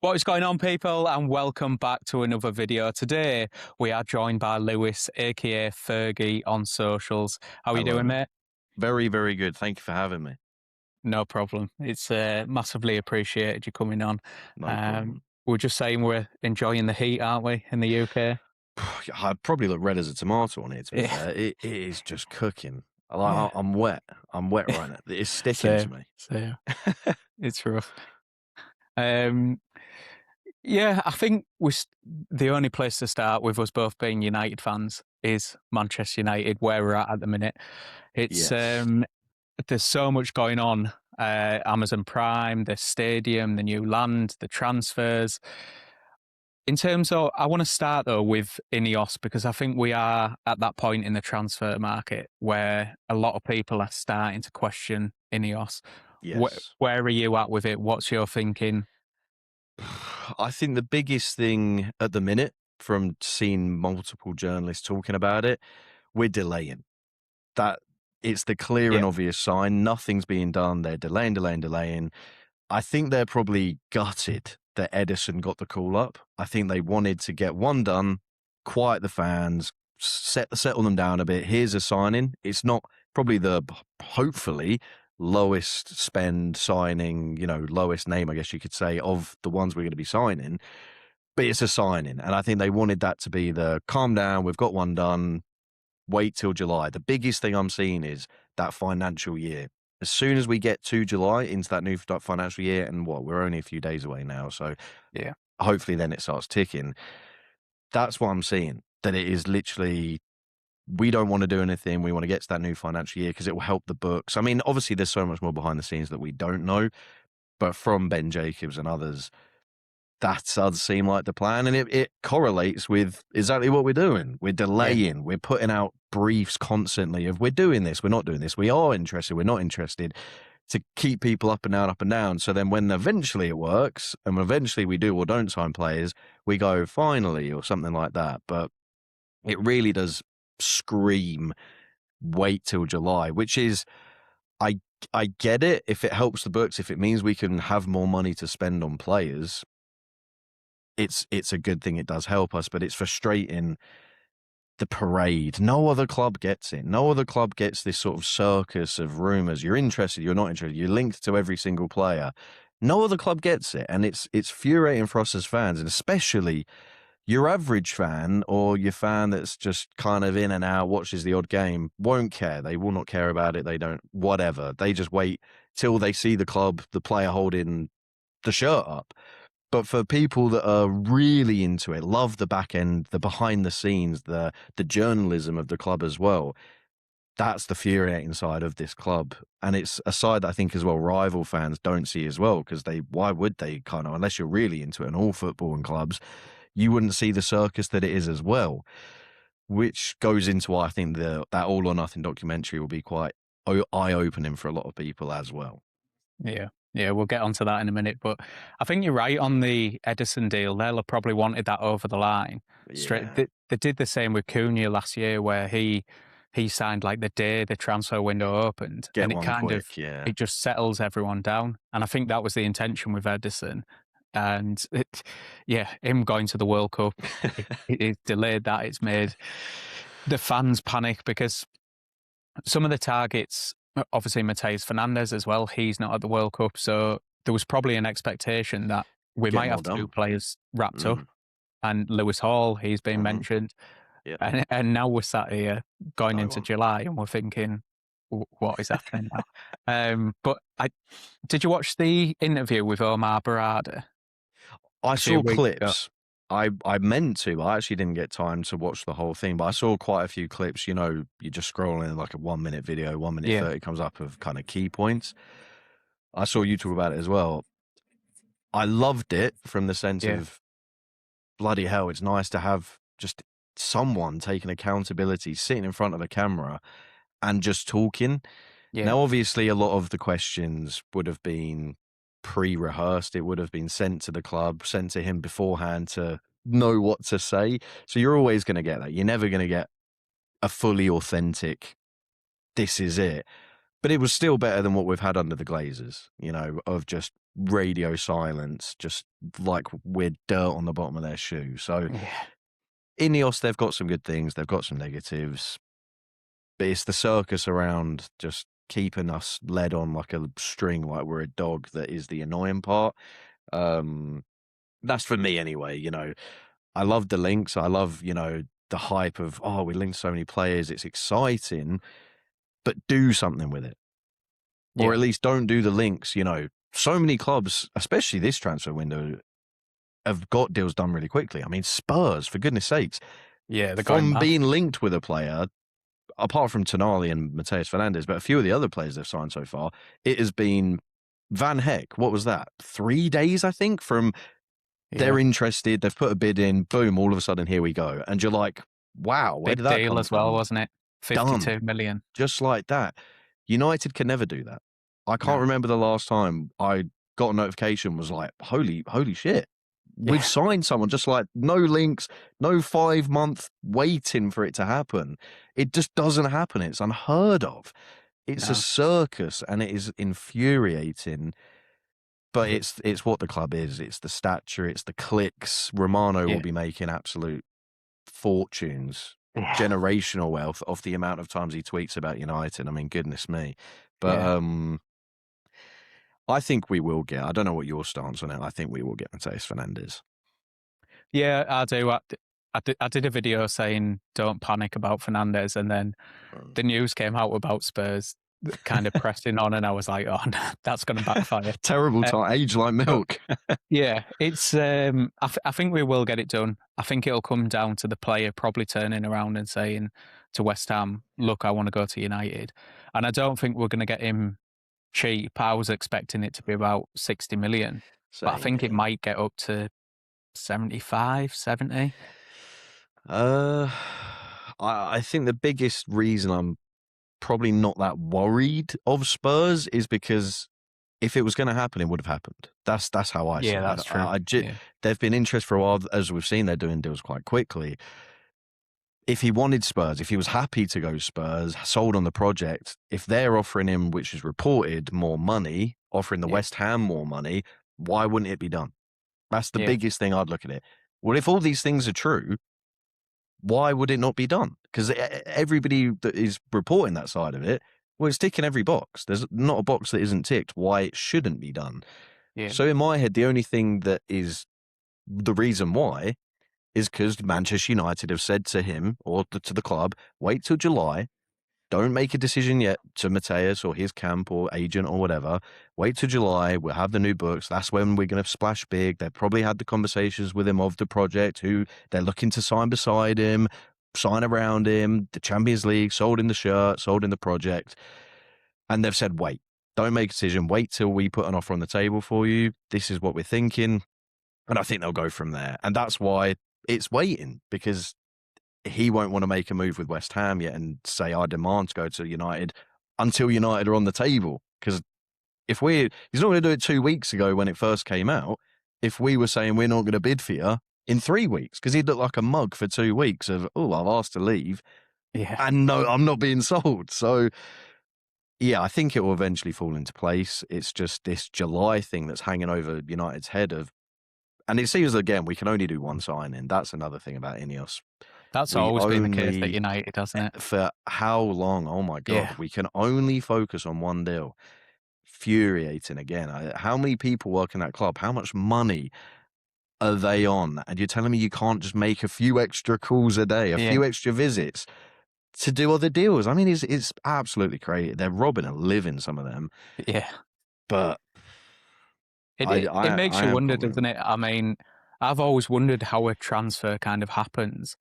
What is going on, people, and welcome back to another video. Today, we are joined by Lewis, aka Fergy, on socials. How are you Hello, doing, mate? Very, very good. Thank you for having me. No problem. It's massively appreciated you coming on. No problem. We're just saying we're enjoying the heat, aren't we, in the UK? I'd probably look red as a tomato on here, to be Yeah, fair. It is just cooking. yeah. I'm wet. I'm wet right now. It's sticking to Same, me. same. It's rough. Um, yeah, I think the only place to start with us both being United fans is Manchester United, where we're at the minute. It's Yes. there's so much going on. Amazon Prime, the stadium, the new land, the transfers. In terms of, I want to start though with Ineos because I think we are at that point in the transfer market where a lot of people are starting to question Ineos. Yes. Where are you at with it? What's your thinking? I think the biggest thing at the minute, from seeing multiple journalists talking about it, we're delaying. That it's the clear and Yeah, obvious sign. Nothing's being done. They're delaying. I think they're probably gutted that Edison got the call up. I think they wanted to get one done, quiet the fans, settle them down a bit. Here's a signing. It's not probably the hopefully lowest spend signing, lowest name, I guess you could say, of the ones we're going to be signing, but it's a signing. And I think they wanted that to be the calm down, we've got one done, wait till July. The biggest thing I'm seeing is that financial year. As soon as we get to July into that new financial year, and we're only a few days away now, so yeah, hopefully then it starts ticking. That's what I'm seeing. That it is literally, we don't want to do anything. We want to get to that new financial year because it will help the books. I mean, obviously, there's so much more behind the scenes that we don't know, but from Ben Jacobs and others, that does seem like the plan, and it correlates with exactly what we're doing. We're yeah, delaying. We're putting out briefs constantly of we're doing this, we're not doing this, we are interested, we're not interested, to keep people up and down, up and down. So then when eventually it works, and eventually we do or don't sign players, we go finally or something like that. But it really does scream wait till July, which is I I get it if it helps the books, if it means we can have more money to spend on players. It's a good thing, it does help us, but it's frustrating, the parade. No other club gets it. No other club gets this sort of circus of rumours. You're interested, you're not interested, you're linked to every single player. No other club gets it, and it's infuriating for us as fans, and especially your average fan or your fan that's just kind of in and out, watches the odd game, won't care. They will not care about it. They don't, whatever. They just wait till they see the player holding the shirt up. But for people that are really into it, love the back end, the behind the scenes, the journalism of the club as well, that's the infuriating side of this club. And it's a side that I think as well rival fans don't see as well, because why would they, kind of, unless you're really into it, and all football and clubs, you wouldn't see the circus that it is as well, which goes into why I think that All or Nothing documentary will be quite eye-opening for a lot of people as well. yeah. Yeah, we'll get onto that in a minute. But I think you're right on the Edison deal. They'll have probably wanted that over the line. Straight. Yeah. They did the same with Cunha last year, where he signed like the day the transfer window opened, Get and it one kind of quick, yeah. it just settles everyone down. And I think that was the intention with Edison. And yeah, him going to the World Cup, it delayed that. It's made the fans panic because some of the targets, obviously Mateus Fernandez as well, he's not at the World Cup. So there was probably an expectation that we Get might them all have two done. players wrapped up. And Lewis Hall, he's been Mm-hmm. mentioned. Yep. And now we're sat here going No into one. July and we're thinking, what is happening now? But did you watch the interview with Omar Barada I a few saw weeks ago? clips. I meant to. I actually didn't get time to watch the whole thing, but I saw quite a few clips. You're just scrolling like a 1 minute video, 1 minute Yeah, 30 comes up of kind of key points. I saw you talk about it as well. I loved it from the sense yeah, of bloody hell, it's nice to have just someone taking accountability, sitting in front of a camera and just talking. yeah, Now, obviously, a lot of the questions would have been pre-rehearsed. It would have been sent to the club, sent to him beforehand to know what to say. So you're always going to get that. You're never going to get a fully authentic, this is it. But it was still better than what we've had under the Glazers, of just radio silence, just like we're dirt on the bottom of their shoe. So Ineos, they've got some good things, they've got some negatives, but it's the circus around just keeping us led on like a string, like we're a dog, that is the annoying part. That's for me anyway. I love the links. I love, the hype of, oh, we linked so many players. It's exciting, but do something with it. Or at least don't do the links. So many clubs, especially this transfer window, have got deals done really quickly. I mean, Spurs, for goodness sakes. Yeah, from being linked with a player, apart from Tonali and Mateus Fernandes, but a few of the other players they've signed so far, it has been Van Heck. What was that? 3 days, I think, from they're interested, they've put a bid in, boom, all of a sudden, here we go. And you're like, wow, where big did that deal come as from? well, wasn't it? 52 million. Just like that. United can never do that. I can't remember the last time I got a notification was like, holy shit. We've signed someone, just like no links, no 5-month waiting for it to happen. It just doesn't happen. It's unheard of. It's a circus and it is infuriating. But it's what the club is. It's the stature. It's the clicks. Romano will be making absolute fortunes, generational wealth of the amount of times he tweets about United. I mean, goodness me. But I think we will get. I don't know what your stance on it. I think we will get Mateus Fernandes. Yeah, I do. I did a video saying don't panic about Fernandes, and then the news came out about Spurs kind of pressing on, and I was like, oh, no, that's going to backfire. Terrible time, age like milk. Yeah, it's. I think we will get it done. I think it'll come down to the player probably turning around and saying to West Ham, "Look, I want to go to United," and I don't think we're going to get him cheap. I was expecting it to be about 60 million, but I think it might get up to 75, 70. I think the biggest reason I'm probably not that worried of Spurs is because if it was going to happen, it would have happened. That's how I see it. Yeah, that's true. They've been interest for a while. As we've seen, they're doing deals quite quickly. If he wanted Spurs, if he was happy to go Spurs, sold on the project, if they're offering him, which is reported, more money, offering the West Ham more money, why wouldn't it be done? That's the biggest thing I'd look at it. Well, if all these things are true, why would it not be done? Because everybody that is reporting that side of it, well, it's ticking every box. There's not a box that isn't ticked why it shouldn't be done. Yeah. So in my head, the only thing that is the reason why is because Manchester United have said to him or to the club, wait till July. Don't make a decision yet to Mateus or his camp or agent or whatever. Wait till July. We'll have the new books. That's when we're going to splash big. They've probably had the conversations with him of the project, who they're looking to sign beside him, sign around him, the Champions League, sold in the shirt, sold in the project. And they've said, wait, don't make a decision. Wait till we put an offer on the table for you. This is what we're thinking. And I think they'll go from there. And that's why it's waiting, because he won't want to make a move with West Ham yet and say, I demand to go to United until United are on the table. Because he's not going to do it 2 weeks ago when it first came out. If we were saying we're not going to bid for you in 3 weeks, because he'd look like a mug for 2 weeks of, oh, I've asked to leave. Yeah. And no, I'm not being sold. So, yeah, I think it will eventually fall into place. It's just this July thing that's hanging over United's head and it seems, again, we can only do one signing. That's another thing about Ineos. That's always been the case at United, hasn't it? For how long? Oh, my God. We can only focus on one deal. Infuriating again. How many people work in that club? How much money are they on? And you're telling me you can't just make a few extra calls a day, a few extra visits to do other deals? I mean, it's absolutely crazy. They're robbing a living, some of them. Yeah. But it makes you wonder, doesn't it? I mean, I've always wondered how a transfer kind of happens.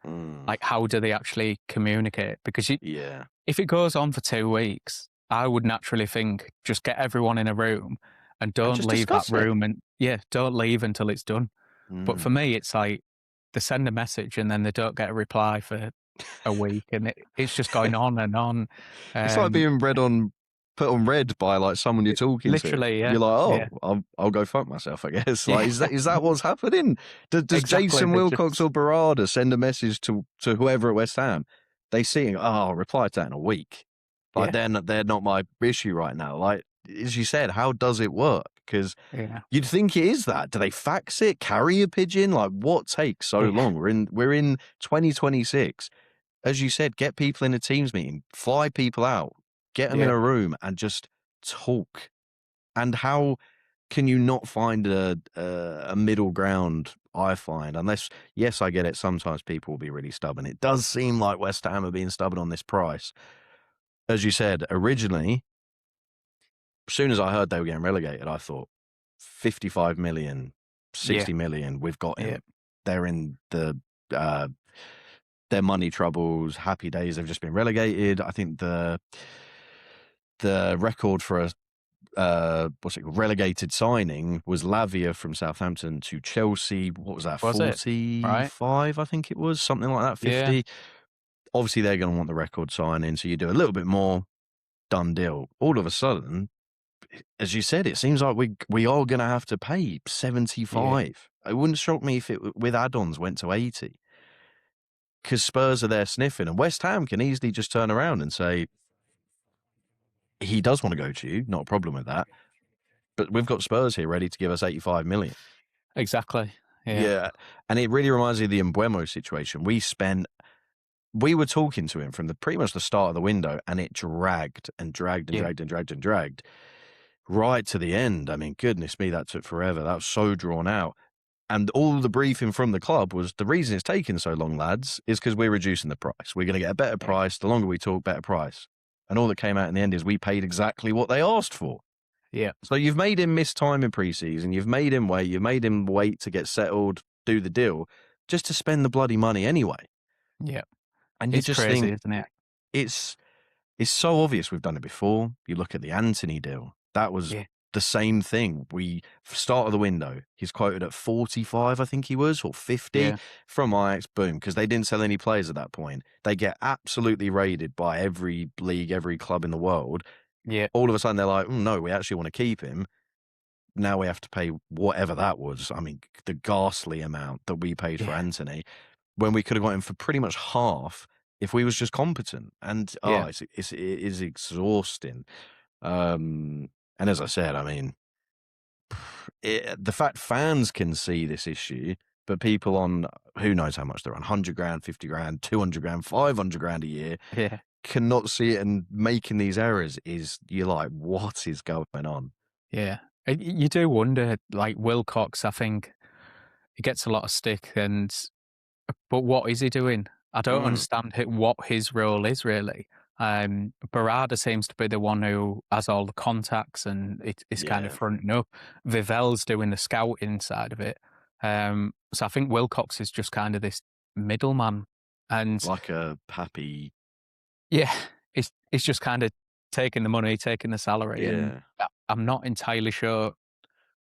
Like, how do they actually communicate? Because if it goes on for 2 weeks, I would naturally think just get everyone in a room and don't leave that room. And don't leave until it's done. But for me, it's like they send a message and then they don't get a reply for a week, and it's just going on and on. It's like being put on red by like someone you're talking literally, to. You're like, I'll go fuck myself, I guess. Like, is that what's happening? Does exactly. Jason Wilcox or Barada send a message to whoever at West Ham? They see, I'll reply to that in a week. Like, they're not my issue right now. Like, as you said, how does it work? Because Yeah. you'd think it is that. Do they fax it, carrier pigeon? Like, what takes so Yeah. long? We're in 2026. As you said, get people in a Teams meeting, fly people out, get them in Yeah. a room, and just talk. And how can you not find a middle ground? I find, unless, yes, I get it. Sometimes people will be really stubborn. It does seem like West Ham are being stubborn on this price. As you said, originally, as soon as I heard they were getting relegated, I thought 55 million, Yeah. 60 million, we've got Yeah. him. They're in uh, their money troubles, happy days. They've just been relegated. I think the record for a what's it called, relegated signing was Lavia from Southampton to Chelsea. What was that? Was it? Right. 45, I think it was, something like that. Yeah. 50. Obviously, they're going to want the record signing, so you do a little bit more. Done deal. All of a sudden, as you said, it seems like we are going to have to pay 75. Yeah. It wouldn't shock me if it with add-ons went to 80, because Spurs are there sniffing, and West Ham can easily just turn around and say he does want to go to you, not a problem with that, but we've got Spurs here ready to give us 85 million. Exactly. Yeah. Yeah, and it really reminds me of the Mbuemo situation. We were talking to him from pretty much the start of the window, and it dragged and dragged and Yeah. dragged and dragged and dragged right to the end. I mean, goodness me, that took forever. That was so drawn out. And all the briefing from the club was, the reason it's taking so long, lads, is because we're reducing the price. We're going to get a better Yeah. price. The longer we talk, better price. And all that came out in the end is we paid exactly what they asked for. Yeah. So you've made him miss time in preseason. You've made him wait to get settled, do the deal, just to spend the bloody money anyway. Yeah. And you It's just crazy, think isn't it? it's so obvious we've done it before. You look at the Anthony deal. That was Yeah. the same thing. Start of the window, he's quoted at 45, I think he was, or 50 Yeah. from Ajax. Boom, because they didn't sell any players at that point. They get absolutely raided by every league, every club in the world. Yeah. All of a sudden, they're like, no, we actually want to keep him. Now we have to pay whatever that was. I mean, the ghastly amount that we paid for Yeah. Anthony, when we could have got him for pretty much half if we was just competent. And Yeah. it is exhausting. And as I said, I mean, the fact fans can see this issue, but people on who knows how much they're on, 100 grand, 50 grand, 200 grand, 500 grand a year, Yeah. cannot see it, and making these errors you're like, what is going on? Yeah. You do wonder, like Wilcox, I think he gets a lot of stick, but what is he doing? I don't understand what his role is really. Barada seems to be the one who has all the contacts and it's kind of Yeah. fronting up. Vivel's doing the scouting side of it. So I think Wilcox is just kind of this middleman, and Like a happy, yeah, it's just kind of taking the money, taking the salary, and I'm not entirely sure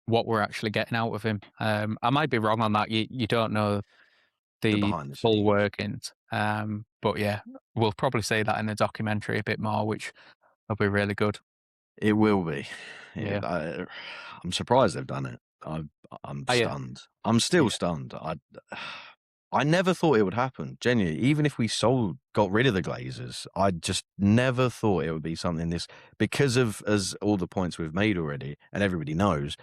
what we're actually getting out of him. I might be wrong on that. You don't know the the behind the full scenes. workings. But yeah, we'll probably see that in the documentary a bit more, which will be really good. It will be. Yeah. I'm surprised they've done it. I'm Yeah. stunned. I'm still Yeah. stunned. I never thought it would happen. Genuinely, even if we got rid of the Glazers, I just never thought it would be something this, because of, as all the points we've made already, and everybody knows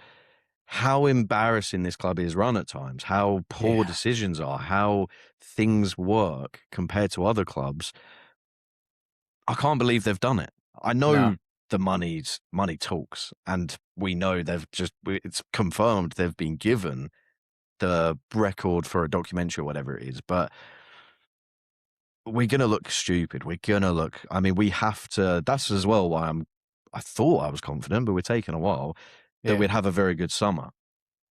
how embarrassing this club is run at times, how poor Yeah. decisions are, how things work compared to other clubs. I can't believe they've done it. I know No. the money talks, and we know it's confirmed they've been given the record for a documentary or whatever it is, but we're going to look stupid. I mean, we have to, that's as well why I thought I was confident, but we're taking a while, that Yeah. we'd have a very good summer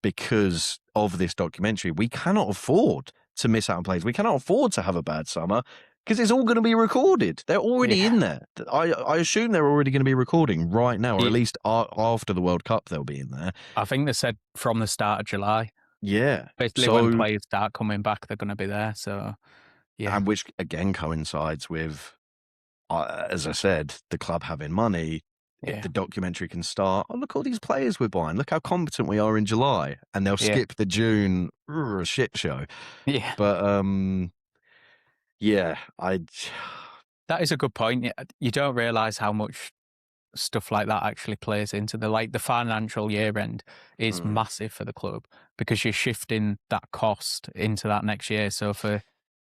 because of this documentary. We cannot afford to miss out on players. We cannot afford to have a bad summer because it's all going to be recorded. They're already Yeah. in there. I assume they're already going to be recording right now, or at least after the World Cup, they'll be in there. I think they said from the start of July. Yeah. Basically, when players start coming back, they're going to be there. So, yeah. And which again coincides with, as I said, the club having money. Yeah. The documentary can start. Oh, look all these players we're buying. Look how competent we are in July, and they'll skip the June shit show. Yeah. But yeah, that is a good point. You don't realise how much stuff like that actually plays into the financial year end is Mm, massive for the club because you're shifting that cost into that next year. So for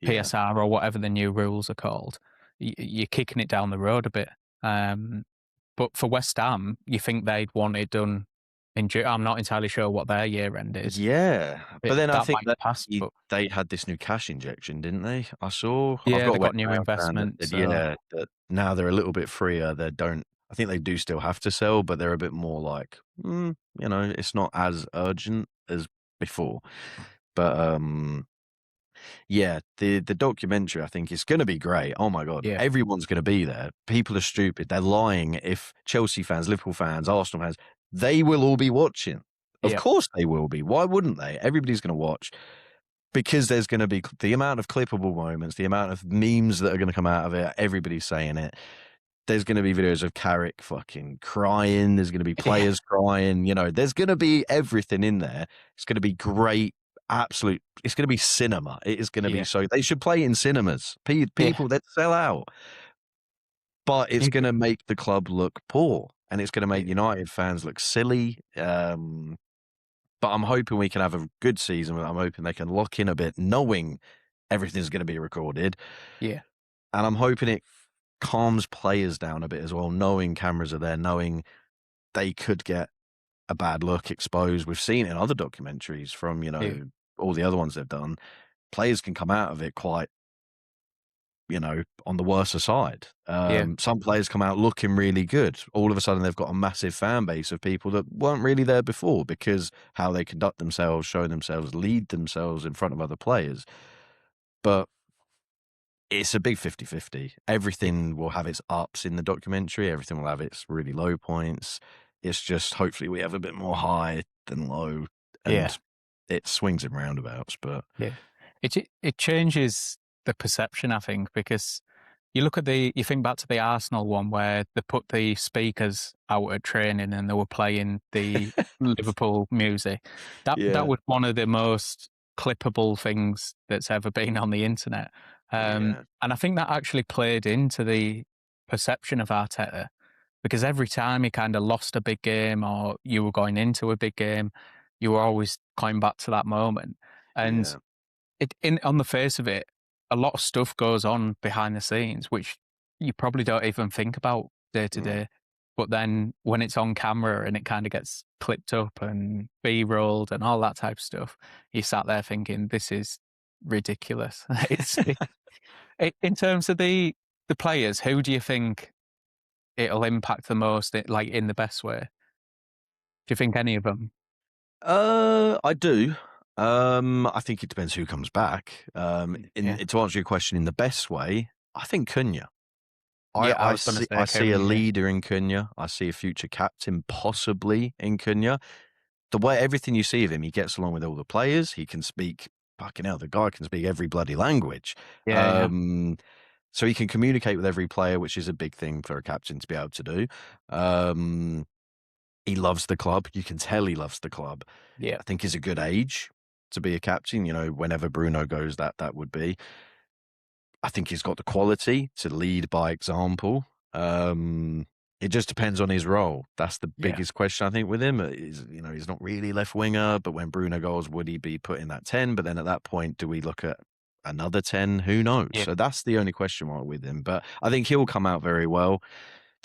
yeah. PSR or whatever the new rules are called, you're kicking it down the road a bit. But for West Ham, you think they'd want it done in June. I'm not entirely sure what their year end is. Yeah. But then I That think might that pass, but they had this new cash injection, didn't they? I've yeah, got they a West got new Ham fan that investment, said, so yeah, that now they're a little bit freer. I think they do still have to sell, but they're a bit more like, it's not as urgent as before. But yeah, the documentary I think is going to be great. Oh my God, yeah, everyone's going to be there. People are stupid. They're lying. If Chelsea fans, Liverpool fans, Arsenal fans, they will all be watching. Of yeah, course they will be. Why wouldn't they? Everybody's going to watch because there's going to be the amount of clippable moments, the amount of memes that are going to come out of it. Everybody's saying it. There's going to be videos of Carrick fucking crying. There's going to be yeah, players crying. There's going to be everything in there. It's going to be great. Absolute. It's going to be cinema. It is going to be yeah, so. They should play in cinemas. yeah. People that sell out, but it's You- going to make the club look poor, and it's going to make Yeah, United fans look silly. But I'm hoping we can have a good season. I'm hoping they can lock in a bit, knowing everything's going to be recorded, yeah, and I'm hoping it calms players down a bit as well, knowing cameras are there, knowing they could get a bad look exposed. We've seen it in other documentaries from, yeah, all the other ones they've done. Players can come out of it quite, on the worse side. yeah, Some players come out looking really good. All of a sudden, they've got a massive fan base of people that weren't really there before because how they conduct themselves, show themselves, lead themselves in front of other players. But it's a big 50-50. yeah, Everything will have its ups in the documentary. Everything will have its really low points. It's just hopefully we have a bit more high than low, yeah. and it swings in roundabouts. But Yeah. It changes the perception, I think, because you think back to the Arsenal one where they put the speakers out at training and they were playing the Liverpool music. That yeah, was one of the most clippable things that's ever been on the internet. yeah, And I think that actually played into the perception of Arteta because every time he kind of lost a big game or you were going into a big game, you were always coming back to that moment. And yeah, on the face of it, a lot of stuff goes on behind the scenes, which you probably don't even think about day to mm. day. But then when it's on camera and it kind of gets clipped up and B-rolled and all that type of stuff, you sat there thinking, this is ridiculous. In terms of the players, who do you think it'll impact the most, like in the best way? Do you think any of them? I do. I think it depends who comes back. Yeah. To answer your question in the best way, I think Cunha. Yeah, I I was going to see say I see a Cunha. Yeah. leader in Cunha. I see a future captain possibly in Cunha. The way everything you see of him, he gets along with all the players. He can speak fucking hell, the guy can speak every bloody language. Yeah. Yeah. Um, so he can communicate with every player, which is a big thing for a captain to be able to do. Um, he loves the club. You can tell he loves the club. Yeah. I think he's a good age to be a captain. Whenever Bruno goes, that would be. I think he's got the quality to lead by example. It just depends on his role. That's the Yeah. biggest question I think with him. He's not really left winger, but when Bruno goes, would he be put in that 10? But then at that point, do we look at another 10? Who knows? Yeah. So that's the only question mark with him. But I think he'll come out very well.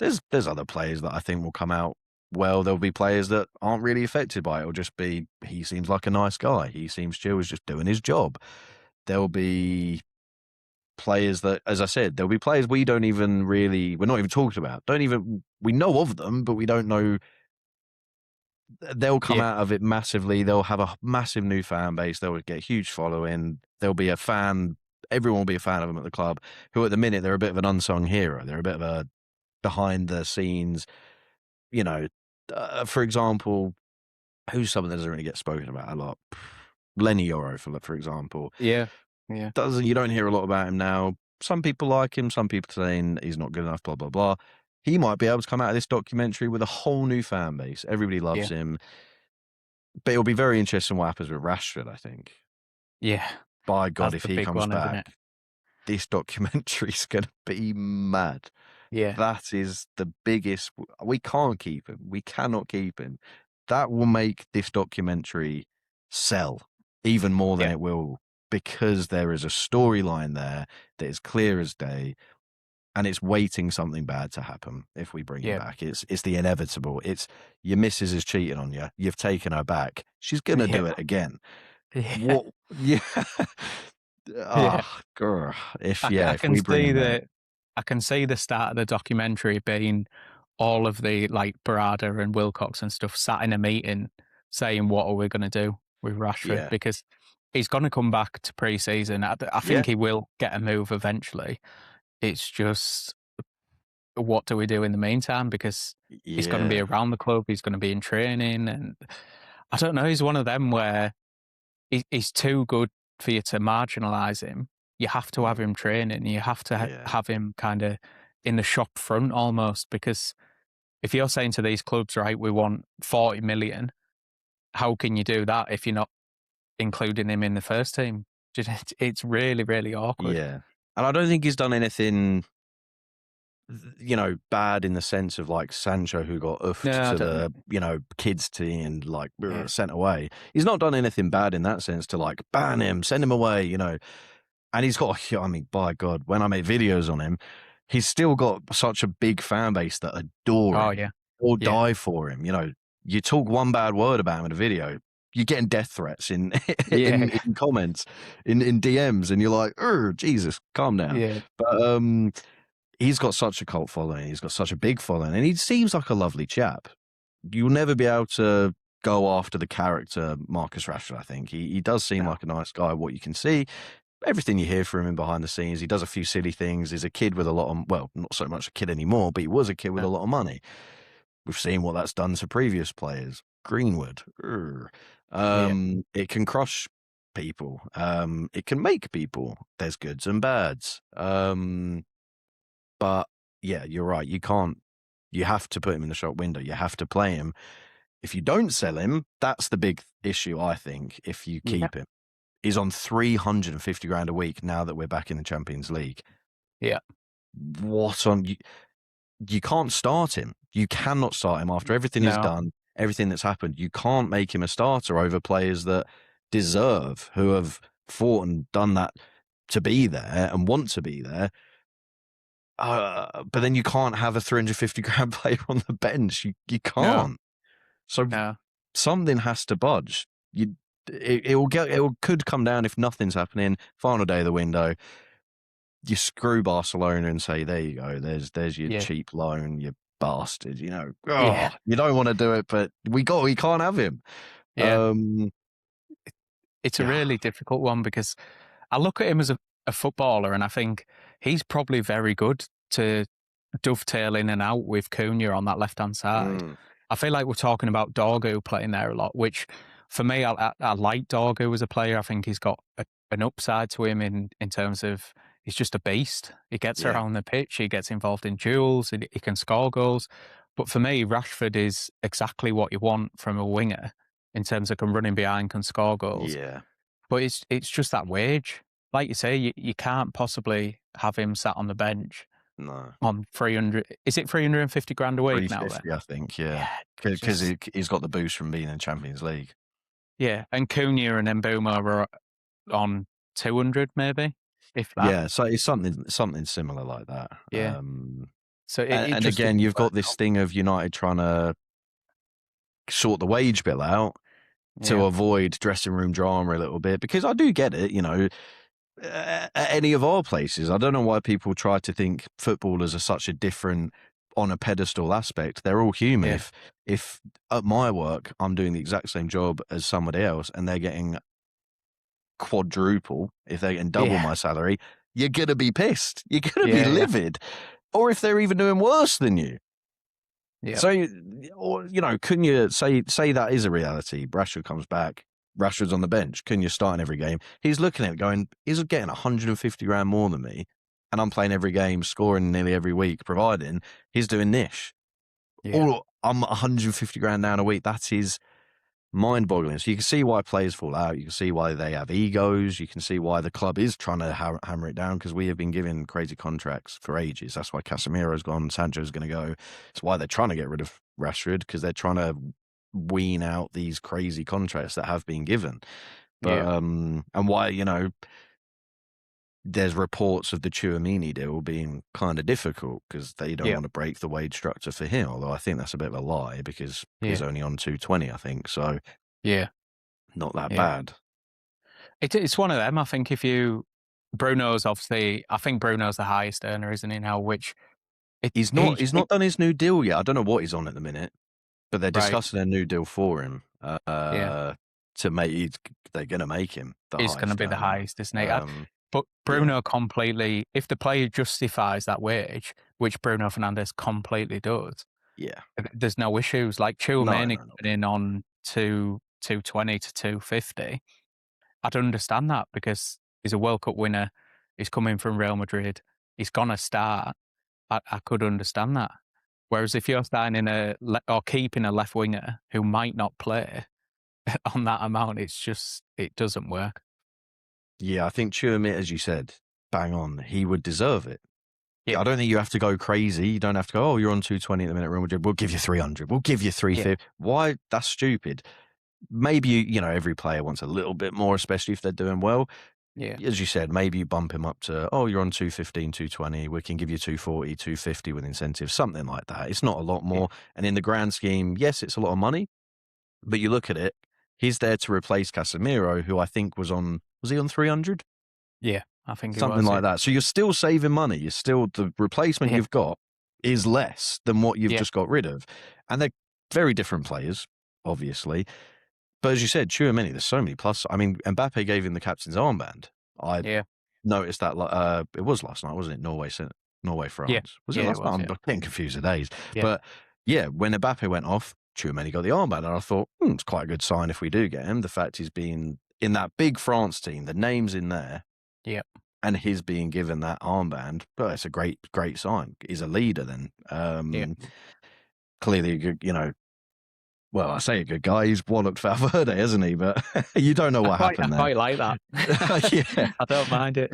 There's other players that I think will come out well. There'll be players that aren't really affected by it. It'll just be he seems like a nice guy. He seems chill. He's just doing his job. There'll be players that, as I said, there'll be players we're not even talking about. We know of them, but we don't know. They'll come Yeah. out of it massively. They'll have a massive new fan base. They'll get a huge following. There'll be a fan. Everyone will be a fan of them at the club. Who at the minute they're a bit of an unsung hero. They're a bit of a behind the scenes. For example, who's someone that doesn't really get spoken about a lot? Lenny Yoro, for example. Yeah. Yeah. You don't hear a lot about him now. Some people like him, some people saying he's not good enough, blah, blah, blah. He might be able to come out of this documentary with a whole new fan base. Everybody loves Yeah. him. But it'll be very interesting what happens with Rashford, I think. Yeah. By God, That's if the he big comes one, isn't back, it? this documentary's going to be mad. Yeah. That is the biggest. We can't keep him. We cannot keep him. That will make this documentary sell even more than Yeah. it will, because there is a storyline there that is clear as day, and it's waiting something bad to happen if we bring him Yeah. back. It's the inevitable. It's your missus is cheating on you. You've taken her back. She's gonna Yeah. do it again. Yeah. What? Yeah. Yeah. Ah, grr. I If can we bring see him back, I can see the start of the documentary being all of the like Barada and Wilcox and stuff sat in a meeting saying, what are we going to do with Rashford? yeah, Because he's going to come back to pre-season. I yeah, think he will get a move eventually. It's just, what do we do in the meantime? Because he's going to be yeah, around the club. He's going to be in training. And I don't know. He's one of them where he's too good for you to marginalise him. You have to have mm, him training. You have to yeah, have him kind of in the shop front almost, because if you're saying to these clubs, right, we want 40 million, how can you do that if you're not including him in the first team? It's really, really awkward. yeah. And I don't think he's done anything, bad in the sense of like Sancho, who got oofed No, I to don't the, think. kids team and like Yeah. sent away. He's not done anything bad in that sense to like ban him, send him away, And he's got, I mean, by God, when I make videos on him, he's still got such a big fan base that adore Oh, him yeah. or Yeah. die for him. You talk one bad word about him in a video, you're getting death threats in Yeah. in comments, in DMs, and you're like, oh, Jesus, calm down. Yeah. But he's got such a cult following. He's got such a big following, and he seems like a lovely chap. You'll never be able to go after the character Marcus Rashford. I think he does seem No. like a nice guy. What you can see, everything you hear from him behind the scenes, he does a few silly things. He's a kid with a lot of, well, not so much a kid anymore, but he was a kid with a No. lot of money. We've seen what that's done to previous players. Greenwood, Yeah. it can crush people. It can make people. There's goods and bads. But yeah, you're right. You can't. You have to put him in the shop window. You have to play him. If you don't sell him, that's the big issue, I think. If you Yeah. keep him, he's on 350 grand a week now that we're back in the Champions League. Yeah. What on you? You can't start him. You cannot start him after everything he's No. done, everything that's happened. You can't make him a starter over players that deserve, who have fought and done that to be there and want to be there. But then you can't have a 350 grand player on the bench. You No. can't. So No. something has to budge. Could come down if nothing's happening. Final day of the window. You screw Barcelona and say, there you go. There's your Yeah. cheap loan, you bastard. Yeah. You don't want to do it, but we can't have him. Yeah. Um, It's a yeah, really difficult one because I look at him as a footballer and I think he's probably very good to dovetail in and out with Cunha on that left-hand side. mm, I feel like we're talking about Dorgu playing there a lot, which for me, I like Dorgu as a player. I think he's got an upside to him in terms of he's just a beast. He gets yeah, around the pitch, he gets involved in duels, he can score goals. But for me, Rashford is exactly what you want from a winger in terms of can run in behind, can score goals. yeah, But it's just that wage. Like you say, you can't possibly have him sat on the bench no. on 300. Is it 350 grand a week now then? 350, I think, yeah. Yeah. Because Just, he's got the boost from being in the Champions League. yeah. And Cunha and Mbuma were on 200 maybe, if that. Yeah, so it's something similar like that. Yeah. So it And just again, doesn't you've work got this out. thing of United trying to sort the wage bill out to Yeah. avoid dressing room drama a little bit, because I do get it, at any of our places. I don't know why people try to think footballers are such a different, on a pedestal aspect. They're all human. Yeah. If at my work I'm doing the exact same job as somebody else and they're getting quadruple, if they're getting double Yeah. my salary, you're gonna be pissed. You're gonna be Yeah. livid. Or if they're even doing worse than you. Yeah. So, or couldn't you say that is a reality? Rashford comes back. Rashford's on the bench. Cunha starting every game. He's looking at it going, he's getting 150 grand more than me, and I'm playing every game, scoring nearly every week, providing he's doing this. Yeah. Or I'm 150 grand down a week. That is mind-boggling. So you can see why players fall out. You can see why they have egos. You can see why the club is trying to hammer it down, because we have been given crazy contracts for ages. That's why Casemiro's gone. Sancho's going to go. It's why they're trying to get rid of Rashford, because they're trying to wean out these crazy contracts that have been given. But and why, there's reports of the Tchouaméni deal being kind of difficult because they don't want to break the wage structure for him. Although I think that's a bit of a lie, because he's only on 220, I think. So not that bad. It's one of them. I think Bruno's obviously, I think Bruno's the highest earner, isn't he now? Which he's not done his new deal yet. I don't know what he's on at the minute, but they're discussing a new deal for him. To make, they're going to make him the highest. He's going to be the highest, isn't he? But Bruno completely, if the player justifies that wage, which Bruno Fernandes completely does, there's no issues. Like Tchouaméni coming in on 220 to 250, I'd understand that because he's a World Cup winner. He's coming from Real Madrid. He's going to start. I could understand that. Whereas if you're signing or keeping a left winger who might not play on that amount, it doesn't work. Yeah, I think Tchouaméni, as you said, bang on. He would deserve it. Yeah, I don't think you have to go crazy. You don't have to go, oh, you're on 220 at the minute, Real Madrid. We'll give you 300. We'll give you 350. Why? That's stupid. Maybe, every player wants a little bit more, especially if they're doing well. Yeah. As you said, maybe you bump him up to, oh, you're on 215, 220. We can give you 240, 250 with incentives, something like that. It's not a lot more. And in the grand scheme, yes, it's a lot of money. But you look at it, he's there to replace Casemiro, who I think was he on 300? Yeah, I think something like that. So you're still saving money. The replacement you've got is less than what you've just got rid of. And they're very different players, obviously. But as you said, Tchouaméni, there's so many plus. I mean, Mbappe gave him the captain's armband. I noticed that it was last night, wasn't it? Norway, France. Yeah. Was it last night? I'm getting confused with days. Yeah. But when Mbappe went off, Tchouaméni got the armband, and I thought, it's quite a good sign if we do get him. The fact he's been in that big France team, the name's in there, and he's being given that armband, but it's a great sign. He's a leader then. Clearly a good, well, I say a good guy. He's walloped Valverde, hasn't he? But you don't know what happened there. I quite like that. I don't mind it.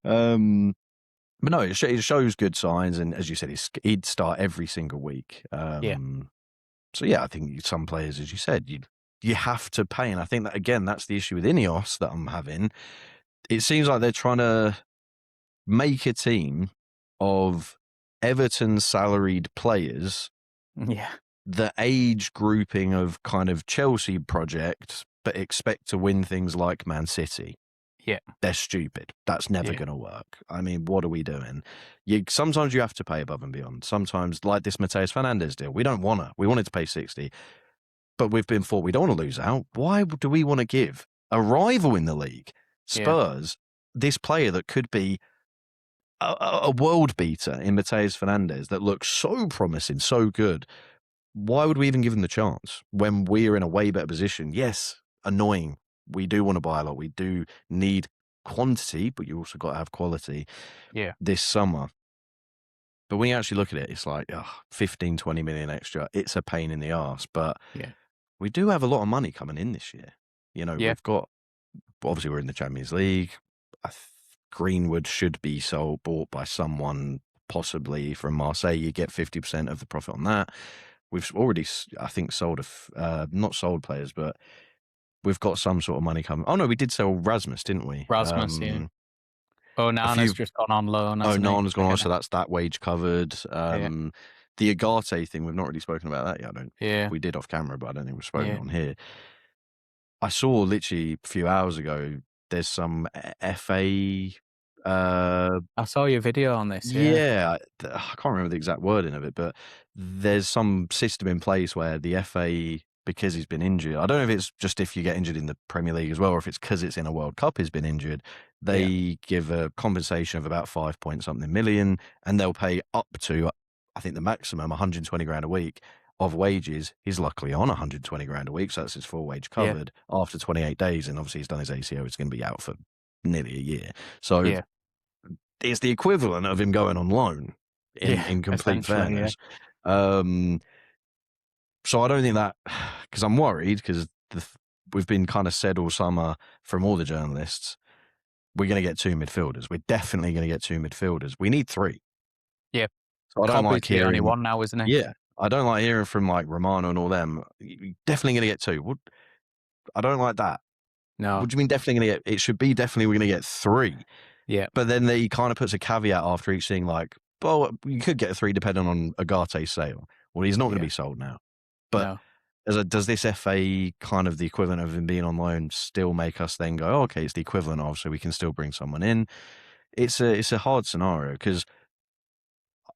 But no, it shows good signs, and as you said, he'd start every single week. So I think some players, as you said, you have to pay, and I think that again, that's the issue with Ineos that I'm having. It seems like they're trying to make a team of Everton salaried players. Yeah. The age grouping of kind of Chelsea project, but expect to win things like Man City. Yeah. They're stupid. That's never going to work. I mean, what are we doing? Sometimes you have to pay above and beyond. Sometimes, like this Matheus Fernandes deal, we don't want to. We wanted to pay 60, but we've been thought we don't want to lose out. Why do we want to give a rival in the league, Spurs, this player that could be a world beater in Matheus Fernandes that looks so promising, so good? Why would we even give him the chance when we're in a way better position? Yes, annoying. We do want to buy a lot. We do need quantity, but you also got to have quality this summer. But when you actually look at it, it's like 15, 20 million extra. It's a pain in the arse. But we do have a lot of money coming in this year. We've got, obviously we're in the Champions League. Greenwood should be bought by someone, possibly from Marseille. You get 50% of the profit on that. We've already, I think, not sold players, but we've got some sort of money coming. Oh, no, we did sell Rasmus, didn't we? Rasmus, Nana's just gone on loan. Nana's gone on, so that's that wage covered. The Agate thing, we've not really spoken about that yet. We did off camera, but I don't think we've spoken on here. I saw literally a few hours ago, there's some FA... I saw your video on this. I can't remember the exact wording of it, but there's some system in place where the FA, because he's been injured, I don't know if it's just if you get injured in the Premier League as well, or if it's because it's in a World Cup he's been injured, they give a compensation of about 5 point something million, and they'll pay up to, I think the maximum, 120 grand a week of wages. He's luckily on 120 grand a week, so that's his full wage covered after 28 days, and obviously he's done his ACO, it's going to be out for nearly a year. So it's the equivalent of him going on loan in complete fairness. So I don't think that, because I'm worried, because we've been kind of said all summer from all the journalists, we're going to get 2 midfielders. We're definitely going to get 2 midfielders. We need 3. Yeah. So I don't Cobb is like the only hearing. one now, isn't he? Yeah, I don't like hearing from like Romano and all them. You're definitely going to get 2. What? I don't like that. No. What do you mean definitely going to get? It should be definitely we're going to get 3. Yeah. But then he kind of puts a caveat after each thing, like, well, you could get 3 depending on Agate's sale. Well, he's not going to be sold now. But does this FA kind of the equivalent of him being on loan still make us then go, oh, okay, it's the equivalent of, so we can still bring someone in? It's a hard scenario, because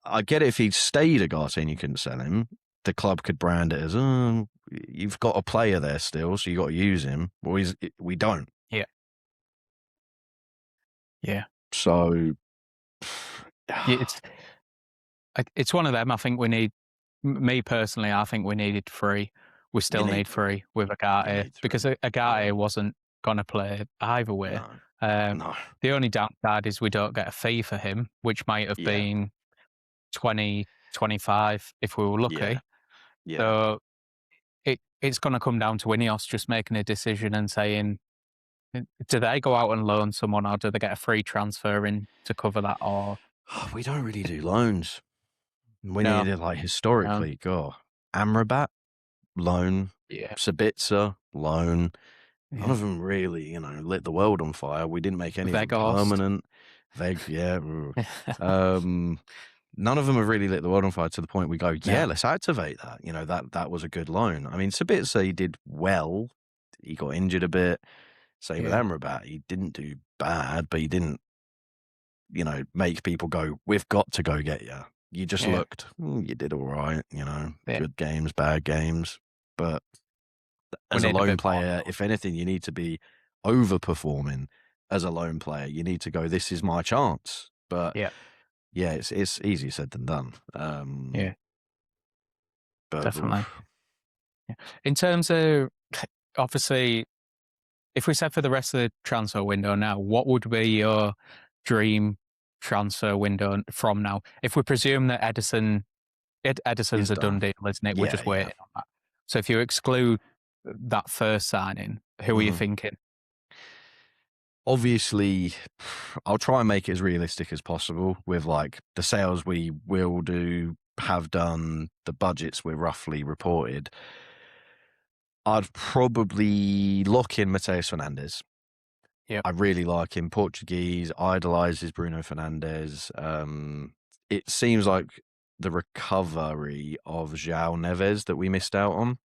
I get it if he stayed Agate and you couldn't sell him, the club could brand it as, oh, you've got a player there still, so you got to use him. Well, we don't. Yeah. Yeah. So it's one of them. I think we need. Me personally, I think we needed 3. We still need 3 with Agate, because Agate wasn't going to play either way. No. The only downside is we don't get a fee for him, which might have been 20, 25 if we were lucky. Yeah. So it's going to come down to Ineos just making a decision and saying, do they go out and loan someone, or do they get a free transfer in to cover that? Or we don't really do loans. We need it like historically. God, Amrabat, loan. Yeah. Sabitzer, loan. None of them really, lit the world on fire. We didn't make any of them permanent. None of them have really lit the world on fire to the point we go, let's activate that. That was a good loan. I mean, Sabitzer, he did well. He got injured a bit. Same with Amrabat. He didn't do bad, but he didn't, make people go, we've got to go get you. You just looked, you did all right, good games, bad games. But as a lone player, if anything, you need to be overperforming as a lone player. You need to go, this is my chance. But it's easier said than done. But, definitely. In terms of, obviously, if we said for the rest of the transfer window now, what would be your dream transfer window from now? If we presume that Edison's a done deal, isn't it? We're just waiting on that. So if you exclude that first signing, who are you thinking? Obviously, I'll try and make it as realistic as possible with like the sales we will do, have done, the budgets we're roughly reported. I'd probably lock in Mateus Fernandes. I really like him. Portuguese, idolizes Bruno Fernandes. It seems like the recovery of João Neves that we missed out on,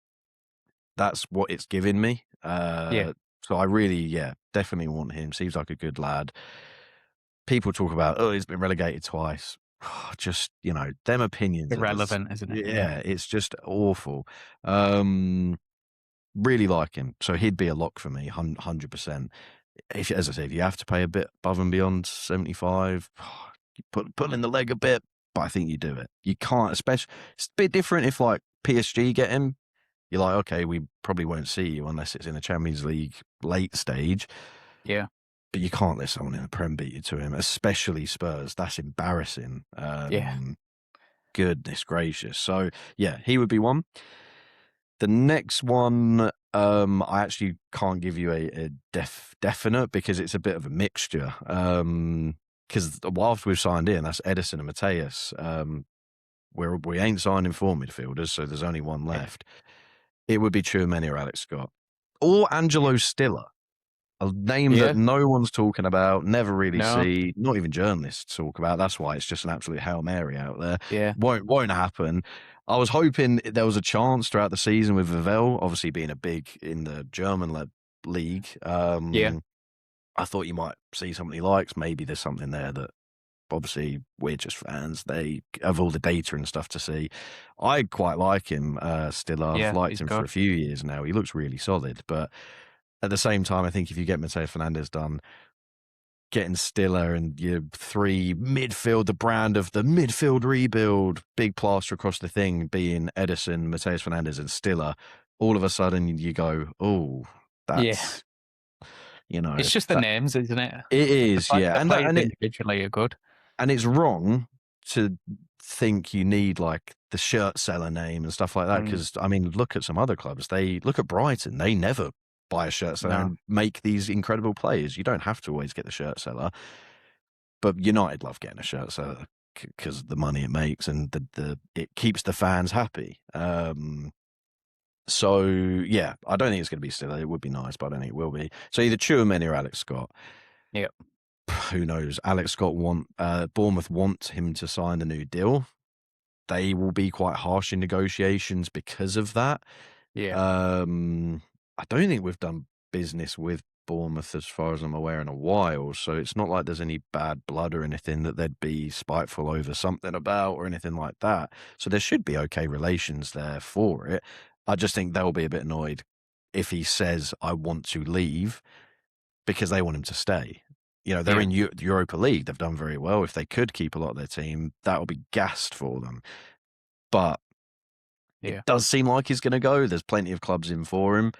that's what it's given me. So I really, definitely want him. Seems like a good lad. People talk about, he's been relegated twice. Just, them opinions. Irrelevant, isn't it? Yeah, it's just awful. Really like him. So he'd be a lock for me, 100%. As I said, if you have to pay a bit above and beyond 75, you pull in the leg a bit, but I think you do it. You can't, especially, it's a bit different if like PSG get him. You're like, okay, we probably won't see you unless it's in the Champions League late stage. Yeah. But you can't let someone in the Prem beat you to him, especially Spurs. That's embarrassing. Goodness gracious. So, he would be one. The next one, I actually can't give you a definite because it's a bit of a mixture. Because whilst we've signed in, that's Edison and Mateus. We ain't signing 4 midfielders, so there's only one left. It would be Tchouaméni or Alex Scott. Or Angelo Stiller. A name that no one's talking about, never really see, not even journalists talk about. That's why it's just an absolute Hail Mary out there. Yeah. Won't happen. I was hoping there was a chance throughout the season with Vivell, obviously being a big in the German league. I thought you might see something he likes. Maybe there's something there that obviously we're just fans. They have all the data and stuff to see. I quite like him still. I've liked him for a few years now. He looks really solid. But at the same time, I think if you get Mateus Fernandes done, getting Stiller and your 3 midfield, the brand of the midfield rebuild, big plaster across the thing being Edison, Mateus Fernandes and Stiller, all of a sudden you go, oh, that's, it's just the names, isn't it? It is, And individually are good. And it's wrong to think you need like the shirt seller name and stuff like that. Because I mean, look at some other clubs. Look at Brighton. They never buy a shirt seller and make these incredible players. You don't have to always get the shirt seller, but United love getting a shirt seller because the money it makes and it keeps the fans happy. So yeah, I don't think it's going to be still. It would be nice, but I don't think it will be. So either Tchouaméni or Alex Scott. Yep. Who knows? Alex Scott Bournemouth want him to sign the new deal. They will be quite harsh in negotiations because of that. Yeah. I don't think we've done business with Bournemouth as far as I'm aware in a while, so it's not like there's any bad blood or anything that they'd be spiteful over something about or anything like that. So there should be okay relations there for it. I just think they'll be a bit annoyed if he says, I want to leave, because they want him to stay. You know, they're in Europa League. They've done very well. If they could keep a lot of their team, that would be gassed for them. But it does seem like he's going to go. There's plenty of clubs in for him.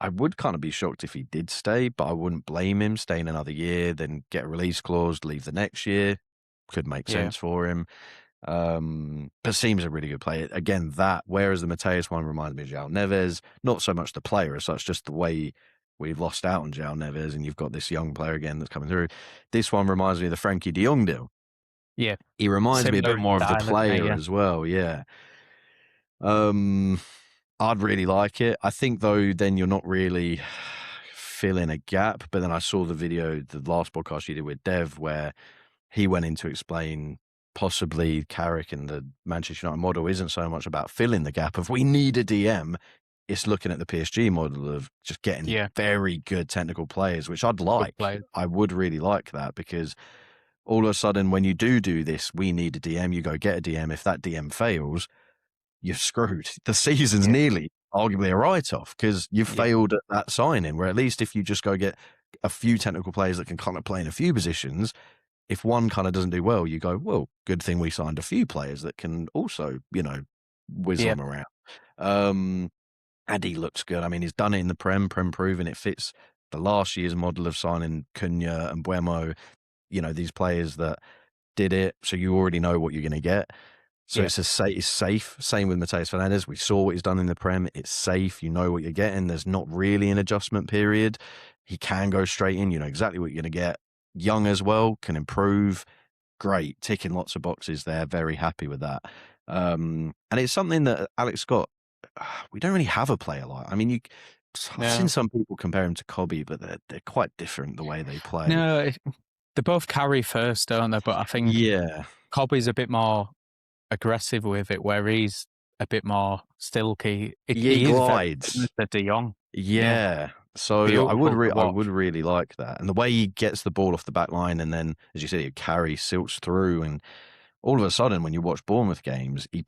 I would kind of be shocked if he did stay, but I wouldn't blame him staying another year, then get a release clause, leave the next year. Could make sense for him. But seems a really good player. Again, whereas the Mateus one reminds me of João Neves, not so much the player as such, just the way we've lost out on João Neves and you've got this young player again that's coming through. This one reminds me of the Frankie de Jong deal. Yeah. He reminds me a bit more of the player as well. Yeah. I'd really like it. I think, though, then you're not really filling a gap. But then I saw the video, the last podcast you did with Dev, where he went in to explain possibly Carrick and the Manchester United model isn't so much about filling the gap of we need a DM. It's looking at the PSG model of just getting very good technical players, which I'd like. I would really like that, because all of a sudden when you do this, we need a DM, you go get a DM. If that DM fails, you're screwed. The season's nearly arguably a write-off because you've failed at that signing, where at least if you just go get a few technical players that can kind of play in a few positions, if one kind of doesn't do well, you go, well, good thing we signed a few players that can also, whiz them around. And he looks good. I mean, he's done it in the Prem proven it fits the last year's model of signing Cunha and Buemo, these players that did it. So you already know what you're going to get. So it's safe. Same with Mateus Fernandes. We saw what he's done in the Prem. It's safe. You know what you're getting. There's not really an adjustment period. He can go straight in. You know exactly what you're going to get. Young as well, can improve. Great. Ticking lots of boxes there. Very happy with that. And it's something that Alex Scott, we don't really have a player like. I mean, I've seen some people compare him to Cobby, but they're quite different the way they play. No, they both carry first, don't they? But I think Cobby's a bit more aggressive with it, where he's a bit more stilky. He glides. The De Jong. So I would really like that, and the way he gets the ball off the back line, and then, as you said, he carries, silts through, and all of a sudden, when you watch Bournemouth games, he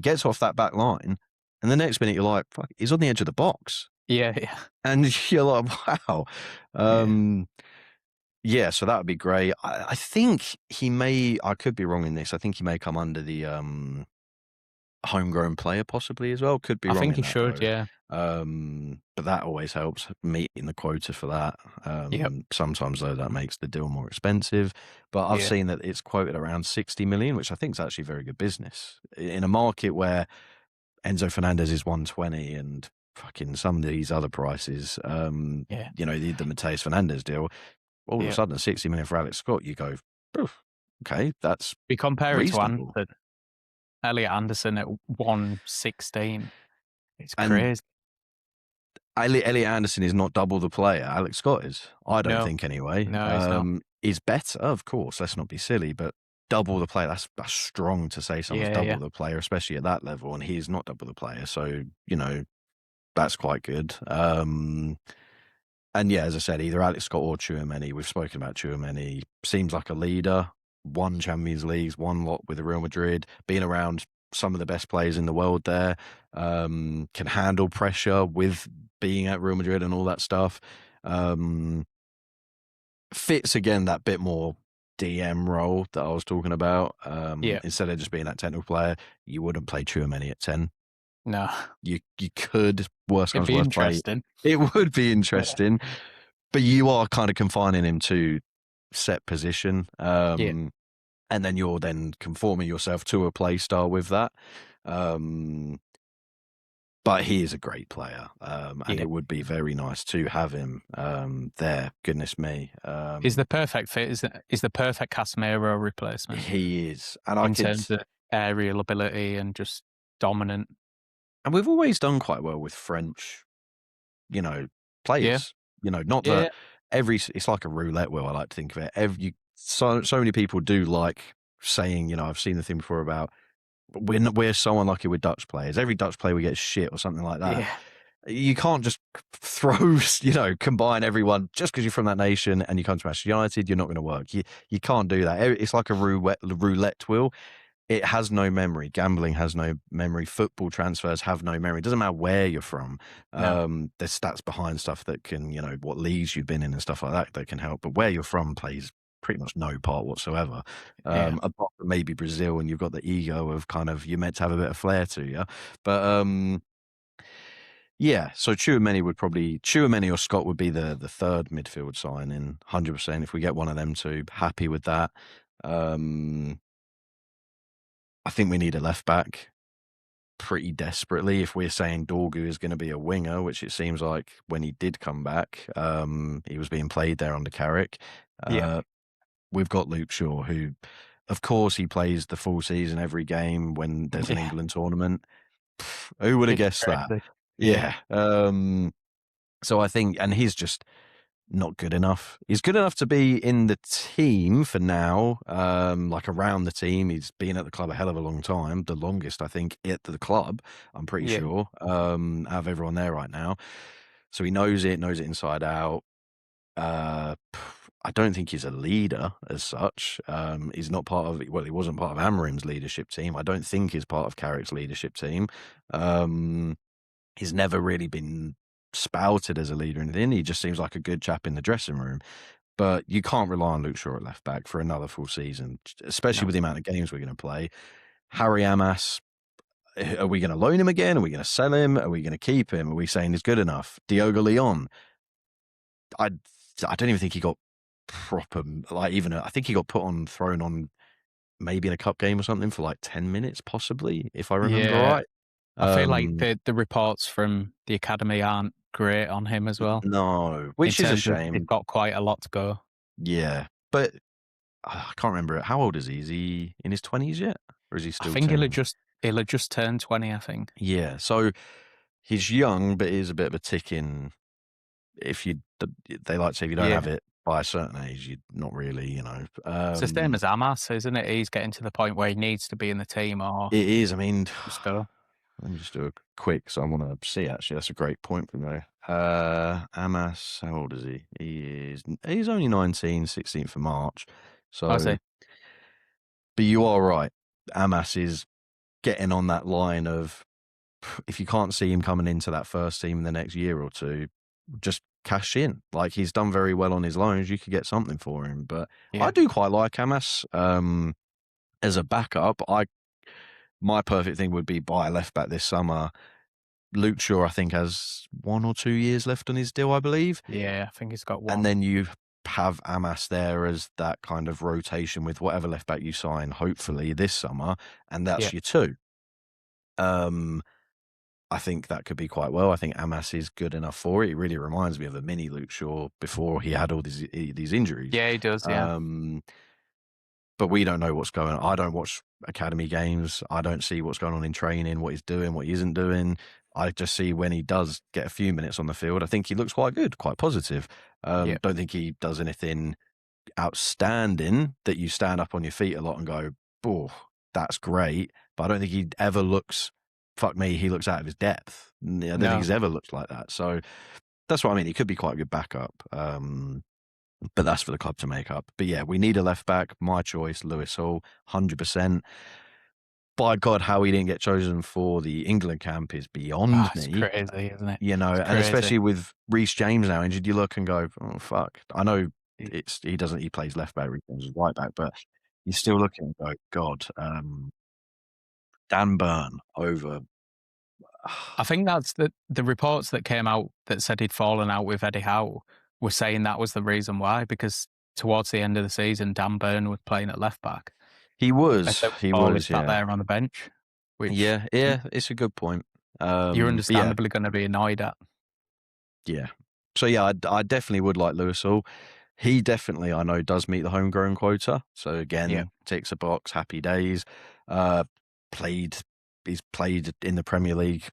gets off that back line, and the next minute you're like, fuck, he's on the edge of the box. And you're like, wow. So that would be great. I think he may, I could be wrong in this, I think he may come under the homegrown player possibly as well. Could be wrong. I think he should, but that always helps, meeting the quota for that. Sometimes, though, that makes the deal more expensive. But I've seen that it's quoted around 60 million, which I think is actually very good business. In a market where Enzo Fernandez is 120 and fucking some of these other prices, the Mateus Fernandez deal, all of a sudden 60 million for Alex Scott, you go, okay, that's we compare reasonable. It to Elliot Anderson at 116. It's crazy. Elliot Anderson is not double the player Alex Scott is. I don't think anyway. No, he's not. He's better, of course. Let's not be silly, but double the player, that's strong to say someone's double the player, especially at that level, and he's not double the player. So, that's quite good. And as I said, either Alex Scott or Tchouaméni. We've spoken about Tchouaméni. Seems like a leader. Won Champions Leagues, won a lot with Real Madrid, been around some of the best players in the world there, can handle pressure with being at Real Madrid and all that stuff. Fits, again, that bit more DM role that I was talking about. Instead of just being that technical player, you wouldn't play Tchouaméni at 10. No. You could, worst comes worst, play. It would be interesting, but you are kind of confining him to set position. And and then you're then conforming yourself to a play style with that. But he is a great player, and Yeah. it would be very nice to have him there. Goodness me, Is the perfect fit, is the perfect Casemiro replacement he is, and I in could. terms of aerial ability and just dominant. And we've always done quite well with French, Yeah. players. Not Yeah. that it's like a roulette wheel. I like to think of it. So many people do like saying, I've seen the thing before about we're so unlucky with Dutch players. Every Dutch player we get is shit or something like that. Yeah. You can't just throw, combine everyone just because you're from that nation and you come to Manchester United. You're not going to work. You can't do that. It's like a roulette wheel. It has no memory. Gambling has no memory. Football transfers have no memory. It doesn't matter where you're from. No. There's stats behind stuff that can, what leagues you've been in and stuff like that can help. But where you're from plays pretty much no part whatsoever. Yeah. Apart from maybe Brazil, and you've got the ego of kind of you're meant to have a bit of flair to you. But yeah, so Chouameni or Scott would be the third midfield signing, 100%. If we get one of them two, happy with that. I think we need a left back pretty desperately. If we're saying Dorgu is going to be a winger, which it seems like when he did come back, he was being played there under Carrick. Yeah. We've got Luke Shaw, who, of course, he plays the full season every game when there's an Yeah. England tournament. Who would have It's guessed that? crazy. Yeah. So I think, and he's just not good enough. He's good enough to be in the team for now, like around the team. He's been at the club a hell of a long time, the longest I think at the club, I'm pretty Yeah. sure, out of everyone there right now. So he knows it inside out. I don't think he's a leader as such. He's not part of, he wasn't part of Amorim's leadership team. I don't think he's part of Carrick's leadership team. He's never really been spouted as a leader in the end. He just seems like a good chap in the dressing room. But you can't rely on Luke Shaw at left back for another full season, especially No. with the amount of games we're going to play. Harry Amas, are we going to loan him again? Are we going to sell him? Are we going to keep him? Are we saying he's good enough? Diogo Leon, I don't even think he got proper, I think he got thrown on maybe in a cup game or something for like 10 minutes, possibly, if I remember Yeah. right. I feel like the reports from the academy aren't great on him as well. No, which In is a terms of shame. he's got quite a lot to go. Yeah, but I can't remember it. How old is he? Is he in his 20s yet? Or is he still I think 10? he'll have just turned 20, I think. Yeah, so he's young, but he's a bit of a ticking. They like to say if you don't have it by a certain age, you're not really, It's the same as Amas, isn't it? He's getting to the point where he needs to be in the team or It is. I mean, just go. let me just do a quick, so I want to see, actually. That's a great point from there. Amas, how old is he? He's only 19, 16th of March. I see. But you are right. Amas is getting on that line of, if you can't see him coming into that first team in the next year or two, just cash in. Like, he's done very well on his loans. You could get something for him. But Yeah. I do quite like Amas. As a backup, my perfect thing would be buy a left back this summer. Luke Shaw, I think, has 1 or 2 years left on his deal, I believe. Yeah, I think he's got one. And then you have Amas there as that kind of rotation with whatever left back you sign, hopefully this summer, and that's your two. I think that could be quite well. I think Amas is good enough for it. It really reminds me of a mini Luke Shaw before he had all these injuries. Yeah, he does, yeah. But we don't know what's going on. I don't watch academy games. I don't see what's going on in training, what he's doing, what he isn't doing. I just see when he does get a few minutes on the field, I think he looks quite good, quite positive. Don't think he does anything outstanding that you stand up on your feet a lot and go, oh, that's great. But I don't think he ever looks, fuck me, he looks out of his depth. I don't think he's ever looked like that. So that's what I mean. He could be quite a good backup. But that's for the club to make up. But yeah, we need a left back. My choice, Lewis Hall, 100%. By God, how he didn't get chosen for the England camp is beyond me. It's crazy, isn't it? And especially with Reece James now injured, you look and go, oh, fuck. I know he plays left back, Reece James is right back, but you still look and go, God, Dan Burn over. I think that's the reports that came out that said he'd fallen out with Eddie Howe were saying that was the reason why, because towards the end of the season, Dan Burn was playing at left back. He was, sat yeah. there on the bench, which Yeah, it's a good point. you're But yeah, understandably going to be annoyed at. yeah. So yeah, I definitely would like Lewis Hall. He definitely, I know, does meet the homegrown quota. So Yeah, again, ticks a box, happy days. Uh, played, he's played in the Premier League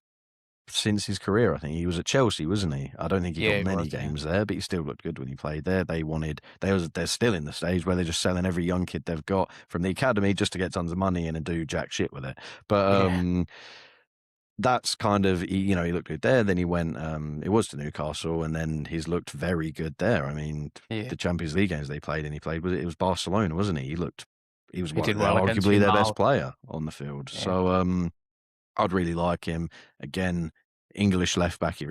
since his career. I think he was at Chelsea, wasn't he? I don't think he yeah, got it many was. Yeah, games there, but he still looked good when he played there. They're still in the stage where they're just selling every young kid they've got from the academy just to get tons of money in and do jack shit with it. But yeah, that's kind of, he looked good there. Then he went, it was to Newcastle, and then he's looked very good there. I mean, yeah. the Champions League games they played, and he played, it was Barcelona, wasn't he? He was He did well against arguably their best Villarreal. player on the field. Yeah, So, I'd really like him. Again, English left back. He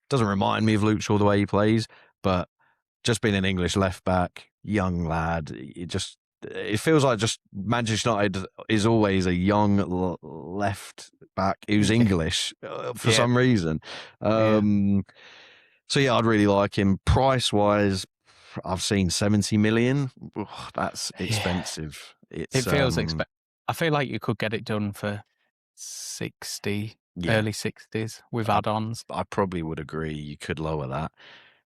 doesn't remind me of Luke Shaw the way he plays, but just being an English left back, young lad, it feels like just Manchester United is always a young left back who's yeah, English for yeah, some reason. yeah, So yeah, I'd really like him. Price wise, I've seen 70 million. Ugh, that's yeah. expensive. It It's feels I feel like you could get it done for 60, yeah, early 60s with I, add-ons. I probably would agree. You could lower that.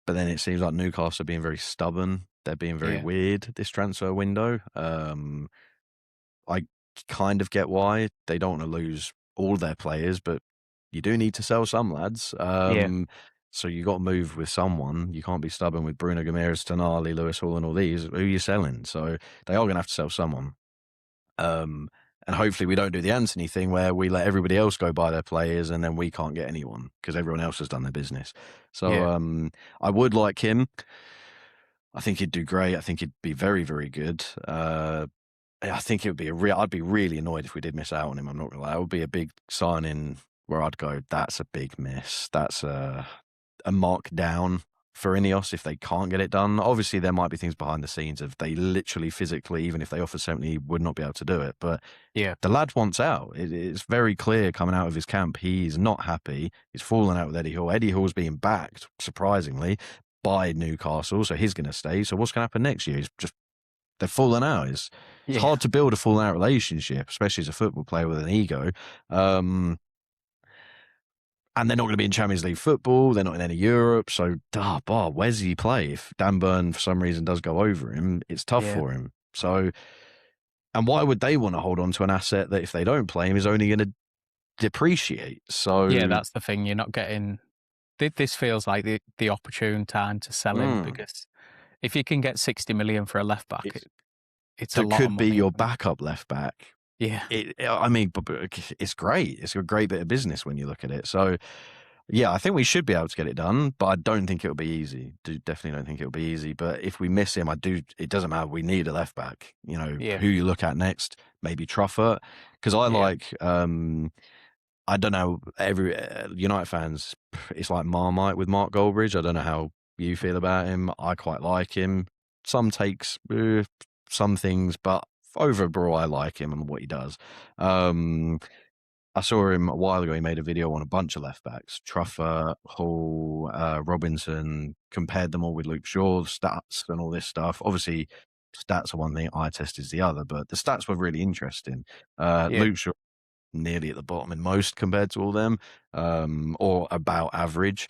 But then it seems like Newcastle are being very stubborn. They're being very Yeah, weird this transfer window. I kind of get why they don't want to lose all their players, but you do need to sell some lads. yeah, So you got to move with someone. You can't be stubborn with Bruno Gomes, Tonali, Lewis Hall, and all these. Who are you selling? So they are going to have to sell someone. Um, and hopefully we don't do the Anthony thing where we let everybody else go buy their players and then we can't get anyone because everyone else has done their business. So yeah, I would like him. I think he'd do great. I think he'd be very, very good. I think it would be I'd be really annoyed if we did miss out on him. I'm not gonna lie. It would be a big signing where I'd go, that's a big miss. That's a mark down for Ineos if they can't get it done. Obviously, there might be things behind the scenes of they literally physically, even if they offer 70, would not be able to do it. But yeah, the lad wants out. It's very clear coming out of his camp. He's not happy. He's fallen out with Eddie Hall. Eddie Hall's being backed, surprisingly, by Newcastle. So he's going to stay. So what's going to happen next year? They've fallen out. It's yeah, hard to build a fallen out relationship, especially as a football player with an ego. And they're not going to be in Champions League football. They're not in any Europe. So, where's he play? If Dan Burn, for some reason, does go over him, it's tough yeah, for him. So, and why would they want to hold on to an asset that if they don't play him is only going to depreciate? yeah. So, That's the thing. You're not getting. This feels like the opportune time to sell him because if you can get 60 million for a left back, it's a that lot of could be money. your backup left back. Yeah, I mean, it's great. It's a great bit of business when you look at it. So, yeah, I think we should be able to get it done, but I don't think it'll be easy. Definitely don't think it'll be easy. But if we miss him, it doesn't matter. We need a left back. yeah, Who you look at next, maybe Truffert. Because I yeah, like, I don't know, every United fans, it's like Marmite with Mark Goldbridge. I don't know how you feel about him. I quite like him. Some takes, some things, but overall, I like him and what he does. I saw him a while ago. He made a video on a bunch of left backs: Truffer, Hall, Robinson. Compared them all with Luke Shaw, stats and all this stuff. Obviously, stats are one thing, eye test is the other. But the stats were really interesting. yeah, Luke Shaw nearly at the bottom in most compared to all them, or about average.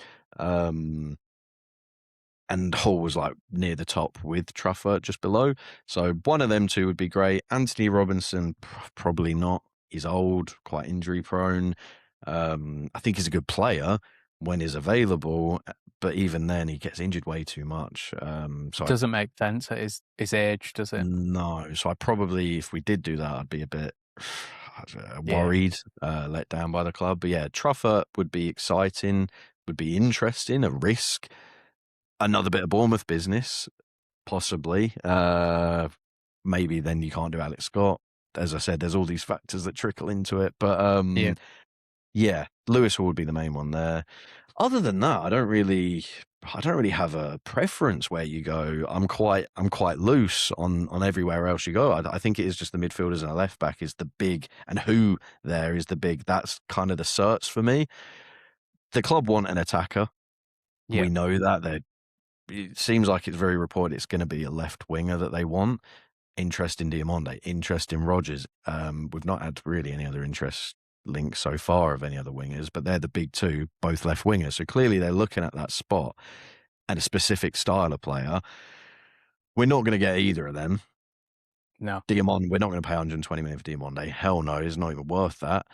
And Hall was like near the top with Truffer just below. So one of them two would be great. Anthony Robinson, probably not. He's old, quite injury prone. I think he's a good player when he's available, but even then he gets injured way too much. it doesn't make sense at his age, does it? No. So I probably, if we did do that, I'd be a bit Yeah, worried, let down by the club. But yeah, Truffer would be exciting, would be interesting, a risk. Another bit of Bournemouth business, possibly. Maybe then you can't do Alex Scott. As I said, there's all these factors that trickle into it. But yeah, yeah, Lewis Hall would be the main one there. Other than that, I don't really have a preference where you go. I'm quite loose on everywhere else you go. I think it is just the midfielders and a left back is the big, and who there is the big. That's kind of the search for me. The club want an attacker. yeah, We know that it seems like it's very reported it's going to be a left winger that they want. interest in Diamonde, interest in Rogers. We've not had really any other interest links so far of any other wingers, but they're the big two, both left wingers. So clearly they're looking at that spot and a specific style of player. We're not going to get either of them. No. Diamond, we're not going to pay 120 million for Diamande. Hell no, it's not even worth that.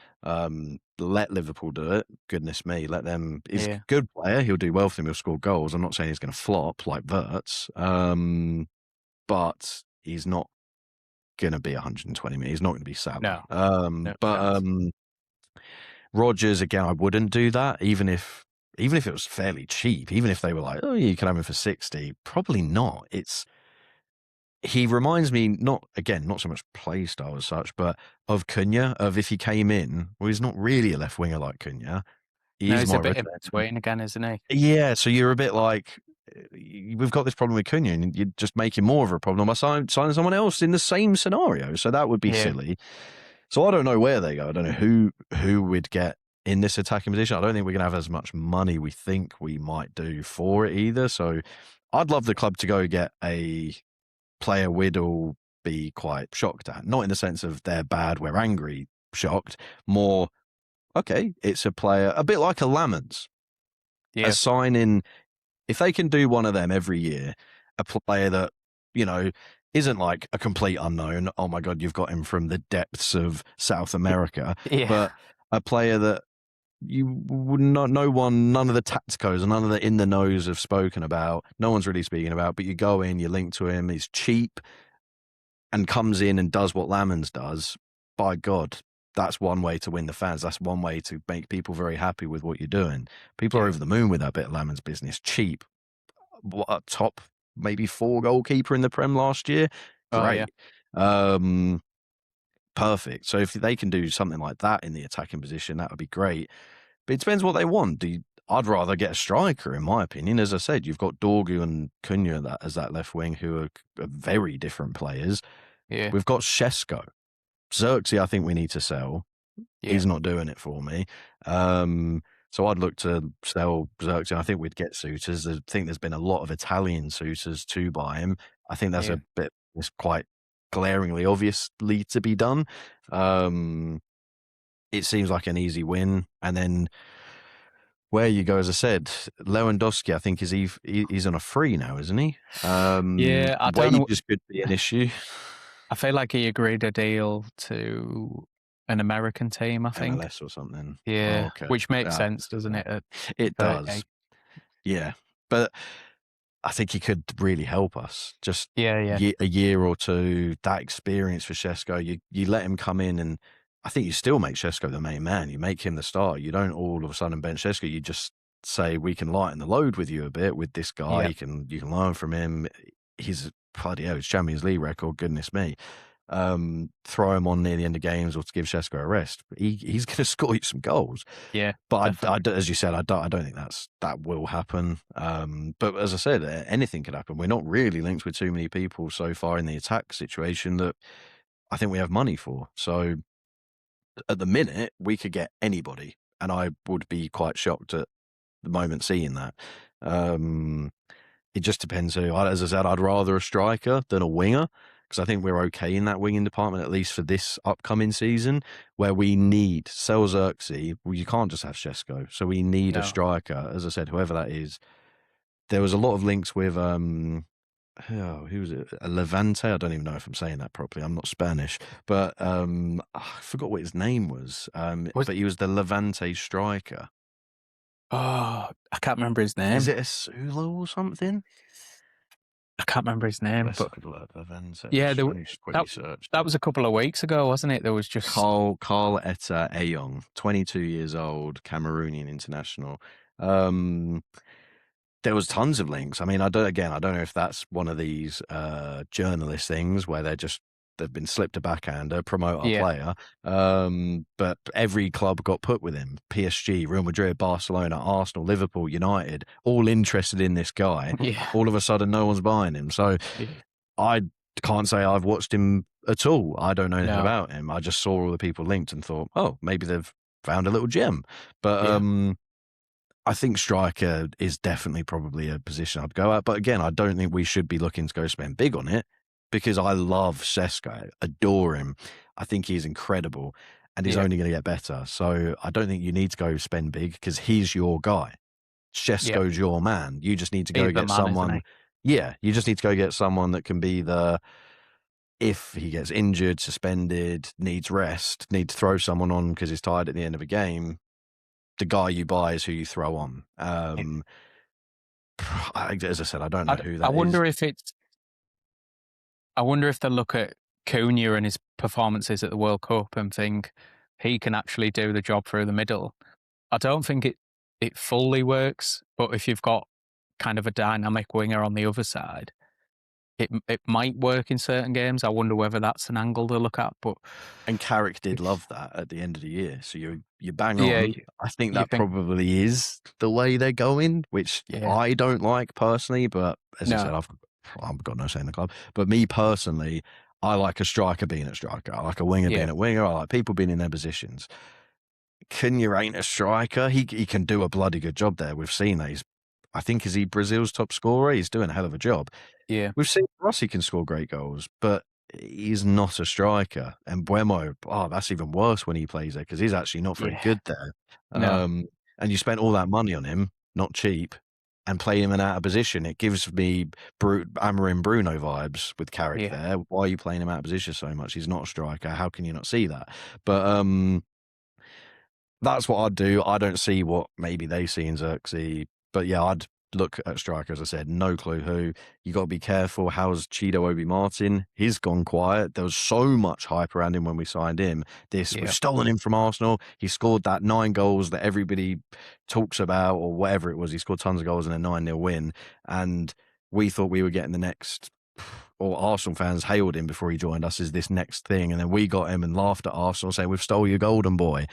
Let Liverpool do it. Goodness me, let them. He's a good player. He'll do well for them. He'll score goals. I'm not saying he's going to flop like Wirtz, but he's not going to be 120 million. He's not going to be Salah. No. Rogers, again, I wouldn't do that, even if it was fairly cheap. Even if they were like, oh, you can have him for 60, probably not. He reminds me not so much play style as such, but of Cunha. Of if he came in, well, he's not really a left winger like Cunha. He's a bit in between again, isn't he? Yeah, so you're a bit like, we've got this problem with Cunha, and you're just making more of a problem by signing someone else in the same scenario. So that would be silly. So I don't know where they go. I don't know who would get in this attacking position. I don't think we're going to have as much money we think we might do for it either. So I'd love the club to go get a player we'd all be quite shocked at. Not in the sense of they're bad, we're angry, shocked. More, okay, it's a player, a bit like a Lamens. Yeah. A signing, if they can do one of them every year, a player that, isn't like a complete unknown. Oh my God, you've got him from the depths of South America. But a player that you would not, none of the tacticos, none of the in the knows have spoken about. No one's really speaking about, but you go in, you link to him, he's cheap and comes in and does what Lamens does. By God, that's one way to win the fans. That's one way to make people very happy with what you're doing. People are over the moon with that bit of Lamens business. Cheap. What a top maybe 4 goalkeeper in the Prem last year. Great. Perfect. So if they can do something like that in the attacking position, that would be great. But it depends what they want. I'd rather get a striker, in my opinion. As I said, you've got Dorgu and Cunha as that left wing, who are very different players. Yeah. We've got Shesko. Xerxes, I think we need to sell. Yeah. He's not doing it for me. So I'd look to sell Xerxes. I think we'd get suitors. I think there's been a lot of Italian suitors to buy him. I think that's it's quite glaringly obviously to be done. It seems like an easy win. And then where you go, as I said, Lewandowski, I think he's on a free now, isn't he? I don't know. Wages could be an issue. I feel like he agreed a deal to an American team, I think. MLS or something. Yeah, which makes sense, doesn't it? It does. Yeah, but I think he could really help us. Just a year or two, that experience for Shesko, you let him come in, and I think you still make Shesko the main man. You make him the star. You don't all of a sudden bench Shesko. You just say, we can lighten the load with you a bit with this guy. You can learn from him. He's bloody hell, his Champions League record, goodness me. Throw him on near the end of games or to give Shesko a rest. He's going to score you some goals. Yeah, but I, as you said, I don't think that will happen. But as I said, anything could happen. We're not really linked with too many people so far in the attack situation that I think we have money for. So at the minute, we could get anybody, and I would be quite shocked at the moment seeing that. It just depends who. As I said, I'd rather a striker than a winger, because I think we're okay in that winging department, at least for this upcoming season, where we need sell Xerxes. Well, you can't just have Shesko, so we need a striker. As I said, whoever that is. There was a lot of links with who was it? A Levante. I don't even know if I'm saying that properly. I'm not Spanish, but I forgot what his name was. But he was the Levante striker. Oh, I can't remember his name. Is it Asulo or something? I can't remember his name. Let's but Levante. Yeah, that was a couple of weeks ago, wasn't it? There was just Carl Etta Ayong, 22 years old, Cameroonian international. There was tons of links. I mean, I don't know if that's one of these journalist things where they've been slipped a backhander, promote our player. But every club got put with him. PSG, Real Madrid, Barcelona, Arsenal, Liverpool, United, all interested in this guy. Yeah. All of a sudden, no one's buying him. So I can't say I've watched him at all. I don't know anything about him. I just saw all the people linked and thought, oh, maybe they've found a little gem. But I think striker is definitely probably a position I'd go at. But again, I don't think we should be looking to go spend big on it, because I love Sesko, adore him. I think he's incredible and he's Yeah. only going to get better. So I don't think you need to go spend big because he's your guy. Yeah. Sesko's your man. You just need to go He's the get man, isn't someone. he? Yeah, you just need to go get someone that can be the, if he gets injured, suspended, needs rest, need to throw someone on because he's tired at the end of a game, the guy you buy is who you throw on. As I said, I don't know who I that is. wonder if it's. I wonder if they look at Cunha and his performances at the World Cup and think he can actually do the job through the middle. I don't think it fully works, but if you've got kind of a dynamic winger on the other side, it might work in certain games. I wonder whether that's an angle to look at. But And Carrick did love that at the end of the year. So you bang yeah, on. I think you that think probably is the way they're going, which yeah, I don't like personally. But as I no, said, I've got no say in the club. But me personally, I like a striker being a striker. I like a winger being yeah, a winger. I like people being in their positions. Cunha ain't a striker. He can do a bloody good job there. We've seen that. I think, is he Brazil's top scorer? He's doing a hell of a job. yeah, We've seen Rossi can score great goals, but he's not a striker. And Buemo, that's even worse when he plays there because he's actually not very yeah, good there. no, And you spent all that money on him, not cheap, and play him in out of position. It gives me Amarin Bruno vibes with Carrick yeah, there. Why are you playing him out of position so much? He's not a striker. How can you not see that? But that's what I'd do. I don't see what maybe they see in Xerxes. But yeah, I'd look at striker, as I said, no clue who. You got to be careful. How's Chido Obi Martin? He's gone quiet. There was so much hype around him when we signed him. We've stolen him from Arsenal. He scored that 9 goals that everybody talks about, or whatever it was. He scored tons of goals in a 9-0 win. And we thought we were getting the next, or Arsenal fans hailed him before he joined us as this next thing. And then we got him and laughed at Arsenal saying, we've stole your golden boy.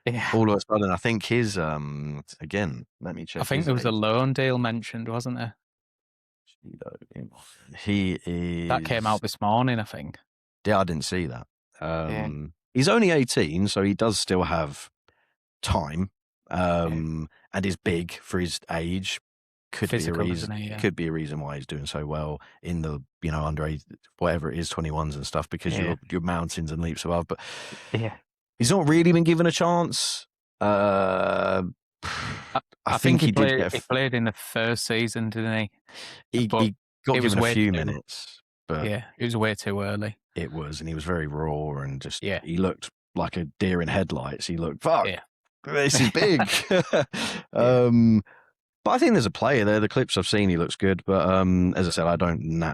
yeah. All of a sudden, I think his again. Let me check. I think there was a loan deal mentioned, wasn't there? He is. That came out this morning, I think. Yeah, I didn't see that. Yeah. He's only 18, so he does still have time. And is big for his age. Could Physical, be a isn't reason. he? Yeah. Could be a reason why he's doing so well in the under 8, whatever it is, 21s and stuff, because you're mountains and leaps above. But Yeah. he's not really been given a chance. I think he played in the first season, didn't he? He got given a few minutes, but yeah, it was way too early. It was, and he was very raw and just Yeah. he looked like a deer in headlights. He looked, fuck, Yeah. this is big. But I think there's a player there. The clips I've seen, he looks good. But as I said, I don't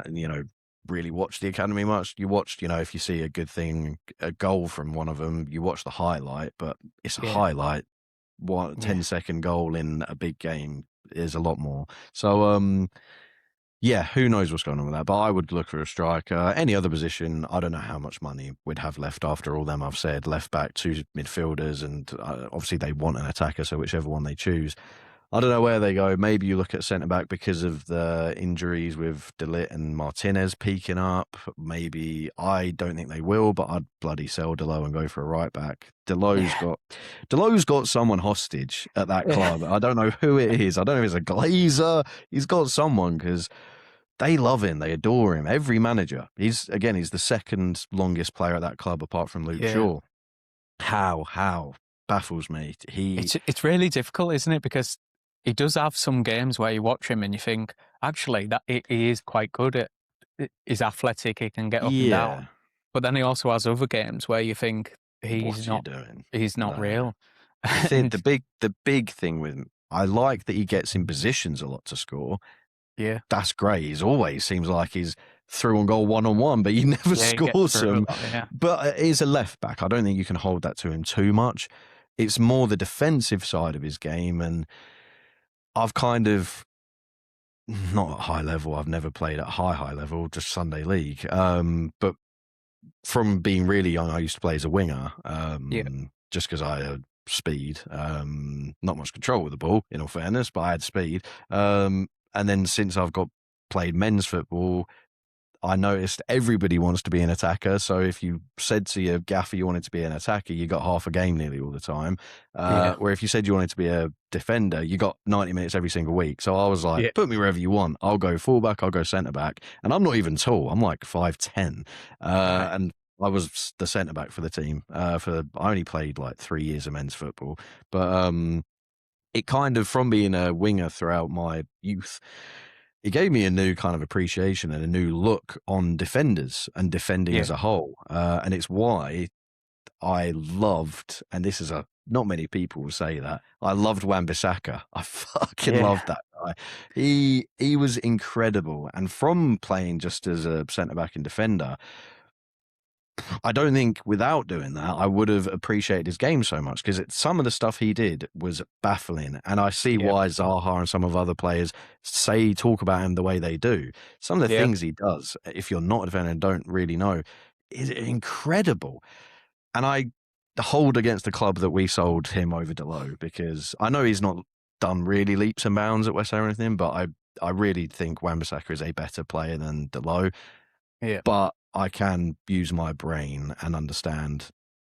really watch the academy much. You watch, if you see a good thing, a goal from one of them, you watch the highlight. But it's a highlight. 10-second goal in a big game is a lot more. So who knows what's going on with that? But I would look for a striker. Any other position, I don't know how much money we'd have left after all them I've said. Left back, 2 midfielders, and obviously they want an attacker, so whichever one they choose. I don't know where they go. Maybe you look at centre back because of the injuries with De Ligt and Martinez peaking up. Maybe I don't think they will, but I'd bloody sell Delo and go for a right back. Delo's got someone hostage at that club. I don't know who it is. I don't know if it's a Glazer. He's got someone because they love him. They adore him. Every manager. He's the second longest player at that club apart from Luke Shaw. How baffles me. It's really difficult, isn't it? Because he does have some games where you watch him and you think, actually, that he is quite good at. He's athletic. He can get up and down. But then he also has other games where you think he's not doing. He's not real. I think the big thing with him, I like that he gets in positions a lot to score. Yeah, that's great. He's always seems like he's through on goal 1-on-1, but he never scores them. But he's a left back. I don't think you can hold that to him too much. It's more the defensive side of his game, and I've kind of not at high level. I've never played at high level, just Sunday league. But from being really young, I used to play as a winger. Just because I had speed, not much control with the ball, in all fairness, but I had speed. And then since I've played men's football, I noticed everybody wants to be an attacker. So if you said to your gaffer you wanted to be an attacker, you got half a game nearly all the time. Yeah. Where if you said you wanted to be a defender, you got 90 minutes every single week. So I was like, Yeah. put me wherever you want. I'll go fullback, I'll go centre back. And I'm not even tall. I'm like 5'10". Right. And I was the centre back for the team. I only played like 3 years of men's football. But it kind of, from being a winger throughout my youth, it gave me a new kind of appreciation and a new look on defenders and defending Yeah. as a whole. And it's why I loved, and this is not many people will say that, I loved Wan-Bissaka. I fucking Yeah. loved that guy. He was incredible. And from playing just as a centre-back and defender, I don't think without doing that, I would have appreciated his game so much, because some of the stuff he did was baffling. And I see Yeah. why Zaha and some of other players talk about him the way they do. Some of the Yeah. things he does, if you're not a defender and don't really know, is incredible. And I hold against the club that we sold him over Delo, because I know he's not done really leaps and bounds at West Ham or anything, but I really think Wan-Bissaka is a better player than Delo. Yeah. But I can use my brain and understand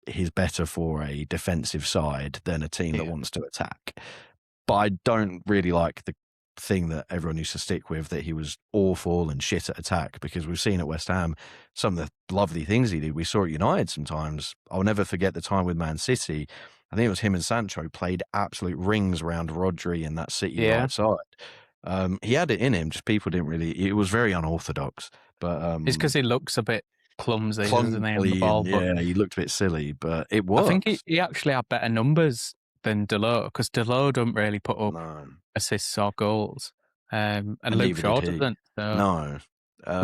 he's better for a defensive side than a team that Yeah. wants to attack. But I don't really like the thing that everyone used to stick with, that he was awful and shit at attack, because we've seen at West Ham some of the lovely things he did. We saw at United sometimes. I'll never forget the time with Man City. I think it was him and Sancho played absolute rings around Rodri and that City Yeah. right side. He had it in him, just people didn't really. It was very unorthodox. But It's because he looks a bit clumsy, doesn't he, on the clunky, ball? and But he looked a bit silly, but it I think worked. he actually had better numbers than Delo, because Delo don't really put up No, assists or goals. And Luke neither Shaw did he. doesn't. So No,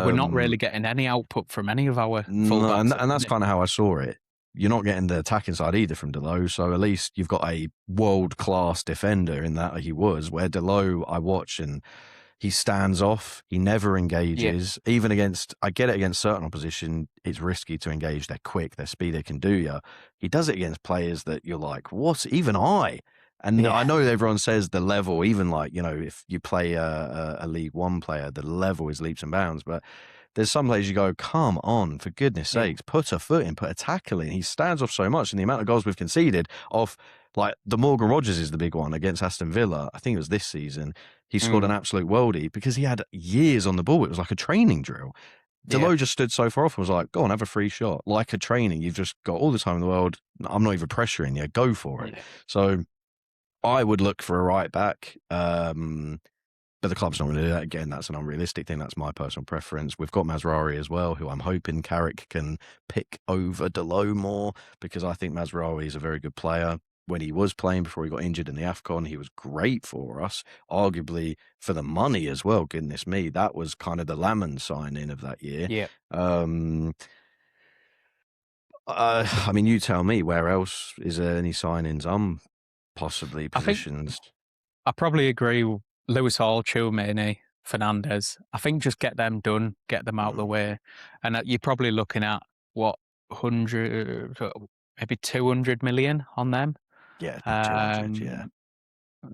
we're not really getting any output from any of our no, fullbacks. and that's kind of how I saw it. You're not getting the attacking side either from Delo, so at least you've got a world-class defender in that he was, where Delo, I watch and he stands off. He never engages. Even against, I get it, against certain opposition, it's risky to engage. They're quick, their speed, they can do you. He does it against players that you're like, what? Even I. And I know everyone says the level, even like, if you play a League One player, the level is leaps and bounds. But there's some players you go, come on, for goodness sakes, put a foot in, put a tackle in. He stands off so much, and the amount of goals we've conceded off, like the Morgan Rogers is the big one against Aston Villa. I think it was this season. He scored an absolute worldie because he had years on the ball. It was like a training drill. Delo just stood so far off and was like, go on, have a free shot. Like a training. You've just got all the time in the world. I'm not even pressuring you. Go for it. So I would look for a right back. But the club's not going to do that. Again, that's an unrealistic thing. That's my personal preference. We've got Mazraoui as well, who I'm hoping Carrick can pick over Delo more, because I think Mazraoui is a very good player. When he was playing before he got injured in the AFCON, he was great for us, arguably for the money as well. Goodness me, that was kind of the Lamond signing of that year. Yeah. I mean, you tell me, where else is there any signings on possibly positions? I probably agree with Lewis Hall, Tchouaméni, Fernandes. I think just get them done, get them out of the way. And you're probably looking at, 100, maybe 200 million on them? Yeah, about 200, yeah.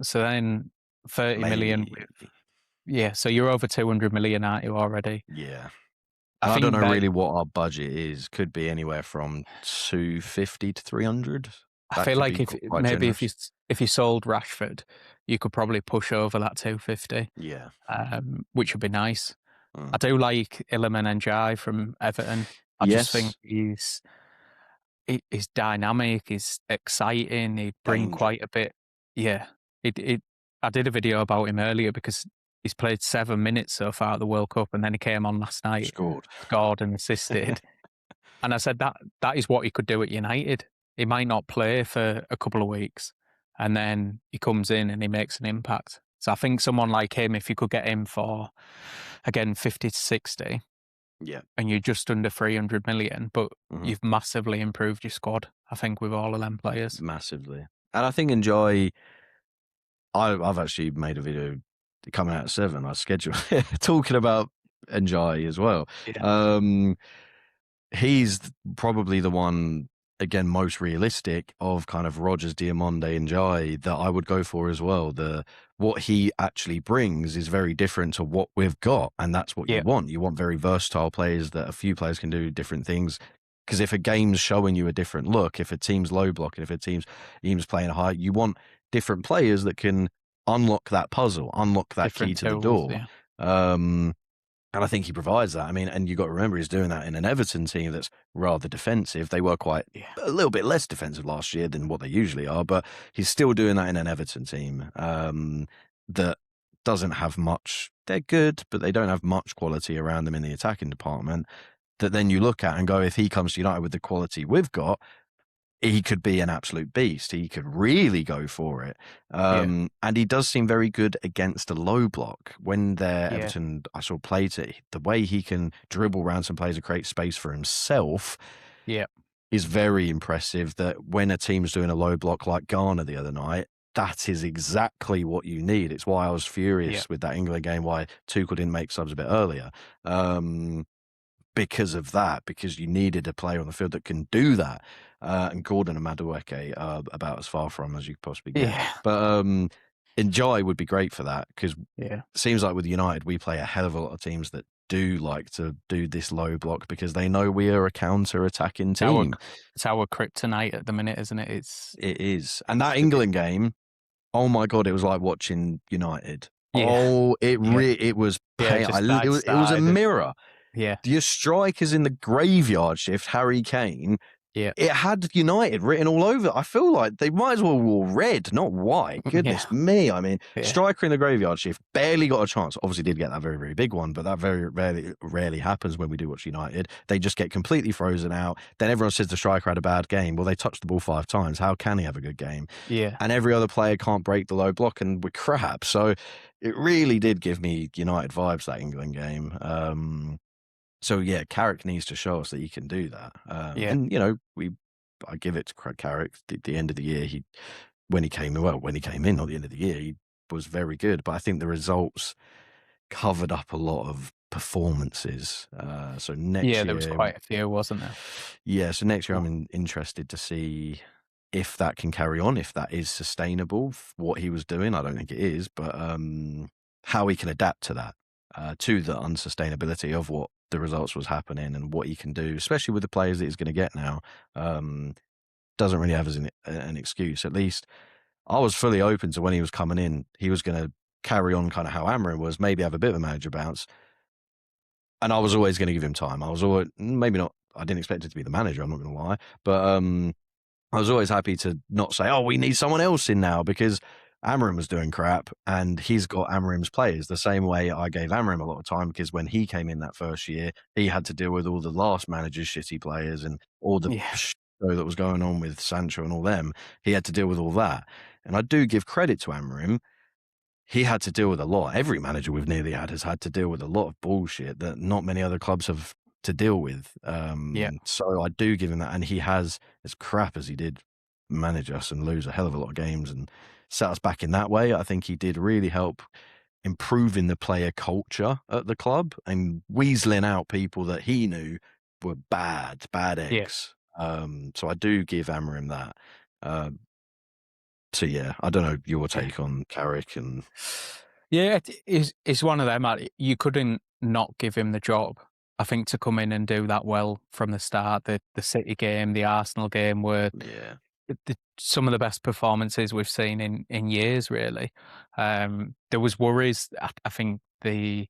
So then 30 million. So you're over 200 million, aren't you, already? Yeah. I don't know really what our budget is. Could be anywhere from 250 to 300. I feel like if you sold Rashford, you could probably push over that 250. Yeah. Which would be nice. I do like Iliman Ndiaye from Everton. I just think he's dynamic, he's exciting, he'd bring quite a bit. Yeah. I did a video about him earlier because he's played 7 minutes so far at the World Cup, and then he came on last night, scored and assisted. And I said that is what he could do at United. He might not play for a couple of weeks, and then he comes in and he makes an impact. So I think someone like him, if you could get him for, again, 50 to 60, and you're just under 300 million, but you've massively improved your squad, I think, with all of them players. Massively. And I think Ndiaye, I've actually made a video coming out at 7, I scheduled talking about Ndiaye as well. Yeah. He's probably the one again, most realistic of kind of Rogers, Diamonde, and Jai that I would go for as well. What he actually brings is very different to what we've got, and that's what you Yeah, want. You want very versatile players that a few players can do different things. Because if a game's showing you a different look, if a team's low blocking, if a team's playing high, you want different players that can unlock that puzzle, unlock that key different to the tools. door. Yeah, And I think he provides that. I mean, and you've got to remember he's doing that in an Everton team that's rather defensive. They were quite yeah, a little bit less defensive last year than what they usually are, but he's still doing that in an Everton team that doesn't have much. They're good, but they don't have much quality around them in the attacking department. That then you look at and go, if he comes to United with the quality we've got, he could be an absolute beast. He could really go for it. yeah, And he does seem very good against a low block. When they're yeah, Everton, I saw play to the way he can dribble around some players and create space for himself yeah, is very impressive. That when a team's doing a low block like Ghana the other night, that is exactly what you need. It's why I was yeah, furious with that England game, why Tuchel didn't make subs a bit earlier. Because of that, because you needed a player on the field that can do that. And Gordon and Madueke are about as far from as you could possibly get. yeah, But Njai would be great for that because yeah. it seems like with United, we play a hell of a lot of teams that do like to do this low block because they know we are a counter-attacking It's our team. it's our kryptonite at the minute, isn't it? It is. And that The bit- England game, oh my God, it was like watching United. yeah, Oh, yeah, it was yeah. pain. Just It was a started. mirror. Yeah, Your strikers in the graveyard shift, Harry Kane, yeah, it had United written all over. I feel like they might as well wore red, not white. yeah, Goodness me. I mean, yeah, striker in the graveyard shift barely got a chance. Obviously did get that very, very big one, but that very rarely happens when we do watch United. They just get completely frozen out. Then everyone says the striker had a bad game. Well, they touched the ball 5 times. How can he have a good game? yeah, And every other player can't break the low block and we're crap. So it really did give me United vibes, that England game. So yeah, Carrick needs to show us that he can do that. yeah, And you know, I give it to Carrick. The end of the year, when he came in, not the end of the year, he was very good. But I think the results covered up a lot of performances. So next yeah. There was year, quite a few, wasn't there? yeah. So next year, Yeah, I'm interested to see if that can carry on, if that is sustainable. What he was doing, I don't think it is, but how he can adapt to that, to the unsustainability of what the results was happening and what he can do, especially with the players that he's going to get now. Doesn't really have as an excuse. At least I was fully open to when he was coming in, he was going to carry on kind of how Amarin was, maybe have a bit of a manager bounce. And I was always going to give him time. I was always, maybe not, I didn't expect it to be the manager, I'm not going to lie. But I was always happy to not say, oh, we need someone else in now because Amarim was doing crap and he's got Amarim's players the same way I gave Amarim a lot of time because when he came in that first year, he had to deal with all the last manager's shitty players and all the yeah, show that was going on with Sancho and all them. He had to deal with all that. And I do give credit to Amarim. He had to deal with a lot. Every manager we've nearly had has had to deal with a lot of bullshit that not many other clubs have to deal with. yeah, So I do give him that. And he has, as crap as he did, manage us and lose a hell of a lot of games and set us back in that way. I think he did really help improving the player culture at the club and weaseling out people that he knew were bad yeah. eggs. So I do give Amarim that. So yeah, I don't know your Yeah. take on Carrick and Yeah, it's one of them. You couldn't not give him the job. I think to come in and do that well from the start, the City game, the Arsenal game, were yeah, some of the best performances we've seen in years. Really, there was worries. I think the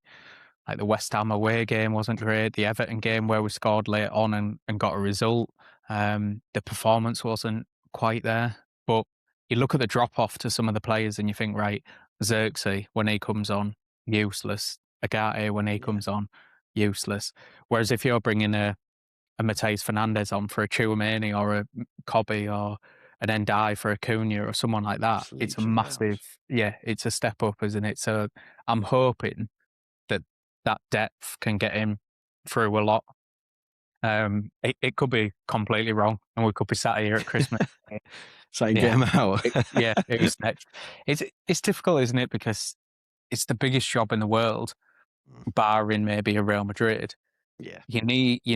West Ham away game wasn't great. The Everton game where we scored late on and got a result, the performance wasn't quite there. But you look at the drop off to some of the players and you think, right, Xerxes when he comes on, useless. Agate when he yeah, comes on, useless. Whereas if you're bringing a Mateus Fernandez on for a Chouameni or a Cobby or an Endai for a Cunha or someone like that, just it's a leaps and massive, bounds. it's a step up, isn't it? So I'm hoping that that depth can get him through a lot. It could be completely wrong, and we could be sat here at Christmas. So I can get Yeah, him out. it was next. It's difficult, isn't it? Because it's the biggest job in the world, barring maybe a Real Madrid. Yeah, You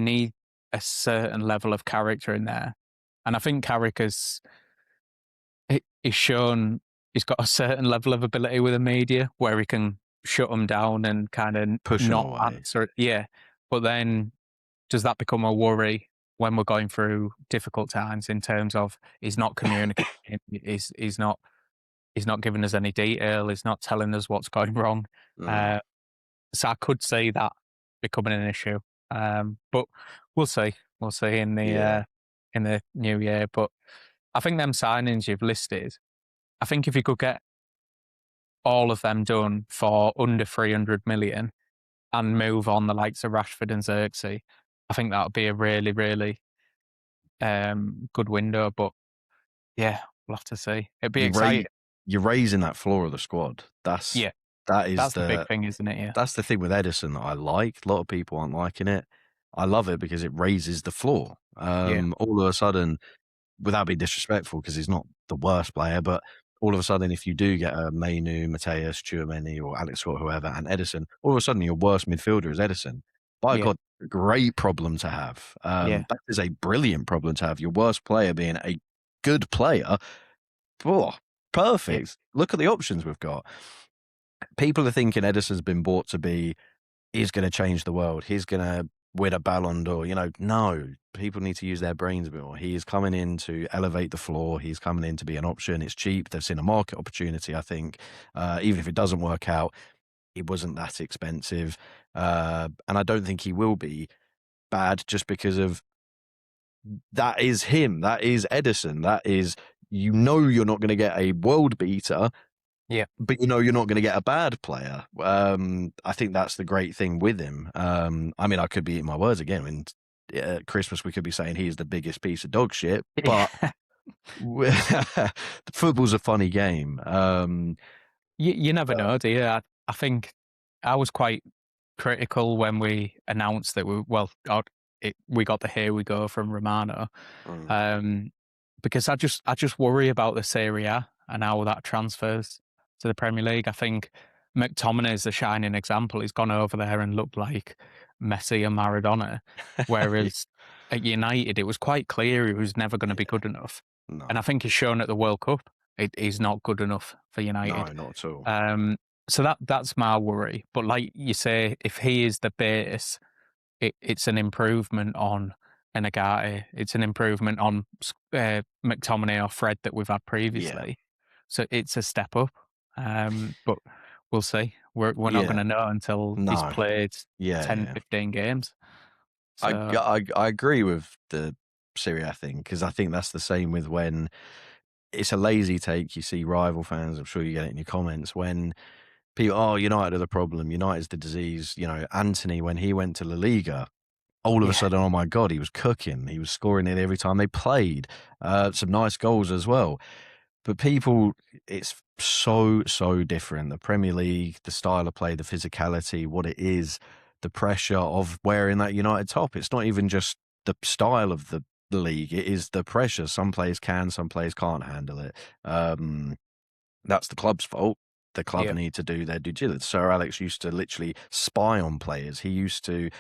need a certain level of character in there And I think Carrick he's shown he's got a certain level of ability with the media where he can shut them down and kind of Push them not away. answer. Yeah, but then does that become a worry when we're going through difficult times in terms of he's not communicating, he's not giving us any detail, he's not telling us what's going wrong. Mm. So I could see that becoming an issue. But we'll see. We'll see Yeah. in the new year. But I think them signings you've listed, I think if you could get all of them done for under 300 million and move on the likes of Rashford and Xerxes, I think that would be a really, really good window. But yeah, we'll have to see. It'd be You ra- exciting. you're raising that floor of the squad. Yeah, That is that's the big thing, isn't it? Yeah, that's the thing with Edison that I like. A lot of people aren't liking it. I love it because it raises the floor. yeah, All of a sudden, without being disrespectful, because he's not the worst player, but all of a sudden, if you do get a Mainu, Mateus, Chouameni, or Alex Scott, whoever, and Edison, all of a sudden your worst midfielder is Edison. By yeah, God, great problem to have. yeah, That is a brilliant problem to have. Your worst player being a good player. Oh, yeah, perfect. Look at the options we've got. People are thinking Edison's been bought to be, he's going to change the world. He's going to win a Ballon d'Or. No, people need to use their brains a bit more. He is coming in to elevate the floor. He's coming in to be an option. It's cheap. They've seen a market opportunity, I think. Even if it doesn't work out, it wasn't that expensive. And I don't think he will be bad just because of that is him. That is Edison. That is, you're not going to get a world beater, yeah, but you're not going to get a bad player. I think that's the great thing with him. I mean, I could be eating my words again. And at Christmas, we could be saying he's the biggest piece of dog shit, but football's a funny game. You never know, do you? I think I was quite critical when we announced that we got the here we go from Romano, Mm, um, because I just worry about the Serie A and how that transfers to the Premier League. I think McTominay is a shining example. He's gone over there and looked like Messi and Maradona, yeah, whereas at United it was quite clear he was never going to be good enough, and I no, think he's shown at the World Cup he's not good enough for United. no, not at all. So that's my worry. But like you say, if he is the base, it's an improvement on Enagati. It's an improvement on McTominay or Fred that we've had Yeah, previously. So it's a step up. But we'll see. We're not going yeah, to know until he's no, played yeah, 10, yeah. 15 games. I, So I, I agree with the Serie A thing because I think that's the same with when it's a lazy take. You see rival fans, I'm sure you get it in your comments, when people, oh, United are the problem, United's the disease. Anthony, when he went to La Liga, all of a yeah, sudden, oh my God, he was cooking. He was scoring nearly every time they played. Some nice goals as well. But people, it's so, so different. The Premier League, the style of play, the physicality, what it is, the pressure of wearing that United top. It's not even just the style of the league, it is the pressure. Some players can, some players can't handle it. That's the club's fault. The club yeah, need to do their due diligence. Sir Alex used to literally spy on players. He used to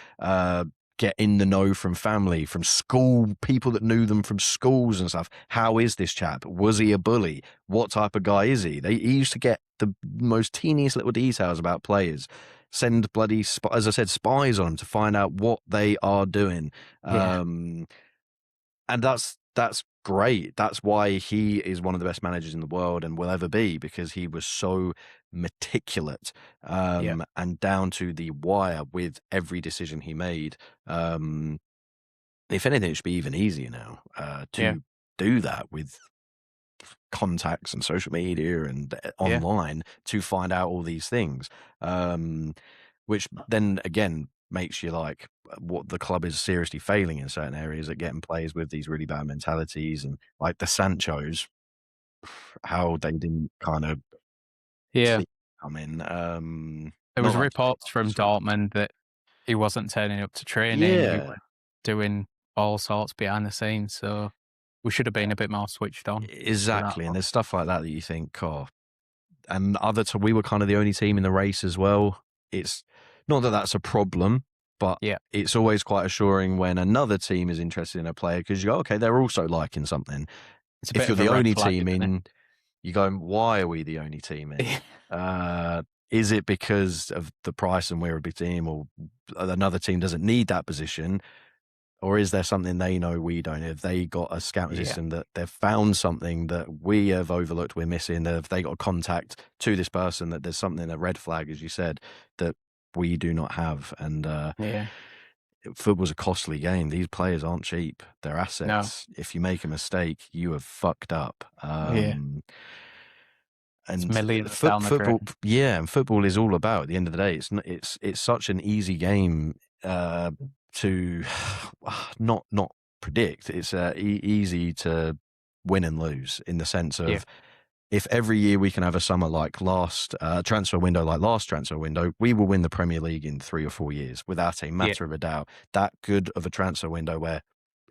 get in the know from family, from school, people that knew them from schools and stuff. How is this chap? Was he a bully? What type of guy is he? He used to get the most teeniest little details about players. Send bloody, as I said, spies on them to find out what they are doing. yeah, And that's great. That's why he is one of the best managers in the world and will ever be, because he was so meticulous yeah, and down to the wire with every decision he made. If anything, it should be even easier now yeah, to do that with contacts and social media and yeah, online to find out all these things. Which then again makes you like what the club is seriously failing in certain areas at getting players with these really bad mentalities, and like the Sanchos, how they didn't kind of yeah. see come in. There Not was that reports from obviously. Dortmund that he wasn't turning up to training. He Yeah, was doing all sorts behind the scenes. So we should have been a bit more switched on to that exactly. And lot. there's stuff like that that you think, oh, and we were kind of the only team in the race as well. It's not that that's a problem, But Yeah. it's always quite assuring when another team is interested in a player because you go, okay, they're also liking something. It's a If bit you're of a the red only flag, team isn't in, you go, why are we the only team in? Is it because of the price and we're a big team, or another team doesn't need that position? Or is there something they know we don't? Have they got a scouting Yeah. system that they've found something that we have overlooked, we're missing? Have they got contact to this person that there's something, a red flag, as you said, that we do not have? And Yeah. football's a costly game. These players aren't cheap. They're No. assets. If you make a mistake, you have fucked up. Yeah. It's And millions down the football, drain. yeah, and football is all about. At the end of the day, it's such an easy game to not predict. It's easy to win and lose in the sense Yeah. of if every year we can have a summer like last transfer window, we will win the Premier League in 3 or 4 years without a matter of a doubt. That good of a transfer window where,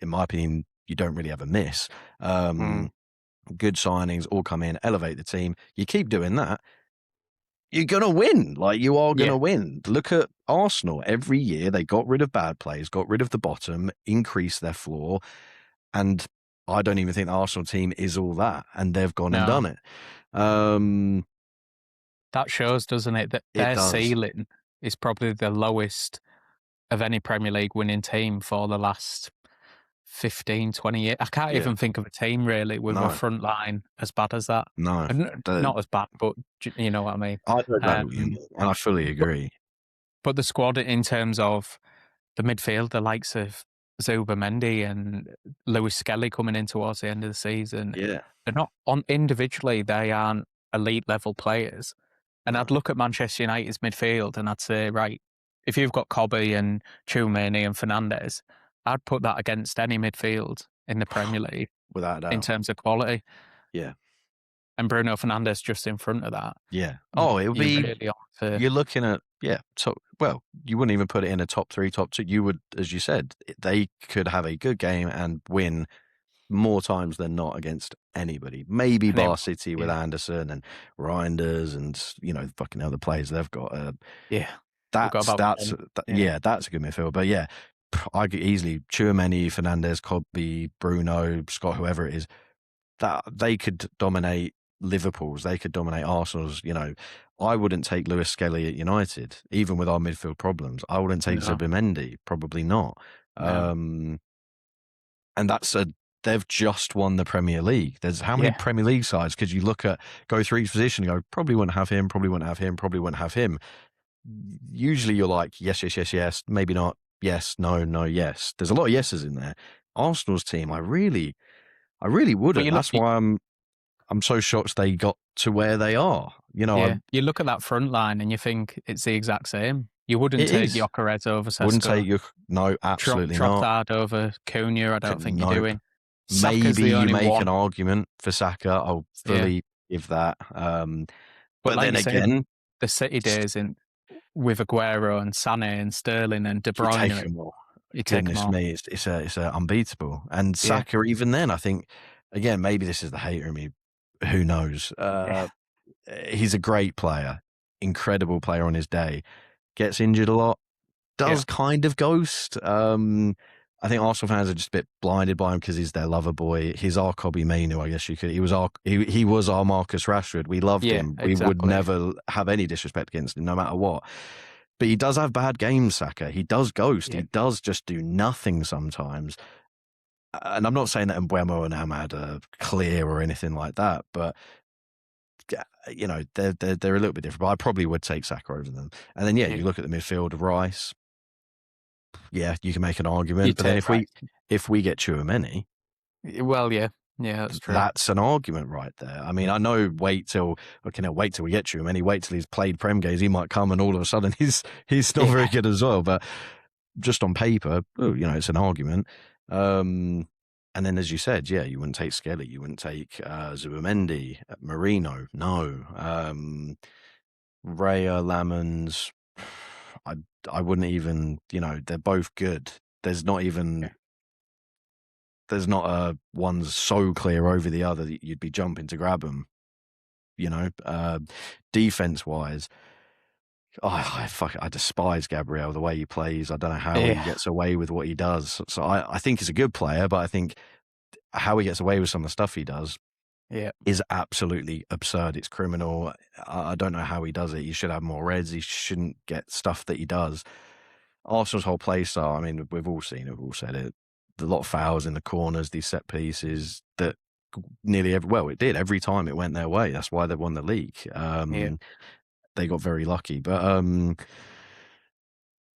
in my opinion, you don't really have a miss. Good signings all come in, elevate the team. You keep doing that, you're going to win. Like, you are going to win. Look at Arsenal. Every year they got rid of bad players, got rid of the bottom, increased their floor. And I don't even think the Arsenal team is all that. And they've gone and done it. That shows, doesn't it, that their ceiling is probably the lowest of any Premier League winning team for the last 15, 20 years. I can't even think of a team really with a front line as bad as that. No. Not as bad, but you know what I mean. I don't know what you mean, and I fully agree. But the squad in terms of the midfield, the likes of Zubimendi and Lewis Skelly coming in towards the end of the season, they're not on individually, they aren't elite level players. And I'd look at Manchester United's midfield and I'd say, right, if you've got Cobby and Tchouameni and Fernandes, I'd put that against any midfield in the Premier League. Without a doubt. In terms of quality. Yeah. And Bruno Fernandes just in front of that. Yeah. Oh, it would be, really you're looking at, well, you wouldn't even put it in a top 3, top 2. You would, as you said, they could have a good game and win more times than not against anybody. Maybe Bar City with Anderson and Reinders and, fucking other players they've got. That's a good midfield. But yeah, I could easily Tchouameni, Fernandes, Cobby, Bruno, Scott, whoever it is, that they could dominate Liverpool's, they could dominate Arsenal's. I wouldn't take Lewis Skelly at United, even with our midfield problems. I wouldn't take Zubimendi, probably not. And they've just won the Premier League. There's how many Premier League sides could you go through each position and go, probably wouldn't have him, probably wouldn't have him, probably wouldn't have him. Usually you're like, yes, maybe not, yes, no, yes. There's a lot of yeses in there. Arsenal's team, I really wouldn't. That's why I'm so shocked they got to where they are. You look at that front line and you think it's the exact same. You wouldn't take Gyökeres over Sesko. Wouldn't take no, absolutely not. Trossard over Cunha, I don't think you're doing. Maybe you make an argument for Saka. I'll fully give that. But like then again, the City days with Aguero and Sané and Sterling and De Bruyne, you take them all. Me, it's unbeatable. And Saka, even then, I think, again, maybe this is the hater in me. Who knows? He's a great player, incredible player on his day. Gets injured a lot. Does kind of ghost. I think Arsenal fans are just a bit blinded by him because he's their lover boy. He's our Kobbie Mainoo, I guess you could. He was our Marcus Rashford. We loved him. We would never have any disrespect against him, no matter what. But he does have bad games, Saka. He does ghost. He does just do nothing sometimes. And I'm not saying that Mbeumo and Ahmad are clear or anything like that, but they're a little bit different. But I probably would take Saka over them. And then you look at the midfield of Rice. Yeah, you can make an argument, but then if we get Tchouameni, that's true. That's an argument right there. I mean, I know wait till we get Tchouameni, wait till he's played Prem games, he might come and all of a sudden he's not very good as well. But just on paper, it's an argument. And then, as you said, you wouldn't take Skelly, you wouldn't take Zubimendi, Marino, no. Raya, Lamans, I wouldn't even, they're both good. There's not one's so clear over the other that you'd be jumping to grab them. Defense wise, I despise Gabriel, the way he plays. I don't know how he Yeah, gets away with what he does. So I think he's a good player, but I think how he gets away with some of the stuff he does yeah, is absolutely absurd. It's criminal. I don't know how he does it. He should have more reds. He shouldn't get stuff that he does. Arsenal's whole play style, I mean, we've all seen it, we've all said it. A lot of fouls in the corners, these set pieces that it did every time it went their way. That's why they won the league. yeah, They got very lucky. But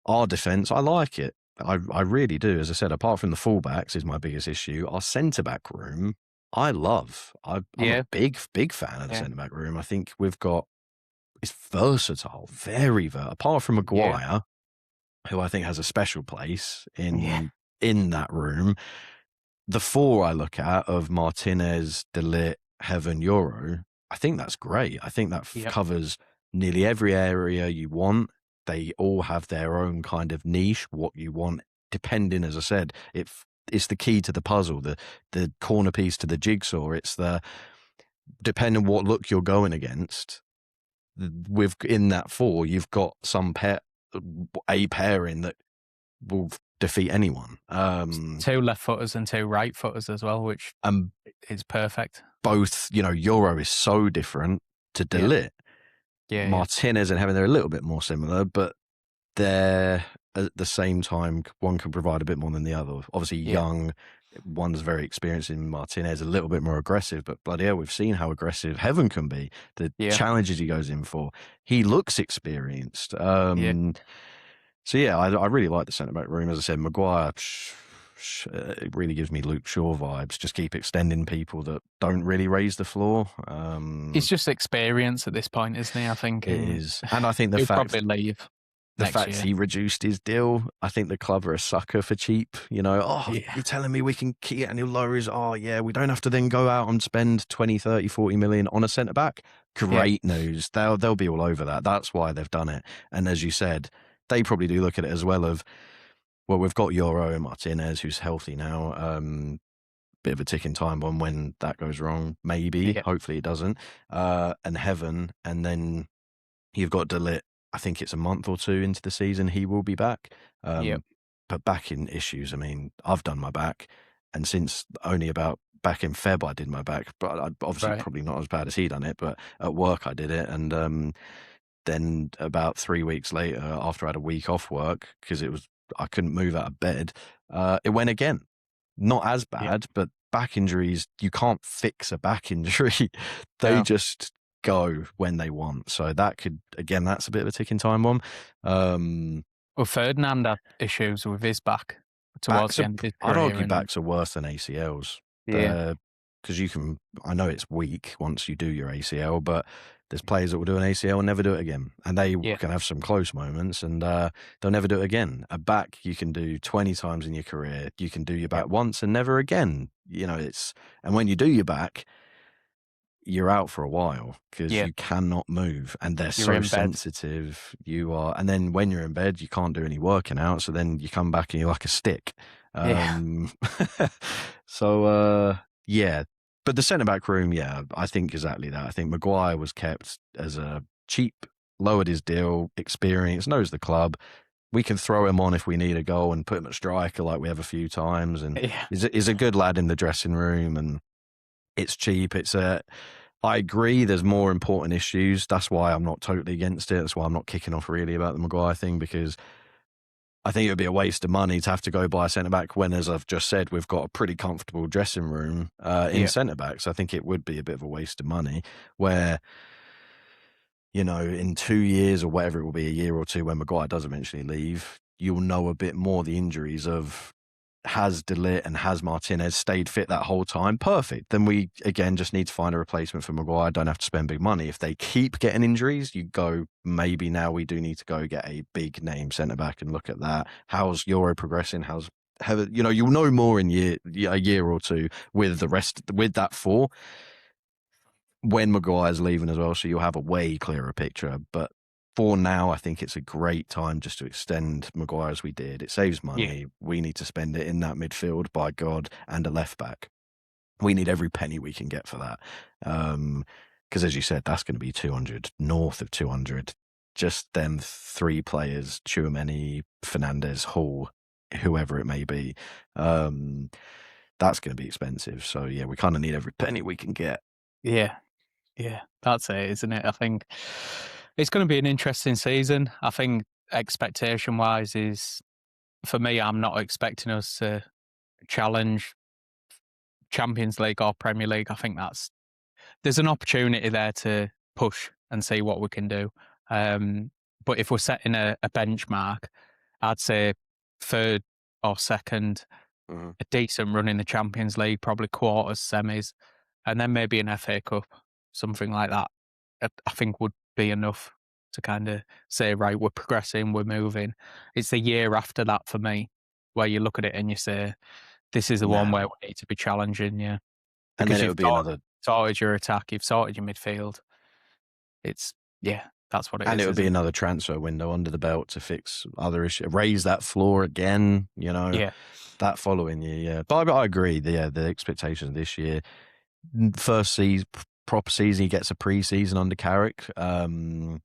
our defence, I like it. I really do. As I said, apart from the fullbacks is my biggest issue. Our centre back room, I love. I'm a yeah, big fan of the yeah, centre back room. I think it's versatile, very versatile. Apart from yeah, Maguire, who I think has a special place yeah, in that room. The four I look at of Martinez, De Ligt, Heaven, Euro, I think that's great. I think that yeah, covers nearly every area you want. They all have their own kind of niche, what you want, depending, as I said, it's the key to the puzzle, the corner piece to the jigsaw. It's the depending what look you're going against. In that four, you've got a pairing that will defeat anyone. two left footers and two right footers as well, which And is perfect. both, Euro is so different to De Yeah, Ligt. yeah, yeah, Martinez and Heaven, they're a little bit more similar, but they're at the same time, one can provide a bit more than the other. Obviously, yeah, young, one's very experienced in Martinez, a little bit more aggressive, but bloody hell, we've seen how aggressive Heaven can be, the yeah, challenges he goes in for. He looks experienced. yeah. So yeah, I really like the centre back room. As I said, Maguire, it really gives me Luke Shaw vibes. Just keep extending people that don't really raise the floor. He's just experience at this point, isn't he? I think, It and is, and I think he'll probably leave the next fact year. he reduced his deal, I think the club are a sucker for cheap. Yeah, You're telling me we can keep it and he'll lower his, yeah, we don't have to then go out and spend 20, 30, 40 million on a centre back. yeah, Great news. They'll be all over that. That's why they've done it. And as you said, they probably do look at it as well of, well, we've got Euro and Martinez, who's healthy now. Bit of a ticking time bomb when that goes wrong. Maybe, yeah, hopefully it doesn't. And Heaven, and then you've got De Ligt. I think it's a month or two into the season he will be back. yeah. But back in issues, I mean, I've done my back, and since only about back in Feb I did my back, but obviously Right. probably not as bad as he done it. But at work I did it, and then about 3 weeks later, after I had a week off work because I couldn't move out of bed, it went again. Not as Yeah. bad, but back injuries, you can't fix a back injury. They No. just go when they want. So that's a bit of a ticking time bomb. Well, Ferdinand had issues with his back towards Backs the are, end of his I'd career, argue and backs are worse than ACLs. yeah, Because I know it's weak once you do your ACL, but there's players that will do an ACL and never do it again. And they yeah, can have some close moments and they'll never do it again. A back you can do 20 times in your career. You can do your yeah, back once and never again. And when you do your back, you're out for a while because yeah. you cannot move and they're You're so in bed. sensitive. And then when you're in bed, you can't do any working out. So then you come back and you're like a stick. Yeah, Um, yeah. But the centre back room, yeah, I think exactly that. I think Maguire was kept as a cheap, lowered his deal, experience, knows the club. We can throw him on if we need a goal and put him at striker like we have a few times. And yeah, he's a good lad in the dressing room and it's cheap. I agree there's more important issues. That's why I'm not totally against it. That's why I'm not kicking off really about the Maguire thing, because I think it would be a waste of money to have to go buy a centre back when, as I've just said, we've got a pretty comfortable dressing room in yeah, centre backs. I think it would be a bit of a waste of money where, in 2 years or whatever it will be, a year or two, when Maguire does eventually leave, you'll know a bit more the injuries of has De Ligt and has Martinez stayed fit that whole time? Perfect. Then we, again, just need to find a replacement for Maguire. Don't have to spend big money. If they keep getting injuries, you go, maybe now we do need to go get a big name centre-back and look at that. How's Euro progressing? You'll know more in a year or two with that four when Maguire's leaving as well, so you'll have a way clearer picture. But for now, I think it's a great time just to extend Maguire as we did. It saves yeah, money. We need to spend it in that midfield, by God, and a left back. We need every penny we can get for that. Because as you said, that's going to be 200, north of 200. just them 3 players, Tchouaméni, Fernandes, Hall, whoever it may be. That's going to be expensive. So yeah, we kind of need every penny we can get. Yeah, that's it, isn't it? I think it's going to be an interesting season. I think expectation-wise is, for me, I'm not expecting us to challenge Champions League or Premier League. I think there's an opportunity there to push and see what we can do. But if we're setting a benchmark, I'd say third or second, a decent run in the Champions League, probably quarters, semis, and then maybe an FA Cup, something like that. I think would be enough to kind of say, right, we're progressing, we're moving. It's the year after that for me, where you look at it and you say, this is the one where we need to be challenging, And because then it you've would be another. sorted your attack, you've sorted your midfield. That's what it is. And it would be another transfer window under the belt to fix other issues, raise that floor again, that following year. Yeah. But I agree. The expectations this year, first season, proper season, he gets a pre-season under Carrick. The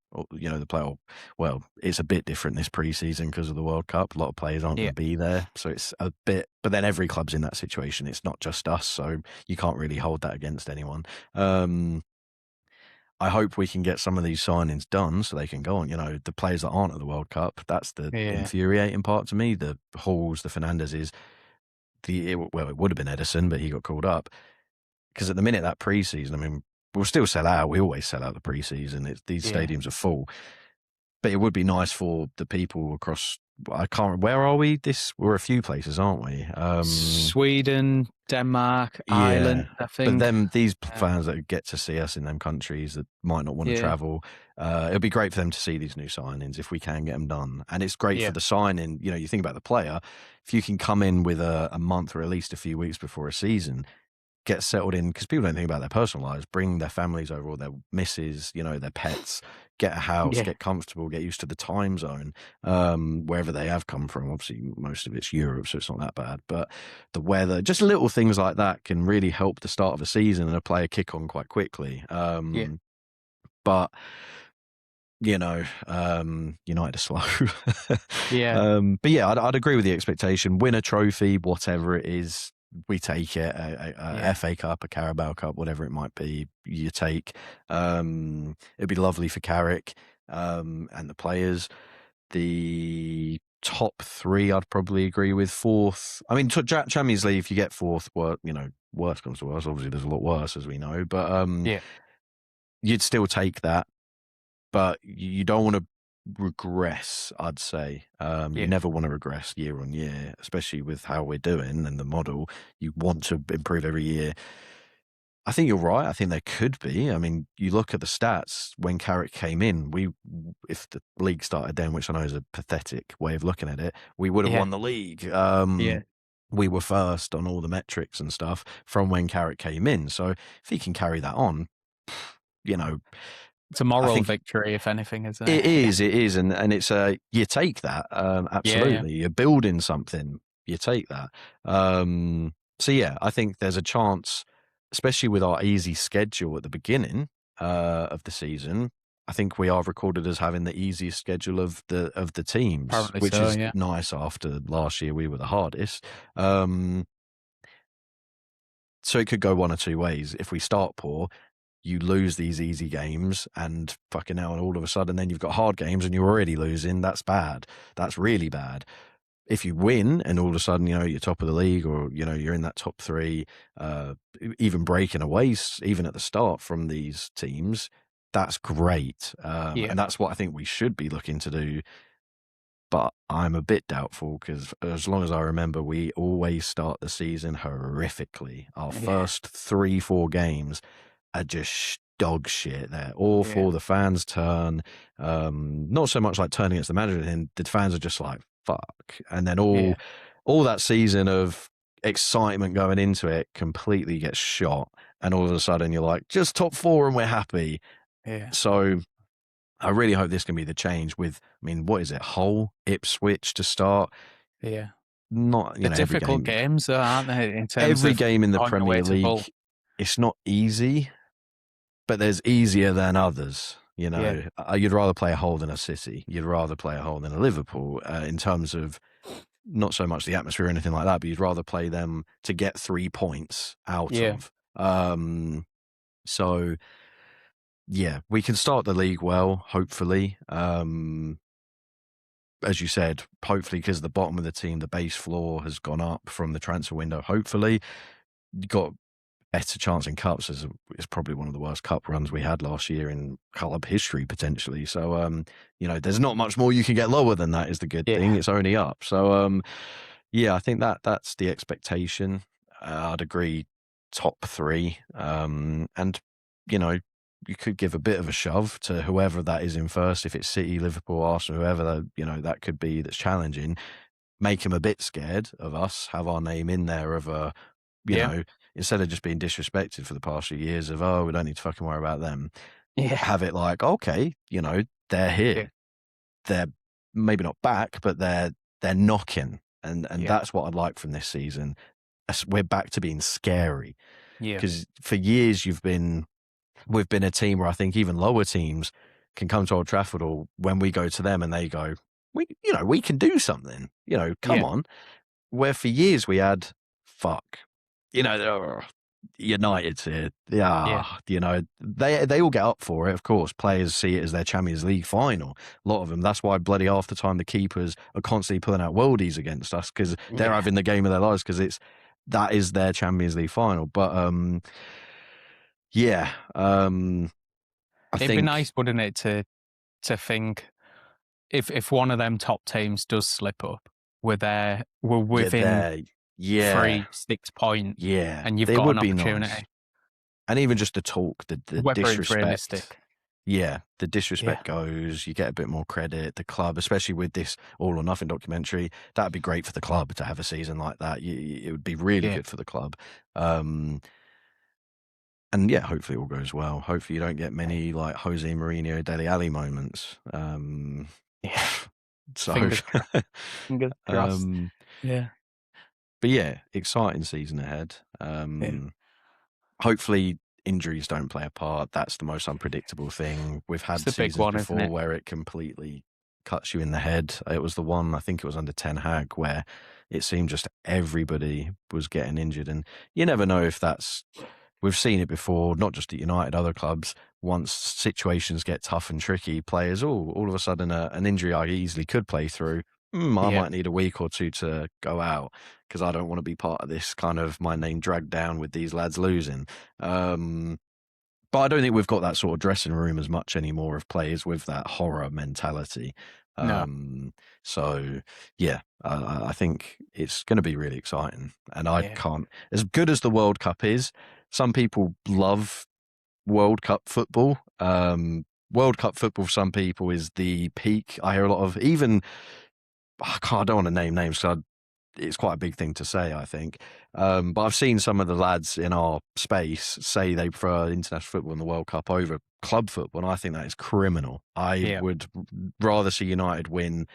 playoff. Well, it's a bit different this pre-season because of the World Cup. A lot of players aren't going to be there, so it's a bit. But then every club's in that situation. It's not just us, so you can't really hold that against anyone. I hope we can get some of these signings done so they can go on. The players that aren't at the World Cup, that's the infuriating part to me. The Halls, the Fernandezes, it would have been Edison, but he got called up. Because at the minute, that pre-season, I mean, we'll still sell out. We always sell out the pre-season. These stadiums are full. But it would be nice for the people across. Where are we? We're a few places, aren't we? Sweden, Denmark, Ireland, I think. But these fans that get to see us in them countries that might not want to travel, it'd be great for them to see these new signings if we can get them done. And it's great for the signing. You think about the player. If you can come in with a month or at least a few weeks before a season, get settled in, because people don't think about their personal lives, bring their families over, or their misses, their pets, get a house, get comfortable, get used to the time zone, wherever they have come from. Obviously, most of it's Europe, so it's not that bad. But the weather, just little things like that can really help the start of a season and a player kick on quite quickly. But United are slow. But yeah, I'd agree with the expectation. Win a trophy, whatever it is, we take it. A FA Cup, a Carabao Cup, whatever it might be, you take. It'd be lovely for Carrick and the players. The top 3, I'd probably agree with. Fourth, I mean, Champions League, if you get fourth, worse comes to worse. Obviously, there's a lot worse, as we know. But you'd still take that. But you don't want to regress, I'd say. You never want to regress year on year, especially with how we're doing and the model. You want to improve every year. I think you're right. I think there could be. I mean, you look at the stats when Carrick came in, if the league started then, which I know is a pathetic way of looking at it, we would have won the league. We were first on all the metrics and stuff from when Carrick came in. So if he can carry that on, it's a moral victory, if anything, isn't it? It is, and it's you take that, absolutely. You're building something, you take that. So yeah, I think there's a chance, especially with our easy schedule at the beginning of the season. I think we are recorded as having the easiest schedule of the teams, probably which is yeah. nice. After last year, we were the hardest. So it could go one or two ways. If we start poor, you lose these easy games and fucking hell, and all of a sudden then you've got hard games and you're already losing. That's bad. That's really bad. If you win and all of a sudden, you're top of the league, or, you're in that top 3, even breaking away, even at the start from these teams, that's great. And that's what I think we should be looking to do. But I'm a bit doubtful because, as long as I remember, we always start the season horrifically. Our first 3-4 games are just dog shit. They're awful. The fans turn. Not so much like turning against the manager, and the fans are just like, fuck. And then all that season of excitement going into it completely gets shot. And all of a sudden you're like, just top 4 and we're happy. So I really hope this can be the change with, what is it? Hull, Ipswich to start. Not, difficult games, though, aren't they? In terms every of game in the Premier League, it's not easy, but there's easier than others. You know, Yeah. you'd rather play a hole than a City. You'd rather play a hole than a Liverpool in terms of not so much the atmosphere or anything like that, but you'd rather play them to get 3 points out Yeah. of. So, yeah, we can start the league well, hopefully. As you said, hopefully because the bottom of the team, the base floor has gone up from the transfer window. Hopefully, you got better chance in cups. It's probably one of the worst cup runs we had last year in club history potentially. So, you know, there's not much more you can get lower than that. Is the good thing. It's only up. So, yeah, I think that's the expectation. I'd agree, top 3, and you know, you could give a bit of a shove to whoever that is in first. If it's City, Liverpool, Arsenal, whoever that, you know, that could be that's challenging. Make them a bit scared of us. Have our name in there of a, you know, instead of just being disrespected for the past few years of, oh, we don't need to fucking worry about them. Yeah. Have it like, okay, you know, they're here. They're maybe not back, but they're knocking. And that's what I'd like from this season. We're back to being scary. Yeah. Because for years we've been a team where I think even lower teams can come to Old Trafford, or when we go to them and they go, we can do something. You know, come on. Where for years we had, fuck, you know, United's here. Yeah, you know, they all get up for it. Of course, players see it as their Champions League final. A lot of them. That's why bloody half the time the keepers are constantly pulling out worldies against us because they're having the game of their lives because that is their Champions League final. But yeah, It'd be nice, wouldn't it, to think if one of them top teams does slip up, we're within 3-6 points, and you've got an opportunity. Nice. And even just the talk, the Whether disrespect. it's realistic. Yeah, the disrespect goes, you get a bit more credit. The club, especially with this All or Nothing documentary, that'd be great for the club to have a season like that. It would be really good for the club. And yeah, hopefully it all goes well. Hopefully you don't get many like Jose Mourinho, Dele Alli moments. So Fingers crossed. Yeah. But yeah, exciting season ahead. Hopefully injuries don't play a part. That's the most unpredictable thing. We've had seasons before where it completely cuts you in the head. It was the one, I think it was under Ten Hag, where it seemed just everybody was getting injured. And you never know if that's, we've seen it before, not just at United, other clubs. Once situations get tough and tricky, players, all of a sudden an injury I easily could play through. I might need a week or 2 to go out because I don't want to be part of this kind of my name dragged down with these lads losing. But I don't think we've got that sort of dressing room as much anymore of players with that horror mentality. So, yeah, I think it's going to be really exciting. And I can't, as good as the World Cup is, some people love World Cup football. World Cup football for some people is the peak. I hear a lot of, even, I don't want to name names because it's quite a big thing to say, I think. But I've seen some of the lads in our space say they prefer international football in the World Cup over club football, and I think that is criminal. I would rather see United win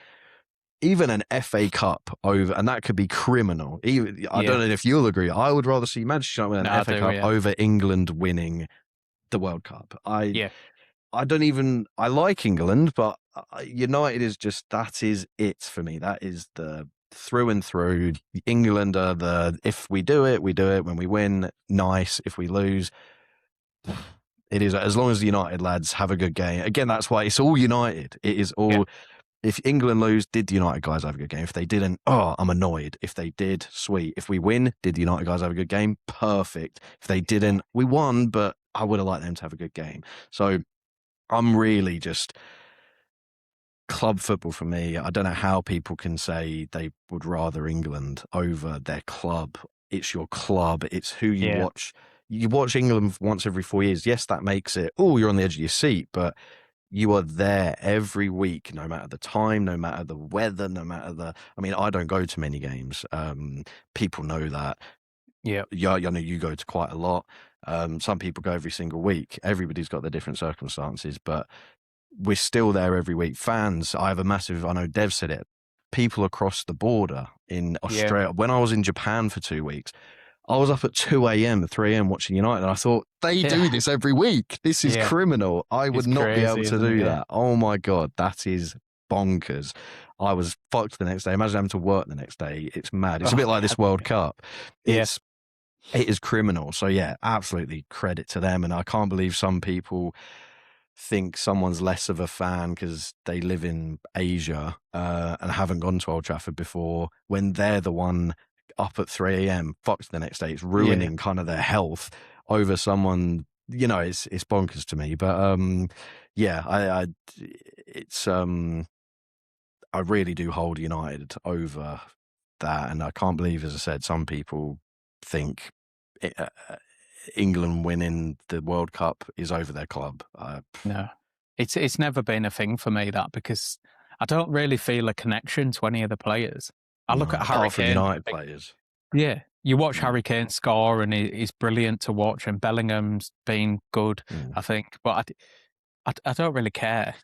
even an FA Cup over, and that could be criminal. I don't know if you'll agree. I would rather see Manchester United win an FA Cup over England winning the World Cup. I like England, but United is just, that is it for me. That is the through and through. England are the, if we do it, we do it. When we win, nice. If we lose, it is, as long as the United lads have a good game. Again, that's why it's all United. It is all, if England lose, did the United guys have a good game? If they didn't, I'm annoyed. If they did, sweet. If we win, did the United guys have a good game? Perfect. If they didn't, we won, but I would have liked them to have a good game. So I'm really just, club football for me. I don't know how people can say they would rather England over their club. It's your club. It's who you watch. You watch England once every 4 years. Yes, that makes it, you're on the edge of your seat, but you are there every week, no matter the time, no matter the weather, no matter I mean, I don't go to many games. People know that. Yeah, I know you go to quite a lot. Some people go every single week. Everybody's got their different circumstances, but we're still there every week. Fans, I know Dev said it, people across the border in Australia. When I was in Japan for 2 weeks, I was up at 2 a.m., 3 a.m. watching United, and I thought, they do this every week. This is criminal. I would It's not be able crazy, to isn't do it? that. Oh my God, that is bonkers. I was fucked the next day. Imagine having to work the next day. It's mad. It's a bit like this World Cup. It is criminal. So yeah, absolutely credit to them. And I can't believe some people think someone's less of a fan because they live in Asia and haven't gone to Old Trafford before, when they're the one up at 3 a.m. fucked the next day. It's ruining kind of their health over someone. It's bonkers to me. But yeah, I really do hold United over that, and I can't believe, as I said, some people think England winning the World Cup is over their club. No, it's never been a thing for me, that, because I don't really feel a connection to any of the players. I look at Harry apart from Kane. United players. Yeah, you watch Harry Kane score, and he's brilliant to watch, and Bellingham's been good, I think, but I don't really care.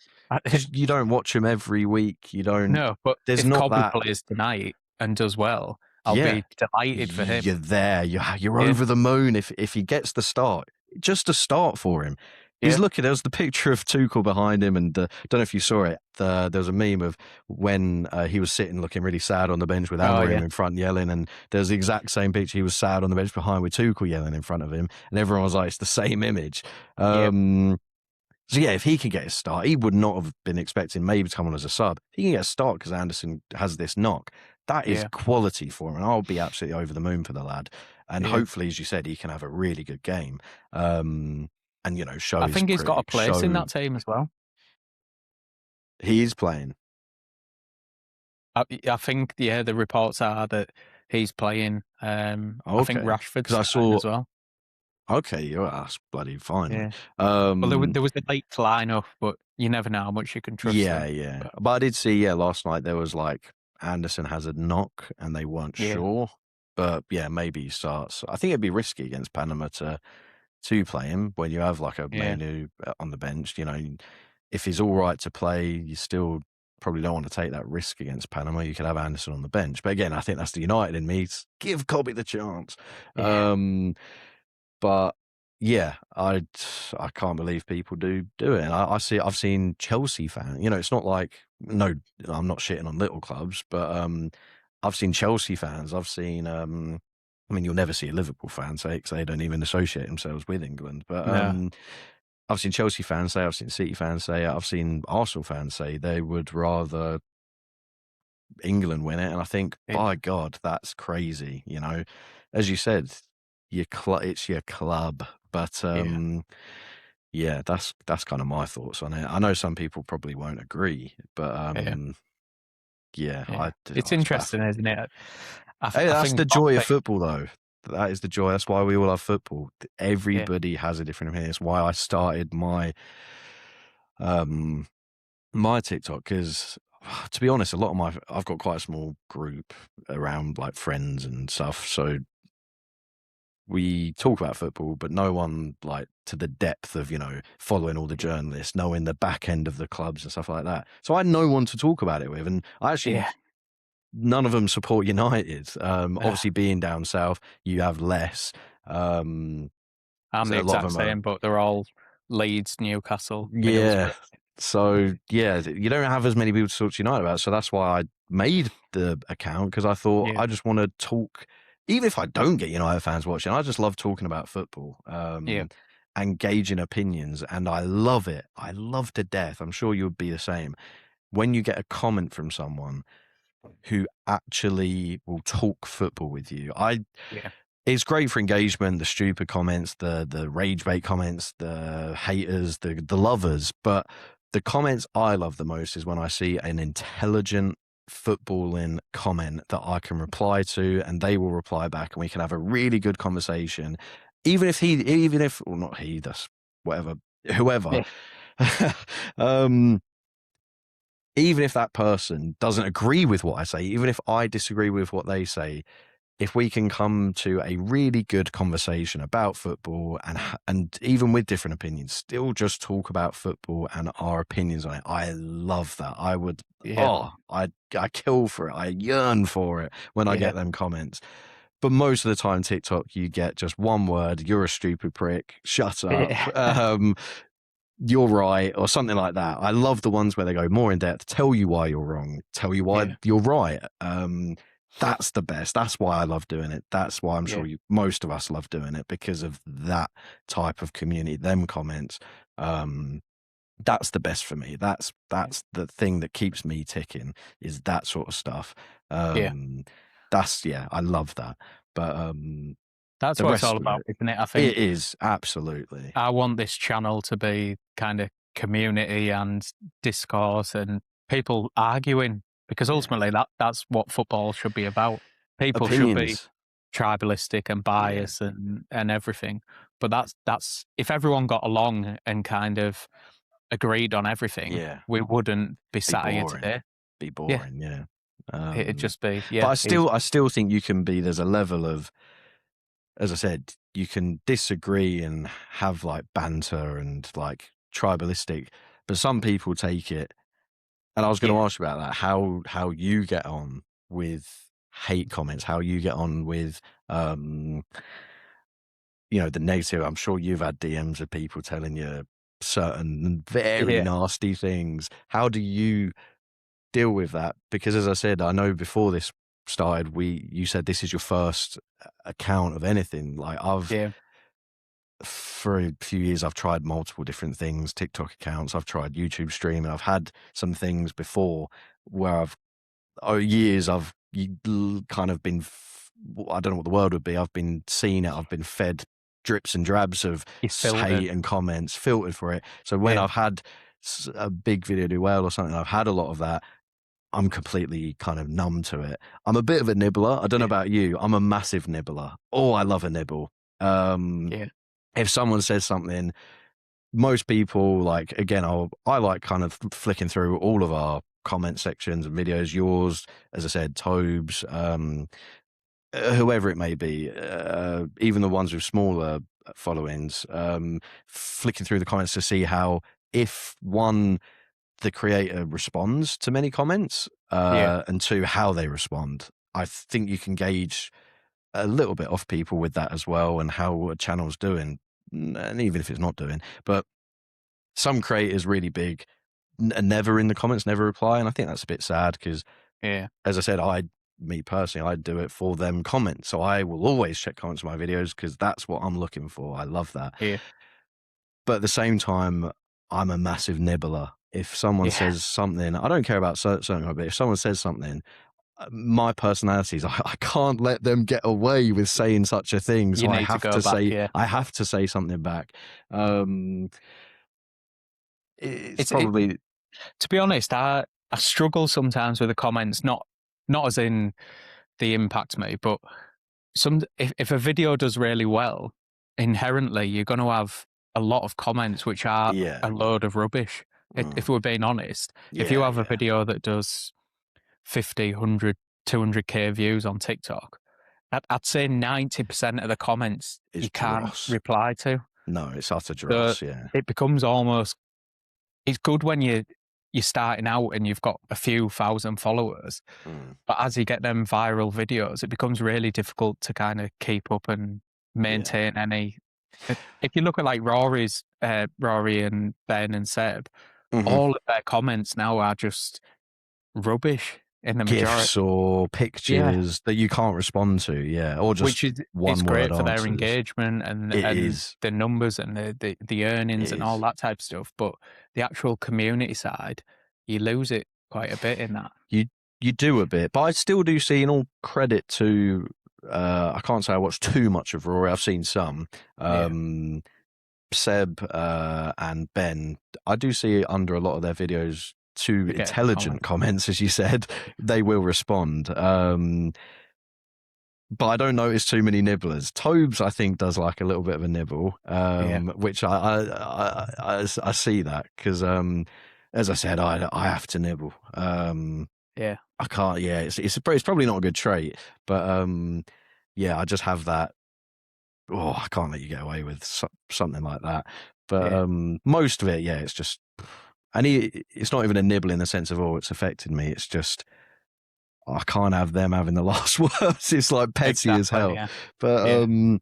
Because you don't watch him every week. You don't. No, but there's if not Cobby that. plays tonight and does well, I'll be delighted for him. You're there. You're over the moon if he gets the start. Just a start for him. He's looking. There's the picture of Tuchel behind him, and I don't know if you saw it. There was a meme of when he was sitting looking really sad on the bench with Amorim in front yelling, and there's the exact same picture. He was sad on the bench behind with Tuchel yelling in front of him, and everyone was like, it's the same image. So yeah, if he can get a start, he would not have been expecting maybe to come on as a sub. He can get a start because Anderson has this knock. That is quality for him, and I'll be absolutely over the moon for the lad. And hopefully, as you said, he can have a really good game. And show. I think he's got a place in that team as well. He is playing. I think the reports are that he's playing. I think Rashford's starting as well. Okay, that's bloody fine. Yeah. Well, there was a late lineup, but you never know how much you can trust. Yeah. But I did see, last night there was like Anderson has a knock, and they weren't sure. But yeah, maybe he starts. I think it'd be risky against Panama to play him when you have like a Manu on the bench. If he's all right to play, you still probably don't want to take that risk against Panama. You could have Anderson on the bench. But again, I think that's the United in me. Give Cobby the chance. But yeah, I can't believe people do it. And I've seen Chelsea fans. It's not like, no, I'm not shitting on little clubs, but I've seen Chelsea fans. I've seen you'll never see a Liverpool fan say it because they don't even associate themselves with England. But I've seen Chelsea fans say, I've seen City fans say, I've seen Arsenal fans say they would rather England win it. And I think, by God, that's crazy. As you said, it's your club. But that's kind of my thoughts on it. I know some people probably won't agree, but it's interesting, isn't it? That's the joy of football, though. That is the joy. That's why we all love football. Everybody has a different opinion. It's why I started my my TikTok, because to be honest, I've got quite a small group around like friends and stuff. So we talk about football, but no one like to the depth of, following all the journalists, knowing the back end of the clubs and stuff like that. So I had no one to talk about it with. And I actually, none of them support United. Obviously being down south, you have less. I'm the exact same, but they're all Leeds, Newcastle. So you don't have as many people to talk to United about. So that's why I made the account, because I thought I just want to talk. Even if I don't get United fans watching, I just love talking about football and gauging opinions. And I love it. I love to death. I'm sure you would be the same. When you get a comment from someone who actually will talk football with you, it's great for engagement, the stupid comments, the rage bait comments, the haters, the lovers. But the comments I love the most is when I see an intelligent footballing comment that I can reply to, and they will reply back, and we can have a really good conversation. Even if not he, that's whatever, whoever. Even if that person doesn't agree with what I say, even if I disagree with what they say, if we can come to a really good conversation about football and even with different opinions, still just talk about football and our opinions on it, I love that. I would, I kill for it. I yearn for it when I get them comments. But most of the time, TikTok, you get just one word: "You're a stupid prick. Shut up." Yeah. You're right, or something like that. I love the ones where they go more in depth, tell you why you're wrong, tell you why Yeah. you're right. That's the best. That's why I love doing it. That's why I'm sure most of us love doing it, because of that type of community, them comments. That's the best for me. That's the thing that keeps me ticking, is that sort of stuff. Yeah. I love that. But That's the what it's rest all of about, it, isn't it? I it think is absolutely. I want this channel to be kind of community and discourse and people arguing, because ultimately that's what football should be about. People should be Opinions. tribalistic and biased and everything. But that's if everyone got along and kind of agreed on everything, Yeah. we wouldn't be Be sat here boring. today. Be Yeah. boring, yeah. It'd just be But easy. I still think you can be, there's a level of, as I said, you can disagree and have like banter and like tribalistic, but some people take it, and I was going to ask you about that, how you get on with hate comments, how you get on with the negative. I'm sure you've had DMs of people telling you certain very Yeah. nasty things. How do you deal with that? Because as I said, I know before this started, you said this is your first account of anything. Like Yeah. for a few years, I've tried multiple different things, TikTok accounts, I've tried YouTube streaming, I've had some things before where I've kind of been, I don't know what the word would be, I've been seeing it, I've been fed drips and drabs of You filtered. hate and comments, filtered for it. So when I've had a big video do well or something, I've had a lot of that, I'm completely kind of numb to it. I'm a bit of a nibbler. I don't know about you. I'm a massive nibbler. Oh, I love a nibble. Yeah. If someone says something, most people, like, again, I like kind of flicking through all of our comment sections and videos, yours, as I said, Tobe's, whoever it may be, even the ones with smaller followings, flicking through the comments to see how, if one, the creator responds to many comments, and two, how they respond. I think you can gauge a little bit off people with that as well, and how a channel's doing, and even if it's not doing. But some creators really big are never in the comments, never reply, and I think that's a bit sad because, Yeah. as I said, me personally, I do it for them comments, so I will always check comments on my videos because that's what I'm looking for. I love that. Yeah. But at the same time, I'm a massive nibbler. If someone Yeah. says something, I don't care about certain, but if someone says something, my personality is I can't let them get away with saying such a thing. So You need to go back. Yeah. I have to say something back. It's It's it. probably, To be honest, I struggle sometimes with the comments. Not as in they impact me, but if a video does really well, inherently you're going to have a lot of comments which are a load of rubbish. If we're being honest, if you have a video that does 50, 100, 200k views on TikTok, I'd say 90% of the comments you can't reply to. No, it's utter dross. So it becomes almost. It's good when you're starting out and you've got a few thousand followers, but as you get them viral videos, it becomes really difficult to kind of keep up and maintain any. If you look at like Rory and Ben and Seb, all of their comments now are just rubbish in the majority. GIFs or pictures that you can't respond to, or just which is it's great for their engagement and the numbers and the earnings and all that type of stuff. But the actual community side, you lose it quite a bit in that. You do a bit, but I still do see, in all credit to, I can't say I watched too much of Rory. I've seen some. Seb and Ben, I do see under a lot of their videos, to intelligent comments, as you said, they will respond. But I don't notice too many nibblers. Tobes, I think, does like a little bit of a nibble, which I see that because, as I said, I have to nibble. I can't. Yeah, it's probably not a good trait, but I just have that. Oh, I can't let you get away with something like that. But most of it, it's just, and it's not even a nibble in the sense of, oh, it's affected me. It's just, I can't have them having the last words. It's like petty as hell. Yeah. But Yeah.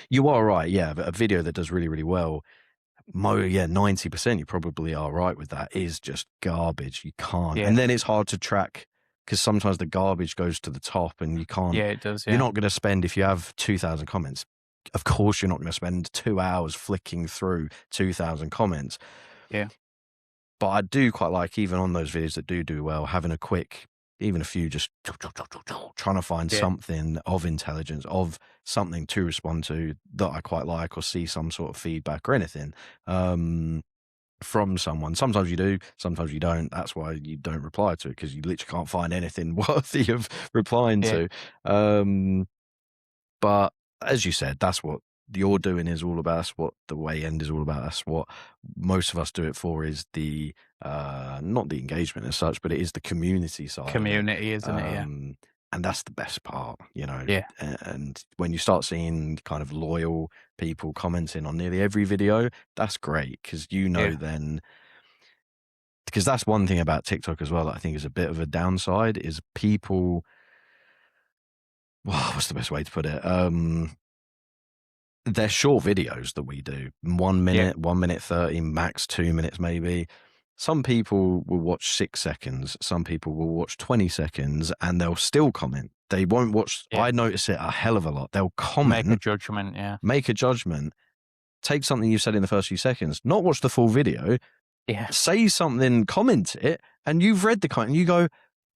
you are right. Yeah, a video that does really, really well. 90%, you probably are right with that, is just garbage. You can't. Yeah. And then it's hard to track because sometimes the garbage goes to the top and you can't. Yeah, it does. You're Yeah. not going to spend, if you have 2,000 comments, of course you're not going to spend 2 hours flicking through 2,000 comments. Yeah. But I do quite like, even on those videos that do well, having a quick, even a few, just trying to find something of intelligence, of something to respond to that I quite like, or see some sort of feedback or anything from someone. Sometimes you do, sometimes you don't. That's why you don't reply to it, because you literally can't find anything worthy of replying to. But as you said, that's what you're doing is all about. That's what the way end is all about. That's what most of us do it for, is the not the engagement as such, but it is the community side. Community, isn't it? Yeah. And that's the best part, you know. Yeah. And when you start seeing kind of loyal people commenting on nearly every video, that's great, because then, because that's one thing about TikTok as well that I think is a bit of a downside, is people, what's the best way to put it? They're short videos that we do, 1 minute, 1 minute 30, max 2 minutes maybe. Some people will watch 6 seconds. Some people will watch 20 seconds and they'll still comment. They won't watch. I notice it a hell of a lot. They'll comment. Make a judgment, Make a judgment. Take something you said in the first few seconds, not watch the full video. Say something, comment it, and you've read the comment and you go,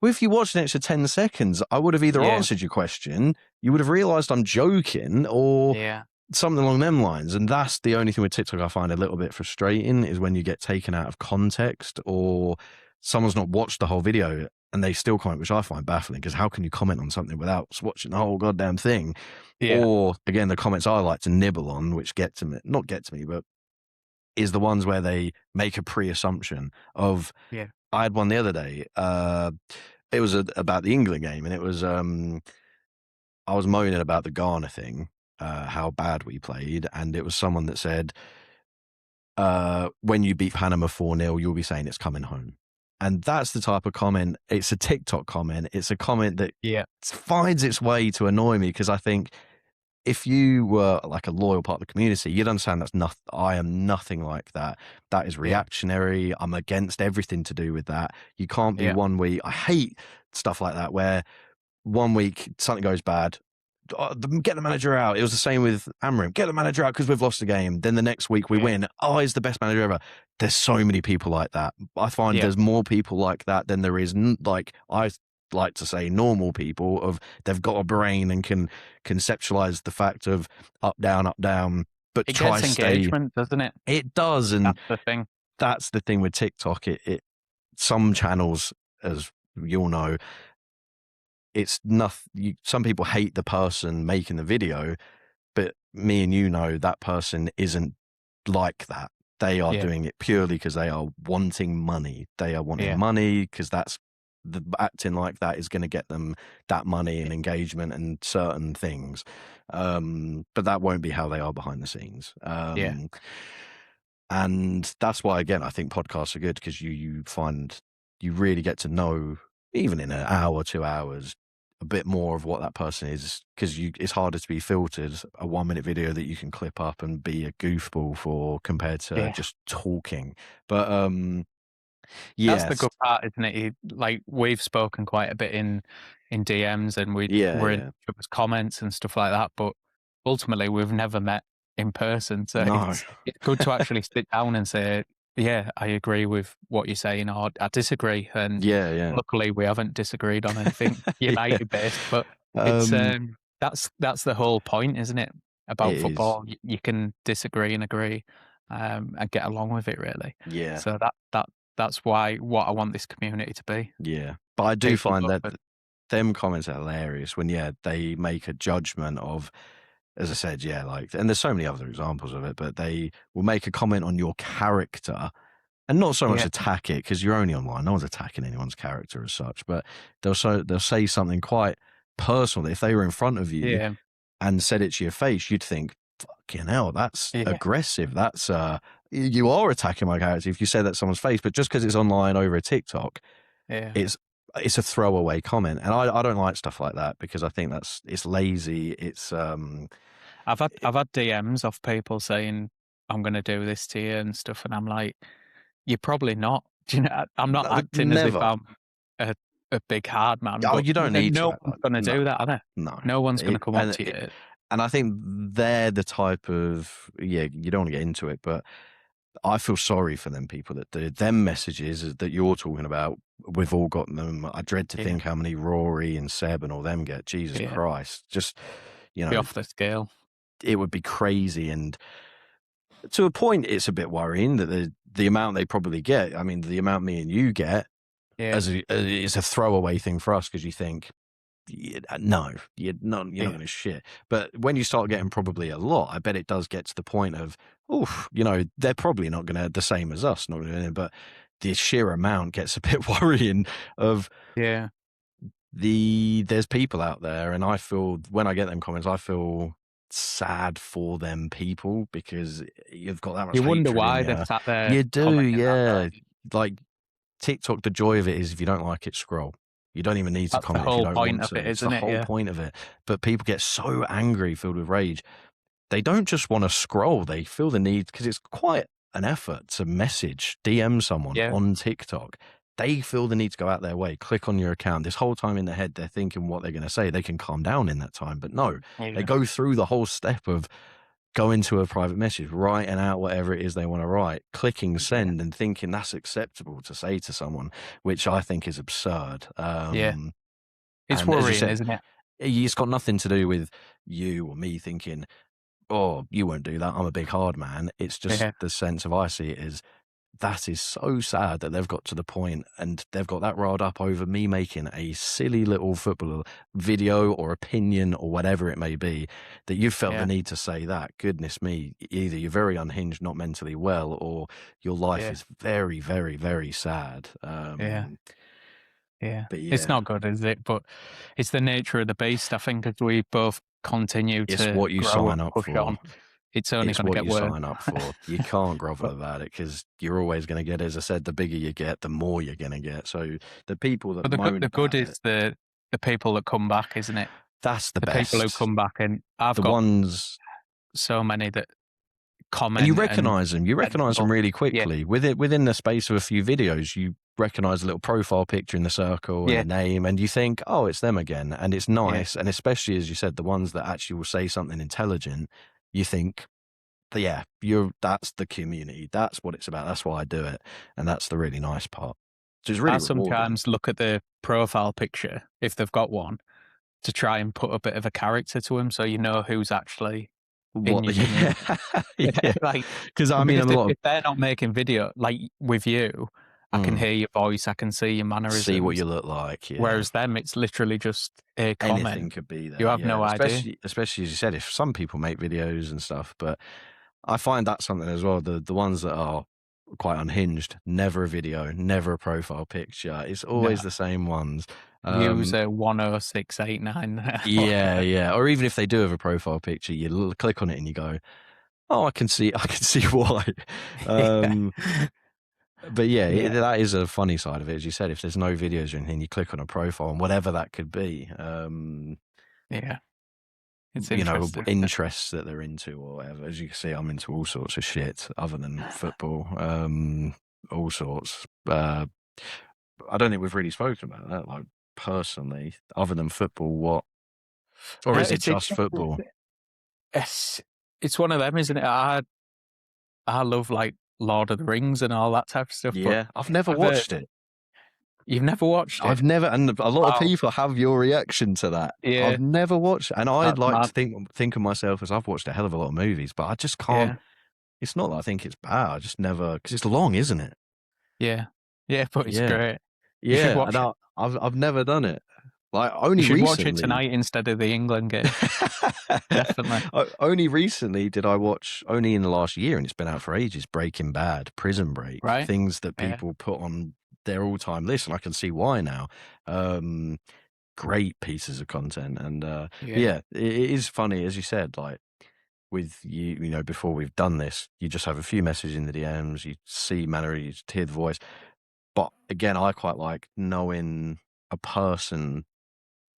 well, if you watched an extra 10 seconds, I would have either answered your question, you would have realized I'm joking, or something along them lines. And that's the only thing with TikTok I find a little bit frustrating, is when you get taken out of context, or someone's not watched the whole video and they still comment, which I find baffling, because how can you comment on something without watching the whole goddamn thing? Or again, the comments I like to nibble on, which not get to me, but is the ones where they make a pre-assumption of, I had one the other day, it was about the England game, and it was, I was moaning about the Ghana thing, how bad we played, and it was someone that said, when you beat Panama 4-0, you'll be saying it's coming home. And that's the type of comment, it's a TikTok comment, it's a comment that finds its way to annoy me, because I think if you were like a loyal part of the community, you'd understand that's nothing. I am nothing like that. That is reactionary. I'm against everything to do with that. You can't be 1 week. I hate stuff like that, where 1 week something goes bad, get the manager out. It was the same with Amram. Get the manager out because we've lost the game. Then the next week we win. Oh, he's the best manager ever. There's so many people like that. I find there's more people like that than there is, like, I like to say, normal people, of they've got a brain and can conceptualize the fact of up, down, but it try gets stay. engagement, doesn't it? It does. And that's the thing. That's the thing with TikTok. It some channels, as you'll know, it's nothing. Some people hate the person making the video, but me and you know that person isn't like that. They are doing it purely because they are wanting money. They are wanting money because that's the acting like that is going to get them that money and engagement and certain things. But that won't be how they are behind the scenes. And that's why, again, I think podcasts are good, because you find you really get to know, even in an hour, 2 hours, a bit more of what that person is, because it's harder to be filtered, a 1 minute video that you can clip up and be a goofball for, compared to just talking. But that's the good part, isn't it? Like, we've spoken quite a bit in DMs, and we're in each other's comments and stuff like that, but ultimately we've never met in person, so it's good to actually sit down and say, I agree with what you're saying, or I disagree. And luckily we haven't disagreed on anything United based, but it's that's the whole point, isn't it, about football? You can disagree and agree, and get along with it, really. So that's why what I want this community to be. But I do find that them comments are hilarious when they make a judgment of, as I said, like, and there's so many other examples of it, but they will make a comment on your character and not so much attack it, because you're only online. No one's attacking anyone's character as such, but they'll say something quite personal that if they were in front of you and said it to your face, you'd think, fucking hell, that's aggressive. That's, you are attacking my character if you say that to someone's face, but just because it's online over a TikTok, it's it's a throwaway comment, and I don't like stuff like that because I think it's lazy. It's I've had DMs of people saying I'm going to do this to you and stuff, and I'm like, you're probably not. Do you know? I'm not acting as if never. I'm a big hard man, Oh, but you don't need to no act one's like going to no, do that, are they? no. No one's going to come up to you. And I think they're the type of you don't want to get into it, but I feel sorry for them people that do them messages that you're talking about. We've all gotten them. I dread to think how many Rory and Seb and all them get. Jesus Christ, just Be off the scale. It would be crazy, and to a point, it's a bit worrying that the amount they probably get. I mean, the amount me and you get it's a throwaway thing for us because you think. No, you're not going to shit. But when you start getting probably a lot, I bet it does get to the point of, they're probably not going to the same as us, not going to, but the sheer amount gets a bit worrying. Of there's people out there, and I feel when I get them comments, I feel sad for them people because you've got that much. You wonder why they've sat there. You do, yeah. Like TikTok, the joy of it is if you don't like it, scroll. You don't even need to comment if you don't want to. It's the whole point of it. But people get so angry, filled with rage. They don't just want to scroll. They feel the need, because it's quite an effort to DM someone on TikTok. They feel the need to go out their way, click on your account. This whole time in their head, they're thinking what they're going to say. They can calm down in that time. But no, they go through the whole step of going to a private message, writing out whatever it is they want to write, clicking send and thinking that's acceptable to say to someone, which I think is absurd. It's worrying, isn't it? It's got nothing to do with you or me thinking, oh, you won't do that, I'm a big hard man. It's just the sense of I see it as that is so sad that they've got to the point and they've got that riled up over me making a silly little football video or opinion or whatever it may be, that you felt the need to say that. Goodness me, either you're very unhinged, not mentally well, or your life is very, very, very sad. But it's not good, is it? But it's the nature of the beast. I think as we both continue to what you grow sign and up push for. on, it's only going to get worse. What you sign up for. You can't grovel about it because you're always going to get, as I said, the bigger you get, the more you're going to get. So the people that the good is the people that come back, isn't it? That's the best. People who come back, and I've got so many that comment. And you recognise them. You recognise them really quickly. Within the space of a few videos, you recognise a little profile picture in the circle and a name, and you think, oh, it's them again. And it's nice. And especially, as you said, the ones that actually will say something intelligent, you think, that's the community. That's what it's about. That's why I do it. And that's the really nice part. So it's really I sometimes look at the profile picture, if they've got one, to try and put a bit of a character to them so you know who's actually in your community. Because I mean, if they're not making video, like with you, I can hear your voice, I can see your mannerisms. See what you look like. Yeah. Whereas them, it's literally just a comment. Anything could be there. You have no idea. Especially, as you said, if some people make videos and stuff, but I find that something as well. The ones that are quite unhinged, never a video, never a profile picture. It's always the same ones. Use a 10689. Yeah. Or even if they do have a profile picture, you click on it and you go, "Oh, I can see why." But that is a funny side of it, as you said. If there's no videos or anything, you click on a profile and whatever that could be. It's interests that they're into or whatever. As you can see, I'm into all sorts of shit other than football. All sorts. I don't think we've really spoken about that, like personally, other than football. What? Or is it just football? It's one of them, isn't it? I love like Lord of the Rings and all that type of stuff. Yeah, I've never watched it. You've never watched it? I've never, and a lot of people have your reaction to that. Yeah. I've never watched, and I'd like to think of myself as I've watched a hell of a lot of movies, but I just can't. Yeah. It's not that I think it's bad. I just never, because it's long, isn't it? Yeah, but it's great. Yeah, I've never done it. Like only you should recently, watch it tonight instead of the England game. Definitely. Only recently did I watch, only in the last year, and it's been out for ages, Breaking Bad, Prison Break, things that people put on their all-time list, and I can see why now. Great pieces of content, and it is funny, as you said, like with you, before we've done this, you just have a few messages in the DMs, you see manner, you hear the voice. But again, I quite like knowing a person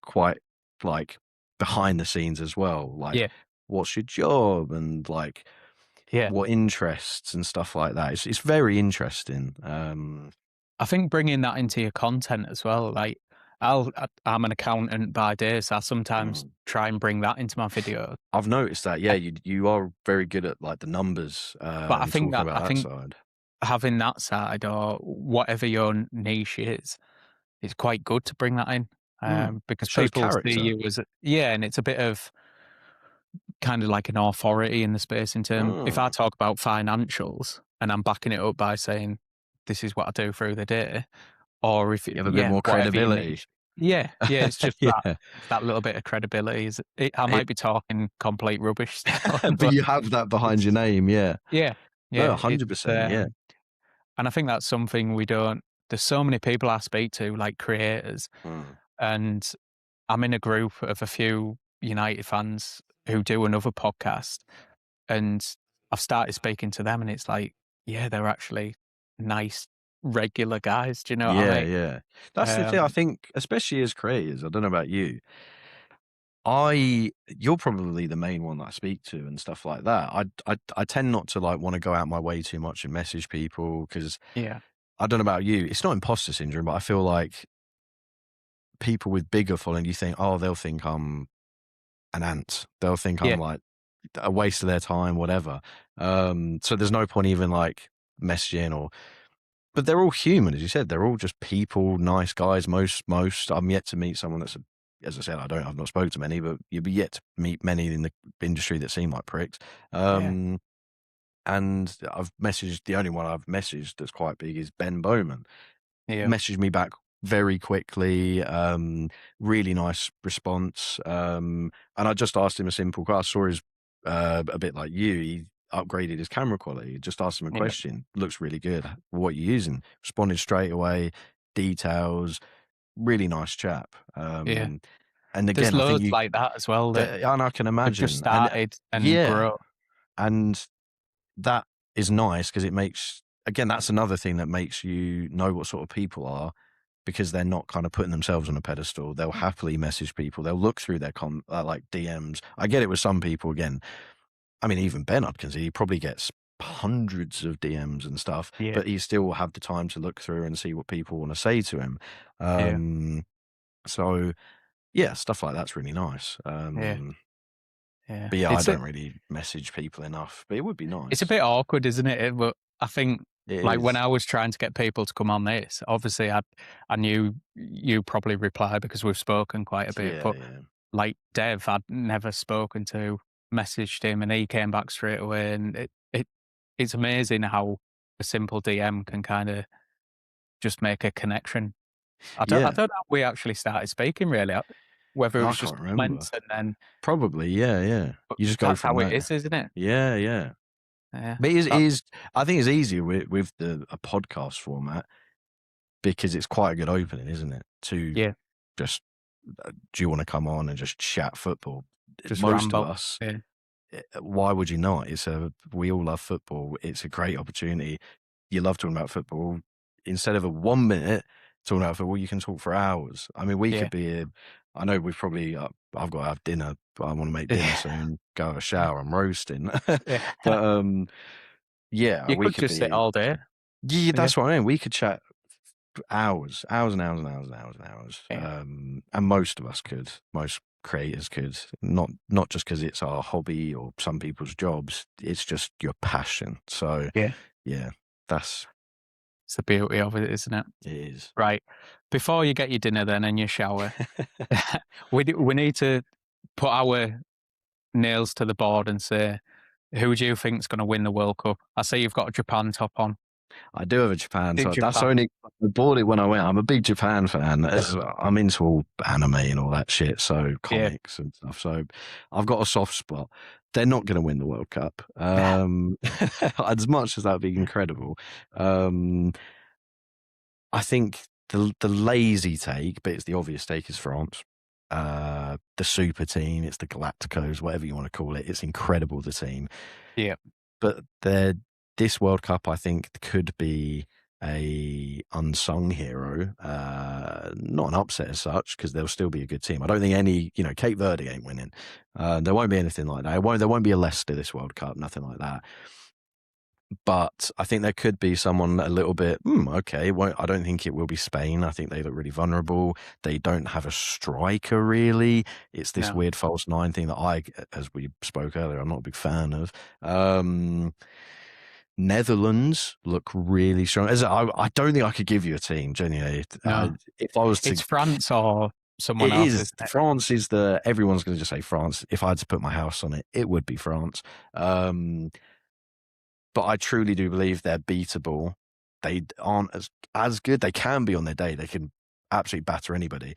quite like behind the scenes as well. Like, Yeah. what's your job and like Yeah. what interests and stuff like that. It's very interesting. I think bringing that into your content as well, like I'm an accountant by day, so I sometimes try and bring that into my video. I've noticed that. Yeah, you are very good at like the numbers But I and think talking about that think side. having that side or whatever your niche is, it's quite good to bring that in, because Shows people see character. you as and it's a bit of kind of like an authority in the space in terms. If I talk about financials and I'm backing it up by saying this is what I do through the day, or if You have a bit more whatever your credibility. niche, it's just Yeah. that little bit of credibility. I might be talking complete rubbish still, But but you have that behind your it's name, yeah. yeah, No, it's 100%, yeah. and I think that's something we don't. There's so many people I speak to, like creators, and I'm in a group of a few United fans who do another podcast, and I've started speaking to them, and it's like, yeah, they're actually nice, regular guys. Do you know what I Yeah, mean? yeah. That's the thing, I think, especially as creators, I don't know about you, you're probably the main one that I speak to and stuff like that. I tend not to like want to go out my way too much and message people because Yeah, I don't know about you. It's not imposter syndrome, but I feel like people with bigger following, you think, oh, they'll think I'm an ant. They'll think yeah, I'm like a waste of their time, whatever. So there's no point even like messaging but they're all human, as you said. They're all just people, nice guys. Most. I'm yet to meet someone that's as I said, I've not spoken to many, but you'll be yet to meet many in the industry that seem like pricks. yeah, And I've messaged, the only one I've messaged that's quite big is Ben Bowman. yeah, Messaged me back very quickly, really nice response. And I just asked him a simple question. I saw his, a bit like you, he upgraded his camera quality. Just asked him a yeah, question. Looks really good. What are you using? Responded straight away, details, really nice chap. yeah. And There's again, I think loads like that as well that and I can have just imagine. And started and yeah, grow. and that is nice because it makes, again, that's another thing that makes you know what sort of people are because they're not kind of putting themselves on a pedestal. They'll happily message people. They'll look through their like DMs. I get it with some people. Again, I mean, even Ben, I can see he probably gets hundreds of DMs and stuff, Yeah, but he still will have the time to look through and see what people want to say to him. yeah, So yeah, stuff like that's really nice. yeah, yeah. But yeah, I don't really message people enough, but it would be It's a nice. bit awkward, isn't it? But I think, It like, when is. I was trying to get people to come on this, obviously I knew you probably reply because we've spoken quite a bit. Yeah, But yeah. like Dev, I'd never spoken to, messaged him, and he came back straight away. And it's amazing how a simple DM can kind of just make a connection. I Yeah. don't know how we actually started speaking really. Whether it I was just can't remember. comments and then, Probably, yeah, yeah. but You just go that's from how it there. is, isn't it? Yeah, yeah. Yeah, But it that's is I think it's easier with a podcast format because it's quite a good opening, isn't it? To yeah, just, do you want to come on and just chat football? just Most of ramble. us, Yeah, why would you not? We all love football. It's a great opportunity. You love talking about football. Instead of a 1 minute talking about football, you can talk for hours. I mean, we yeah. could be here. I know we've probably, I've got to have dinner, but I want to make dinner soon, go have a shower. I'm roasting. Yeah. But yeah, You we could could just sit be, all day. yeah, Yeah. that's what I mean. We could chat hours, hours and hours and hours and hours and hours. Yeah. And most of us could, most creators could, not just because it's our hobby or some people's jobs. It's just your passion. So Yeah. yeah, that's It's the beauty of it, isn't it? it is. Right. Before you get your dinner then and your shower, we need to put our nails to the board and say, who do you think's gonna win the World Cup? I see you've got a Japan top on. I do have a Japan, Big so that's Japan. only I bought it when I went. I'm a big Japan fan. I'm into all anime and all that shit, so comics and stuff. So I've got a soft spot. They're not going to win the World Cup. As much as that'd be incredible, I think the lazy take, but it's the obvious take, is France. The super team, it's the Galacticos, whatever you want to call it. It's incredible, the team. Yeah. But this World Cup, I think, could be a unsung hero, not an upset as such, because there'll still be a good team. I don't think any, Cape Verde ain't winning. There won't be anything like that. There won't be a Leicester this World Cup, nothing like that. But I think there could be someone a little bit, okay. I don't think it will be Spain. I think they look really vulnerable. They don't have a striker, really. It's this weird false nine thing that as we spoke earlier, I'm not a big fan of. Netherlands look really strong. I don't think I could give you a team, genuinely. No. If I was to, it's France or someone it else. is France. Everyone's going to just say France. If I had to put my house on it, it would be France. But I truly do believe they're beatable. They aren't as good. They can be on their day. They can absolutely batter anybody.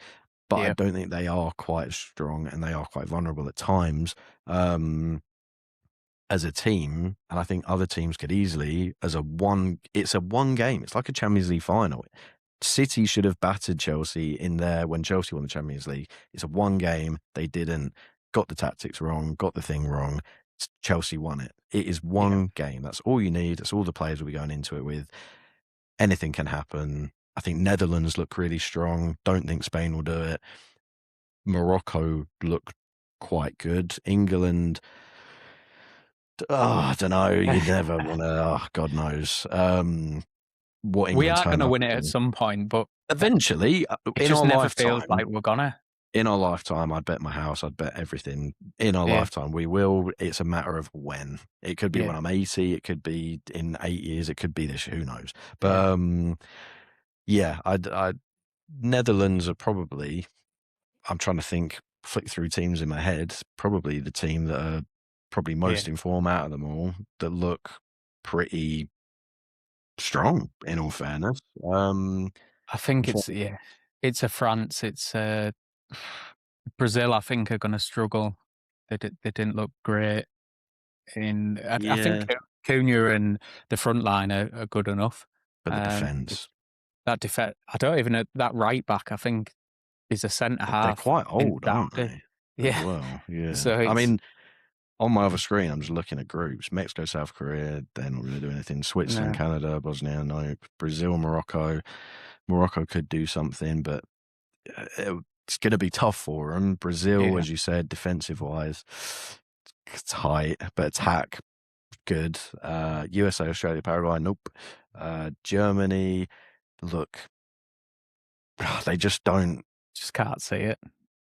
But I don't think they are quite as strong, and they are quite vulnerable at times as a team. And I think other teams could easily, it's a one game. It's like a Champions League final. City should have battered Chelsea in there when Chelsea won the Champions League. It's a one game. They didn't. Got the tactics wrong. Got the thing wrong. Chelsea won it. It is one game. That's all you need. That's all the players will be going into it with. Anything can happen. I think Netherlands look really strong. Don't think Spain will do it. Morocco look quite good. England, I don't know. You never want to. God knows. What England we are going to win it in. at some point, but eventually, it just never feels like we're gonna. In our lifetime, I'd bet my house, I'd bet everything. In our lifetime, we will. It's a matter of when. It could be when I'm 80. It could be in 8 years. It could be this. Who knows? But I Netherlands are probably. I'm trying to flick through teams in my head. Probably the team that are probably most in form out of them all, that look pretty strong. In all fairness, I think it's a France. It's Brazil. I think are going to struggle. They didn't look great. I think Cunha and the front line are good enough. But the defense, that defense, I don't even know that right back. I think is a centre half. They're quite old, aren't they? Yeah. Well, yeah. So I mean, on my other screen, I'm just looking at groups. Mexico, South Korea, they're not going to do anything. Switzerland, Canada, Bosnia, no. Brazil, Morocco. Morocco could do something, but it's going to be tough for them. Brazil, as you said, defensive-wise, tight, but attack, good. USA, Australia, Paraguay, nope. Germany, look, they just don't. Just can't see it.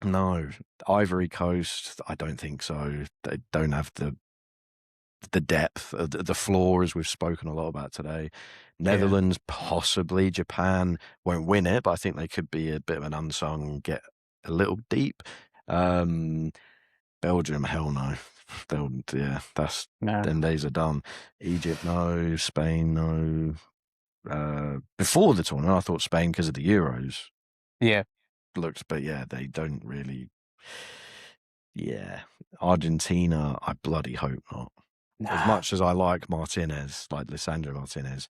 No. Ivory Coast, I don't think so. They don't have the depth, the floor, as we've spoken a lot about today. Netherlands, possibly. Japan won't win it, but I think they could be a bit of an unsung, get a little deep. Belgium, hell no. Them days are done. Egypt, no. Spain, no. Before the tournament, I thought Spain because of the Euros. Yeah. Looked, but they don't really. Yeah. Argentina, I bloody hope not. As much as I like Martinez, like Lisandro Martinez,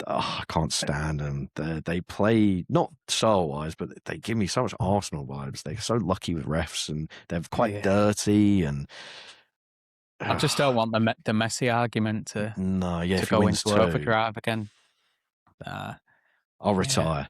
I can't stand them. They play, not style-wise, but they give me so much Arsenal vibes. They're so lucky with refs, and they're quite dirty. And I just don't want the Messi argument to go into overdrive again. I'll retire.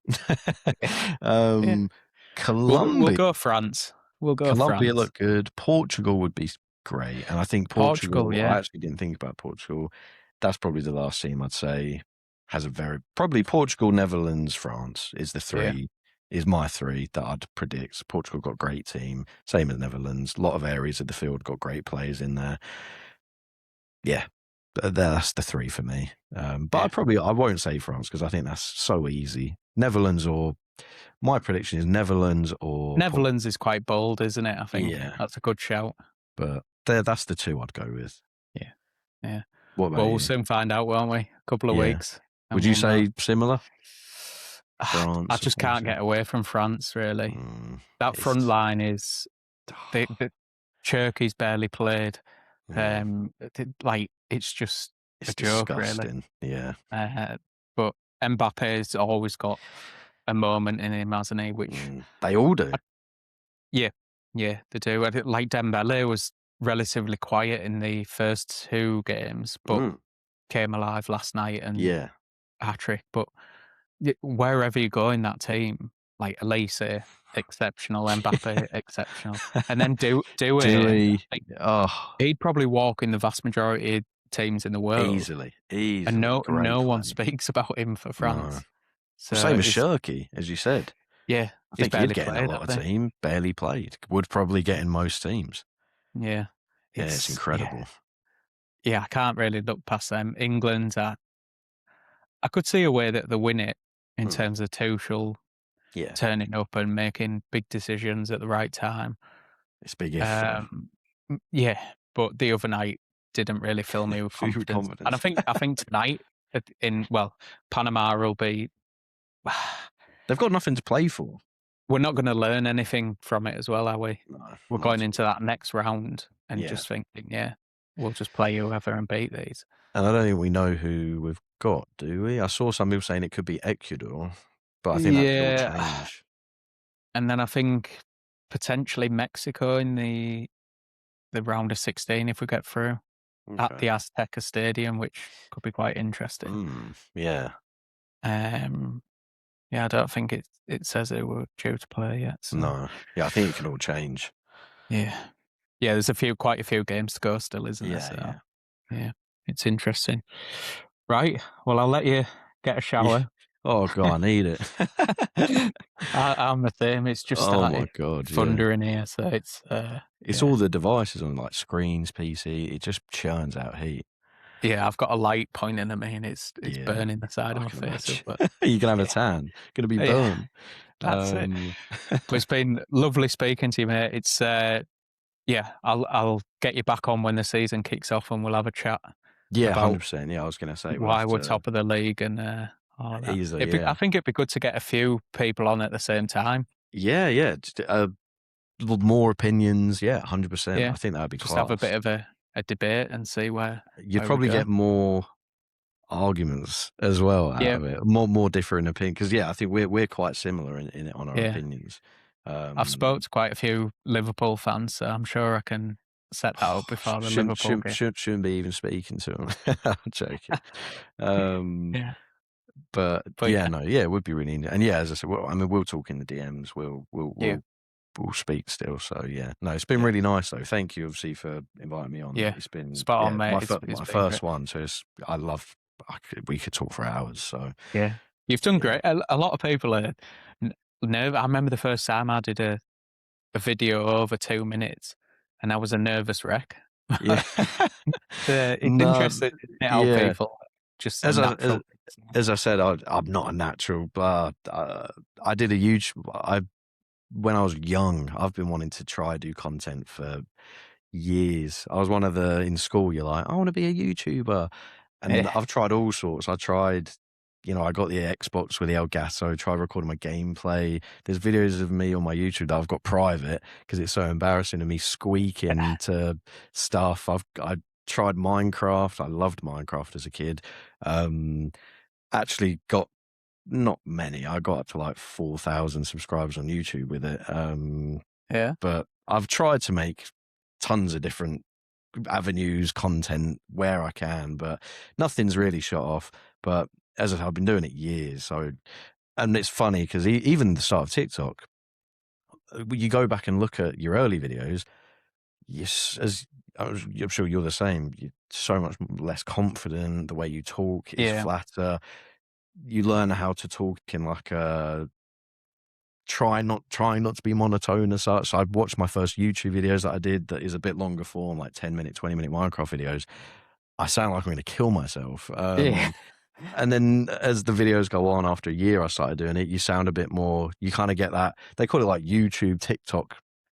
Colombia. We'll go France. Colombia look good. Portugal would be great. And I think Portugal, I actually didn't think about Portugal. That's probably the last team I'd say has probably Portugal, Netherlands, France is the three, is my three that I'd predict. Portugal got a great team. Same as Netherlands. A lot of areas of the field got great players in there. Yeah. That's the three for me. But I won't say France because I think that's so easy. Netherlands my prediction is Netherlands or... Netherlands is quite bold, isn't it? I think that's a good shout. But that's the two I'd go with. Yeah. What about you? We'll soon find out, won't we? A couple of weeks. Would you say similar? France, I just can't get away from France, really. That front line is... The Turkey's barely played. It's just a joke, disgusting. Really. Yeah. But Mbappe's always got a moment in him, hasn't he? Which they all do. Yeah, they do. Like Dembele was relatively quiet in the first two games, but came alive last night and hat-trick. But wherever you go in that team, like Elise, exceptional, Mbappe, exceptional, and then do it. Dewey, oh, He'd probably walk in the vast majority of teams in the world, easily, and great no one player. speaks about him for No, France. So same as it's Shirky, as you said. yeah, I he's think he'd barely get in a played, lot I of think. team, barely played. Would probably get in most teams. Yeah, Yeah, it's incredible. I can't really look past them. England, I could see a way that they win it in terms of Tuchel Yeah, turning up and making big decisions at the right time. it's big if though. Yeah, but the other night didn't really fill me with Food with confidence. And confidence. I think tonight Panama will be. They've got nothing to play for. We're not going to learn anything from it as well, are we? No, We're not going at into all. that next round and Yeah. just thinking, we'll just play whoever and beat these. And I don't think we know who we've got, do we? I saw some people saying it could be Ecuador, but I think that could all change. And then I think potentially Mexico in the round of 16 if we get through at the Azteca Stadium, which could be quite interesting. Yeah. I don't think it says who we're due to play yet. So. No. Yeah, I think it can all change. Yeah. Yeah, there's quite a few games to go still, isn't there? So, yeah, it's interesting. Right. Well, I'll let you get a shower. Yeah. Oh god, I need it. I'm the same. It's just my god, thunder in here, so it's all the devices on like screens, PC. It just churns out heat. Yeah, I've got a light pointing at me, and it's burning the side of my face. But you can have a tan. Gonna be burned. That's it. But it's been lovely speaking to you, mate. It's I'll get you back on when the season kicks off, and we'll have a chat. Yeah, 100%. Yeah, I was gonna say why we're top of the league and all that. Easily, I think it'd be good to get a few people on at the same time. Yeah. Just, more opinions. Yeah, 100%. Yeah. I think that'd be just class. have a bit of a debate and see where you'd probably get more arguments as well out of it. More different opinions. Because I think we're quite similar in it on our opinions. I've spoke to quite a few Liverpool fans, so I'm sure I can set that up before the Liverpool game. Shouldn't be even speaking to them. I'm joking. But it would be really. And as I said, we'll talk in the DMs. We'll speak still. So it's been really nice though. Thank you, obviously, for inviting me on. It's been spot on, mate. My first one, so we could talk for hours. So you've done great. A lot of people are nervous. I remember the first time I did a video over 2 minutes, and I was a nervous wreck. Yeah, it's interesting how people just as I said, I'm not a natural, but I did a huge. When I was young, I've been wanting to try do content for years. I was one of in school, you're like, I want to be a YouTuber. And I've tried all sorts. I tried, I got the Xbox with the Elgato, tried recording my gameplay. There's videos of me on my YouTube that I've got private because it's so embarrassing of me squeaking to stuff. I tried Minecraft. I loved Minecraft as a kid. Actually got not many. I got up to like 4,000 subscribers on YouTube with it. But I've tried to make tons of different avenues, content where I can, but nothing's really shot off. But as I said, I've been doing it years. So, and it's funny because even the start of TikTok, you go back and look at your early videos. I'm sure you're the same. You're so much less confident. The way you talk is flatter. You learn how to talk in like a trying not to be monotone as such. So I've watched my first YouTube videos that I did that is a bit longer form, like 10-minute, 20-minute Minecraft videos. I sound like I'm going to kill myself. And then as the videos go on, after a year I started doing it, you sound a bit more, you kind of get that, they call it like YouTube, TikTok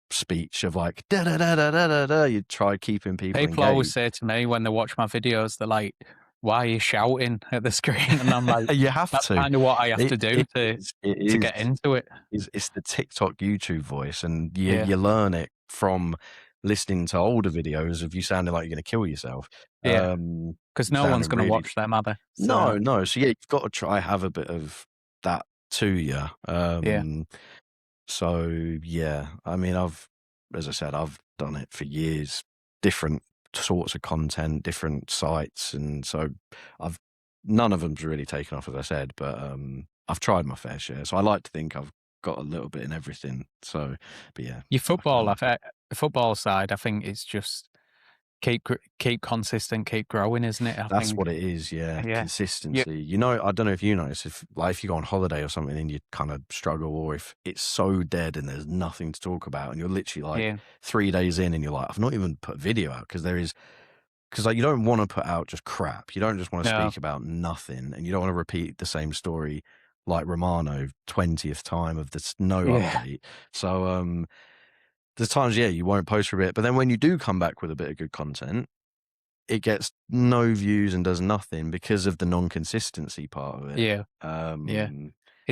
speech of like, da-da-da-da-da-da-da. You try keeping people engaged. Always say to me when they watch my videos, they're like, why are you shouting at the screen? And I'm like, you have that's to. kind of what I have to do to get into it. It's the TikTok YouTube voice, and you learn it from listening to older videos of you sounding like you're going to kill yourself. Because no one's going to watch them, are they? So. No. So you've got to try have a bit of that to you. So I mean, as I said, I've done it for years, different sorts of content, different sites, and so none of them's really taken off, as I said, but I've tried my fair share. So I like to think I've got a little bit in everything. So, but yeah, Your football, I the football side, I think it's just keep consistent, keep growing, isn't it? I that's think, what it is. Yeah, yeah, yeah, consistency. You know, I don't know if you notice if you go on holiday or something and you kind of struggle, or if it's so dead and there's nothing to talk about, and you're literally like yeah, 3 days in and you're like, I've not even put a video out because like you don't want to put out just crap. You don't just want to no, speak about nothing, and you don't want to repeat the same story like Romano 20th time of this no yeah, update. So there's times you won't post for a bit, but then when you do come back with a bit of good content, it gets no views and does nothing because of the non-consistency part of it. yeah, yeah.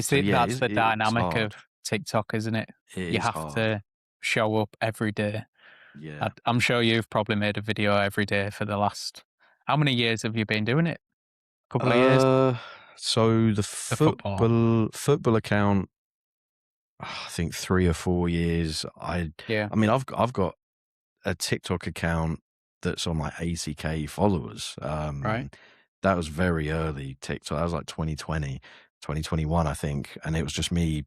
So yeah, That's the it's dynamic hard. of TikTok, isn't it? It You is have hard. to show up every day. Yeah. I'm sure you've probably made a video every day for the last. How many years have you been doing it? A couple of years. So the The football. football account, I think 3 or 4 years. Yeah. I mean, I've got a TikTok account that's on like 80K followers. Right. That was very early TikTok. That was like 2020, 2021, I think. And it was just me.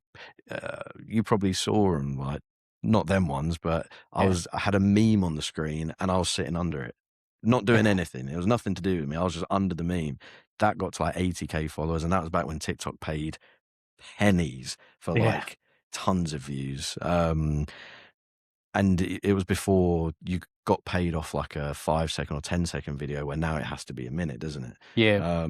You probably saw them, like not them ones, but Yeah. I had a meme on the screen and I was sitting under it, not doing Yeah. anything. It was nothing to do with me. I was just under the meme. That got to like 80K followers. And that was back when TikTok paid pennies for Yeah. like tons of views. And it was before you got paid off like a 5 second or 10 second video, where now it has to be a minute, doesn't it? Yeah.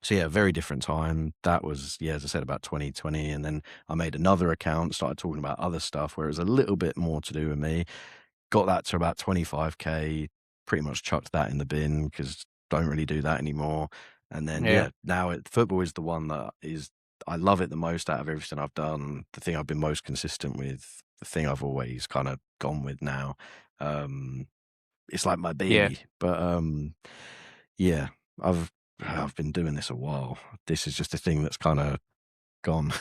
So yeah, very different time. That was, as I said, about 2020. And then I made another account, started talking about other stuff where it was a little bit more to do with me. Got that to about 25K, pretty much chucked that in the bin because don't really do that anymore. And then Yeah. now football is the one that is, I love it the most out of everything I've done. The thing I've been most consistent with, the thing I've always kind of gone with now. It's like my Yeah. baby. But yeah, I've been doing this a while. This is just a thing that's kind of gone.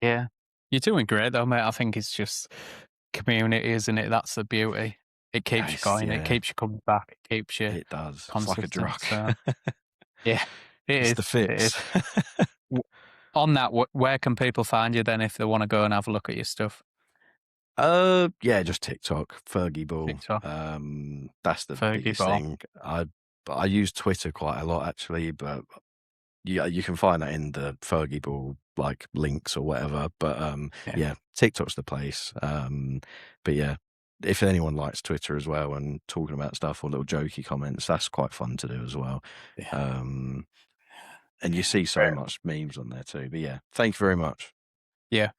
Yeah. You're doing great though, mate. I think it's just community, isn't it? That's the beauty. It keeps you going. It Yeah, keeps you coming back. It keeps you it does. It's like a consistent. drug. So yeah, it It's is. the It is. fix. W- On that, where can people find you then if they want to go and have a look at your stuff? Yeah, just TikTok, Fergy Ball. TikTok, That's the Fergie biggest Ball. thing. I use Twitter quite a lot actually, but yeah, you can find that in the Fergie Ball like links or whatever. But Yeah. yeah, TikTok's the place. But yeah, if anyone likes Twitter as well and talking about stuff or little jokey comments, that's quite fun to do as well. Yeah. And you see so much memes on there too. But yeah, thank you very much. Yeah.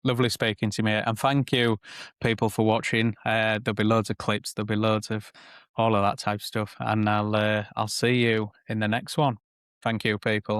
Lovely speaking to you, mate. And thank you, people, for watching. There'll be loads of clips. There'll be loads of all of that type of stuff. And I'll see you in the next one. Thank you, people.